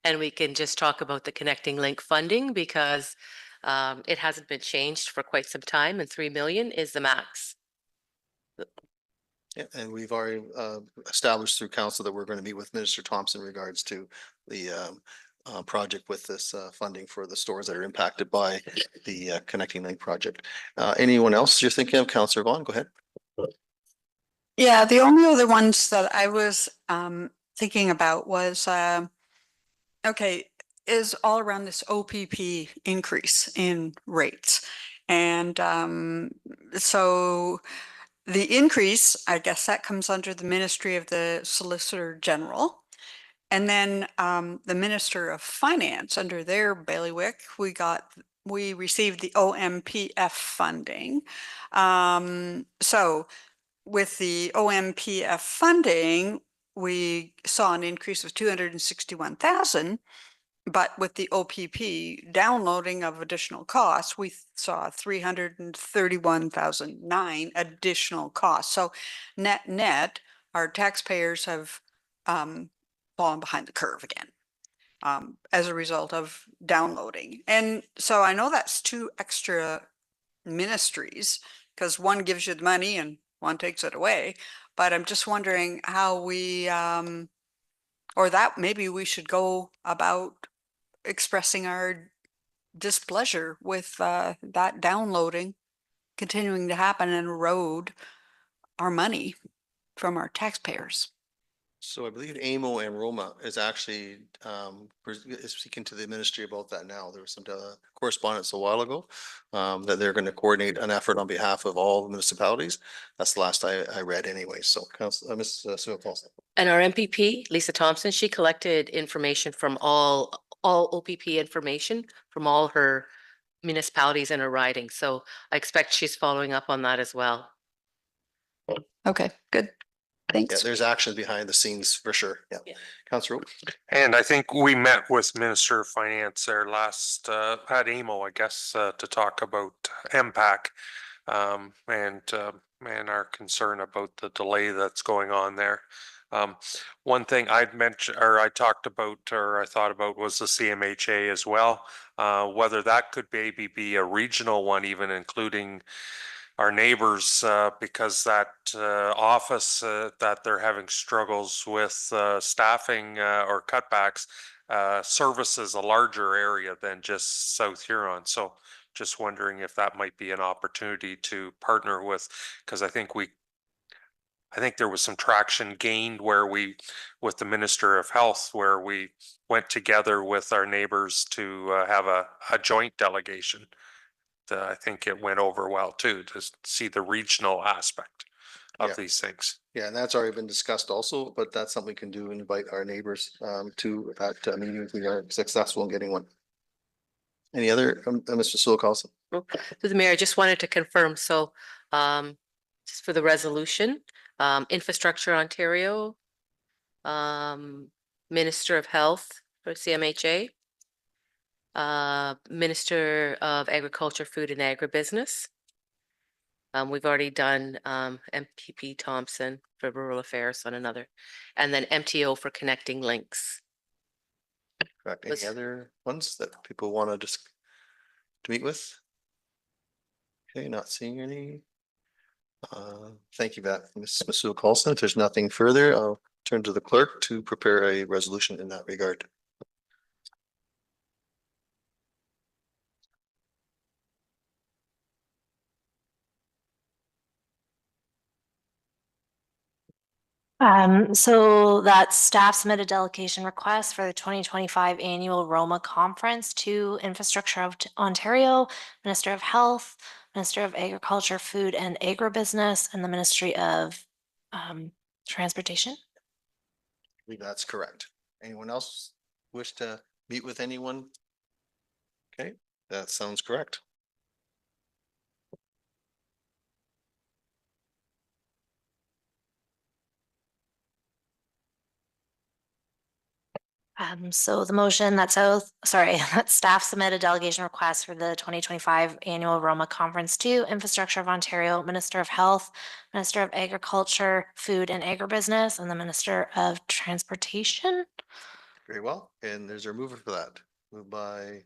And we can just talk about the Connecting Link funding because it hasn't been changed for quite some time and 3 million is the max. Yeah, and we've already established through council that we're going to meet with Minister Thompson in regards to the project with this funding for the stores that are impacted by the Connecting Link project. Anyone else you're thinking of? Councillor Vaughn, go ahead. Yeah, the only other ones that I was thinking about was, okay, is all around this OPP increase in rates. And so the increase, I guess that comes under the Ministry of the Solicitor General. And then the Minister of Finance, under their bailiwick, we received the OMPF funding. So with the OMPF funding, we saw an increase of 261,000, but with the OPP downloading of additional costs, we saw 331,009 additional costs. So net, our taxpayers have fallen behind the curve again as a result of downloading. And so I know that's 2 extra ministries because one gives you the money and one takes it away. But I'm just wondering how we, or that maybe we should go about expressing our displeasure with that downloading continuing to happen and erode our money from our taxpayers. So I believe AMO and Roma is actually is speaking to the ministry about that now. There was some correspondence a while ago that they're going to coordinate an effort on behalf of all municipalities. That's the last I read anyway. So Council, Ms. Sue-Paulson. And our MPP, Lisa Thompson, she collected information from all OPP information from all her municipalities in her riding. So I expect she's following up on that as well. Okay, good. Thanks. there's action behind the scenes for sure. Yeah. Councillor Oak? And I think we met with Minister of Finance there last, at AMO, I guess, to talk about MPAC. And our concern about the delay that's going on there. One thing I'd mentioned, or I talked about, or I thought about, was the CMHA as well. Whether that could maybe be a regional one, even including our neighbors, because that office that they're having struggles with staffing or cutbacks services a larger area than just South Huron. So just wondering if that might be an opportunity to partner with, because I think there was some traction gained where with the Minister of Health, where we went together with our neighbors to have a joint delegation. I think it went over well too, to see the regional aspect of these things. Yeah, and that's already been discussed also, but that's something we can do, invite our neighbors to that meeting if we are successful in getting one. Any other, Mr. Sewell-Carlson? To the mayor, I just wanted to confirm, so just for the resolution, Infrastructure Ontario, Minister of Health for CMHA, Minister of Agriculture, Food and Agribusiness. We've already done MPP Thompson for Rural Affairs on another, and then MTO for Connecting Links. Correct. Any other ones that people want to just to meet with? Okay, not seeing any. Thank you, Ms. Sewell-Carlson. If there's nothing further, I'll turn to the clerk to prepare a resolution in that regard. So that staff submitted delegation request for the 2025 annual Roma conference to Infrastructure of Ontario, Minister of Health, Minister of Agriculture, Food and Agribusiness, and the Ministry of Transportation. I believe that's correct. Anyone else wish to meet with anyone? Okay, that sounds correct. So the motion that that staff submitted delegation request for the 2025 annual Roma conference to Infrastructure of Ontario, Minister of Health, Minister of Agriculture, Food and Agribusiness, and the Minister of Transportation. Very well. And there's a mover for that. Moved by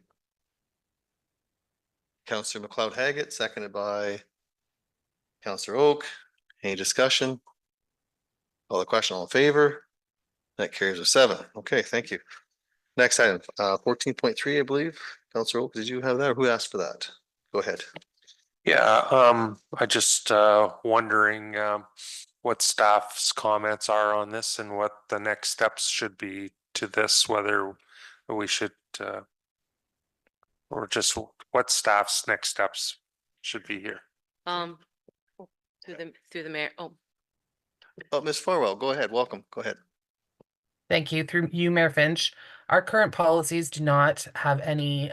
Councillor McLeod-Haggett, seconded by Councillor Oak. Any discussion? Call the question, all in favor? That carries with 7. Okay, thank you. Next item, 14.3, I believe. Councillor Oak, did you have that, or who asked for that? Go ahead. Yeah, I just wondering what staff's comments are on this and what the next steps should be to this, whether we should or just what staff's next steps should be here. Through the mayor. Oh, Ms. Farwell, go ahead. Welcome. Go ahead. Thank you. Through you, Mayor Finch. Our current policies do not have any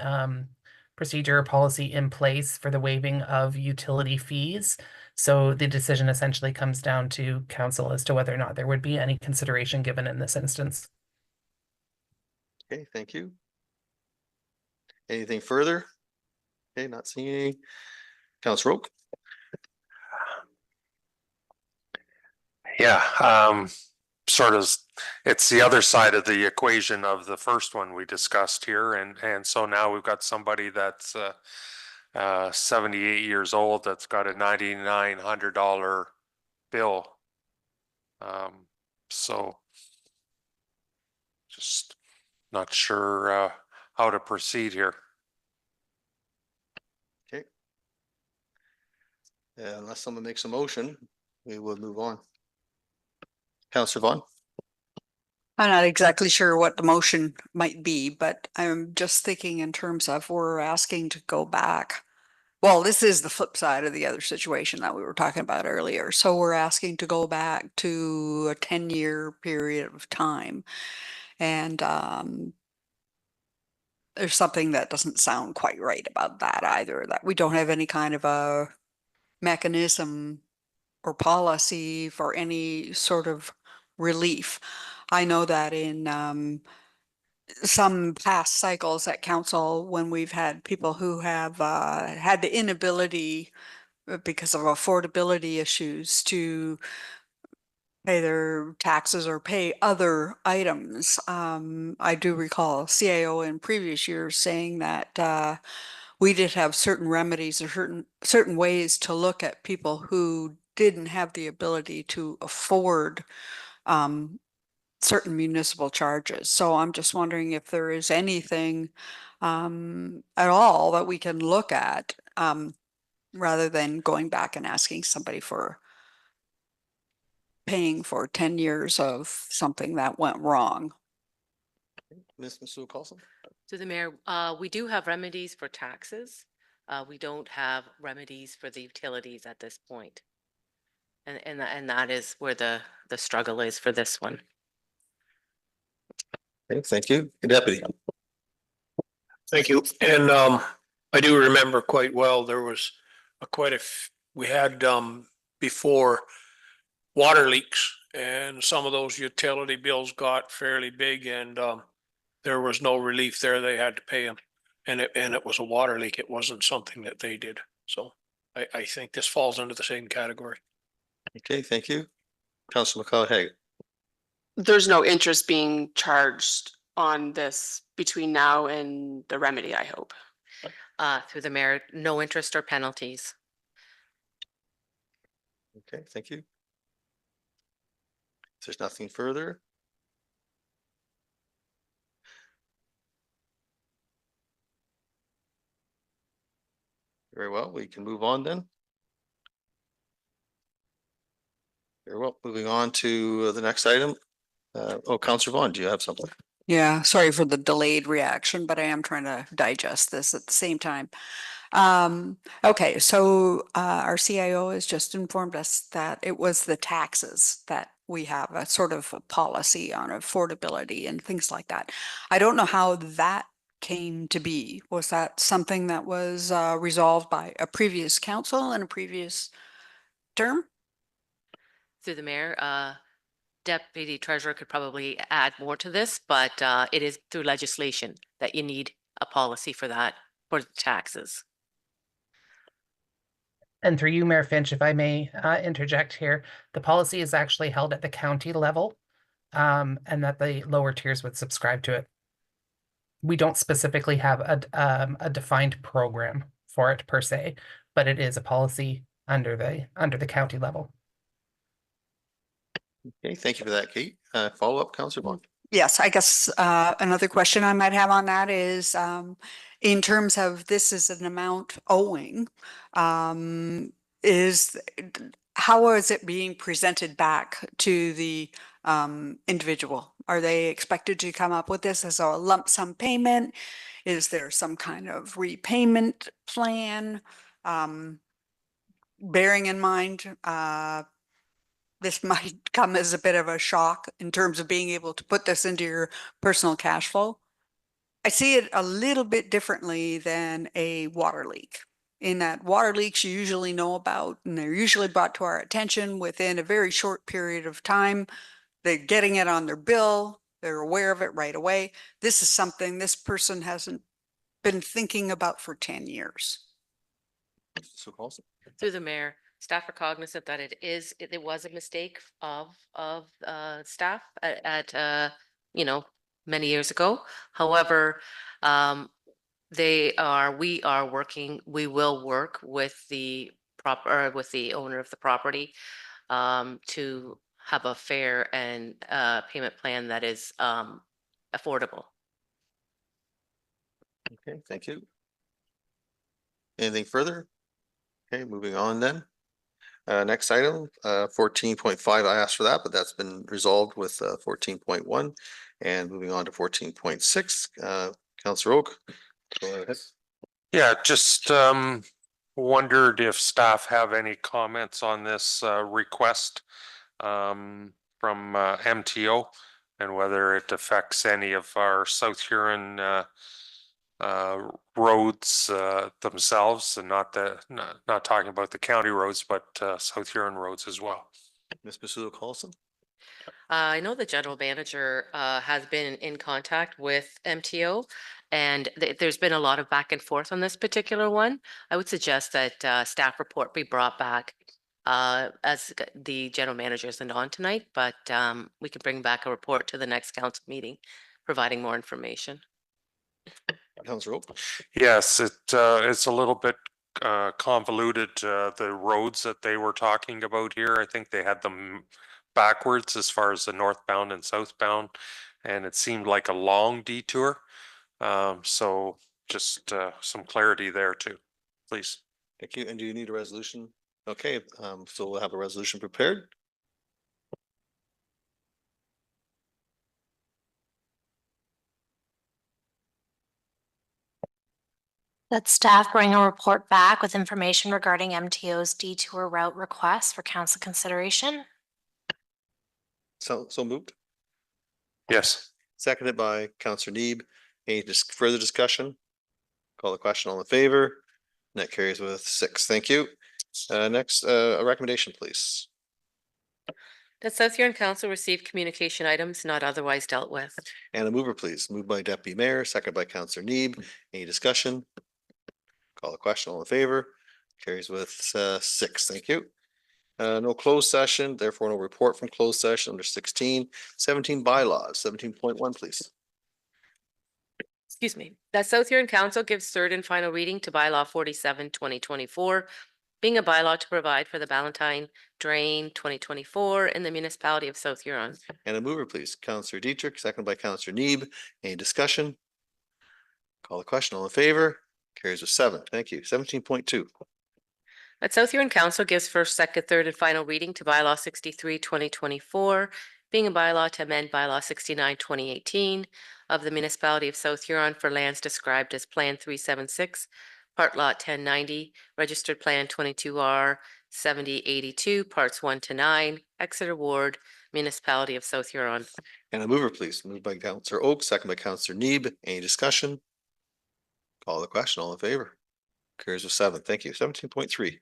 procedure or policy in place for the waiving of utility fees. So the decision essentially comes down to council as to whether or not there would be any consideration given in this instance. Okay, thank you. Anything further? Okay, not seeing any. Councillor Oak? Yeah, sort of, it's the other side of the equation of the first one we discussed here, and so now we've got somebody that's 78 years old that's got a $9,900 bill. So just not sure how to proceed here. Okay. Unless someone makes a motion, we will move on. Councillor Vaughn? I'm not exactly sure what the motion might be, but I'm just thinking in terms of we're asking to go back. Well, this is the flip side of the other situation that we were talking about earlier. So we're asking to go back to a 10-year period of time. And there's something that doesn't sound quite right about that either, that we don't have any kind of a mechanism or policy for any sort of relief. I know that in some past cycles at council, when we've had people who have had the inability because of affordability issues to pay their taxes or pay other items. I do recall CAO in previous years saying that we did have certain remedies or certain ways to look at people who didn't have the ability to afford certain municipal charges. So I'm just wondering if there is anything at all that we can look at rather than going back and asking somebody for paying for 10 years of something that went wrong. Ms. Carlson? To the mayor, we do have remedies for taxes. We don't have remedies for the utilities at this point. And that is where the struggle is for this one. Okay, thank you. Deputy. Thank you. And I do remember quite well, there was we had before water leaks, and some of those utility bills got fairly big, and there was no relief there. They had to pay them. And it was a water leak. It wasn't something that they did. So I think this falls under the same category. Okay, thank you. Councilor McCall-Hagan. There's no interest being charged on this between now and the remedy, I hope. Through the mayor, no interest or penalties. Okay, thank you. If there's nothing further. Very well, we can move on then. Very well, moving on to the next item. Councilor Vaughn, do you have something? Yeah, sorry for the delayed reaction, but I am trying to digest this at the same time. Okay, so our CIO has just informed us that it was the taxes that we have a sort of a policy on affordability and things like that. I don't know how that came to be. Was that something that was resolved by a previous council in a previous term? Through the mayor, Deputy Treasurer could probably add more to this, but it is through legislation that you need a policy for that, for the taxes. And through you, Mayor Finch, if I may interject here, the policy is actually held at the county level, and that the lower tiers would subscribe to it. We don't specifically have a defined program for it per se, but it is a policy under the county level. Okay, thank you for that, Kate. Follow up, Councilor Vaughn. Yes, I guess another question I might have on that is in terms of this is an amount owing, is how is it being presented back to the individual? Are they expected to come up with this as a lump sum payment? Is there some kind of repayment plan? Bearing in mind, this might come as a bit of a shock in terms of being able to put this into your personal cash flow. I see it a little bit differently than a water leak. In that water leaks you usually know about, and they're usually brought to our attention within a very short period of time. They're getting it on their bill. They're aware of it right away. This is something this person hasn't been thinking about for 10 years. So Carlson. Through the mayor, staff are cognizant that it was a mistake of staff at many years ago. However, we will work with the owner of the property to have a fair and payment plan that is affordable. Okay, thank you. Anything further? Okay, moving on then. Next item, 14.5, I asked for that, but that's been resolved with 14.1. And moving on to 14.6, Councilor Oak. Go ahead. Yeah, just wondered if staff have any comments on this request from MTO and whether it affects any of our South Huron roads themselves, and not talking about the county roads, but South Huron roads as well. Ms. Masuda Carlson? I know the general manager has been in contact with MTO, and there's been a lot of back and forth on this particular one. I would suggest that staff report be brought back as the general manager isn't on tonight, but we can bring back a report to the next council meeting, providing more information. Councillor Oak? Yes, it's a little bit convoluted, the roads that they were talking about here. I think they had them backwards as far as the northbound and southbound, and it seemed like a long detour. So just some clarity there too, please. Thank you. And do you need a resolution? Okay, so we'll have a resolution prepared. That staff bring a report back with information regarding MTO's detour route request for council consideration. So moved. Yes. Seconded by Councillor Neeb. Any further discussion? Call the question. All in favor? And that carries with 6. Thank you. Next, a recommendation, please. That South Huron Council receive communication items not otherwise dealt with. And a mover, please. Moved by Deputy Mayor, second by Councillor Neeb. Any discussion? Call the question. All in favor? Carries with 6. Thank you. No closed session, therefore no report from closed session under 16. 17 bylaws, 17.1, please. Excuse me. That South Huron Council gives third and final reading to bylaw 47, 2024, being a bylaw to provide for the Ballantine Drain 2024 in the municipality of South Huron. And a mover, please. Councillor Dietrich, second by Councillor Neeb. Any discussion? Call the question. All in favor? Carries with 7. Thank you. 17.2. That South Huron Council gives first, second, third, and final reading to bylaw 63, 2024, being a bylaw to amend bylaw 69, 2018 of the municipality of South Huron for lands described as Plan 376, Part Lot 1090, Registered Plan 22R 7082, Parts 1 to 9, Exeter Ward, Municipality of South Huron. And a mover, please. Moved by Councillor Oak, second by Councillor Neeb. Any discussion? Call the question. All in favor? Carries with 7. Thank you. 17.3.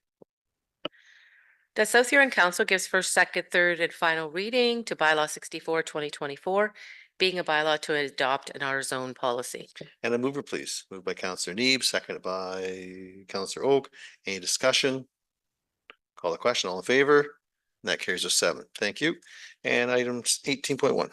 The South Huron Council gives first, second, third, and final reading to bylaw 64, 2024, being a bylaw to adopt an R zone policy. And a mover, please. Moved by Councillor Neeb, seconded by Councillor Oak. Any discussion? Call the question. All in favor? And that carries with 7. Thank you. And items 18.1.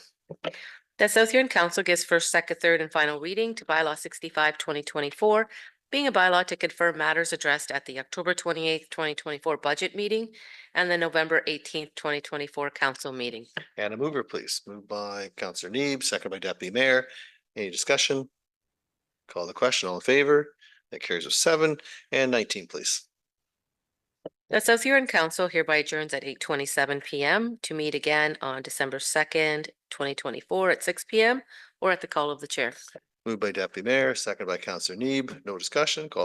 The South Huron Council gives first, second, third, and final reading to bylaw 65, 2024, being a bylaw to confirm matters addressed at the October 28th, 2024 budget meeting and the November 18th, 2024 council meeting. And a mover, please. Moved by Councillor Neeb, seconded by Deputy Mayor. Any discussion? Call the question. All in favor? That carries with 7. And 19, please. The South Huron Council hereby adjourns at 8:27 p.m. to meet again on December 2nd, 2024 at 6 p.m. or at the call of the chair. Moved by Deputy Mayor, seconded by Councillor Neeb. No discussion. Call the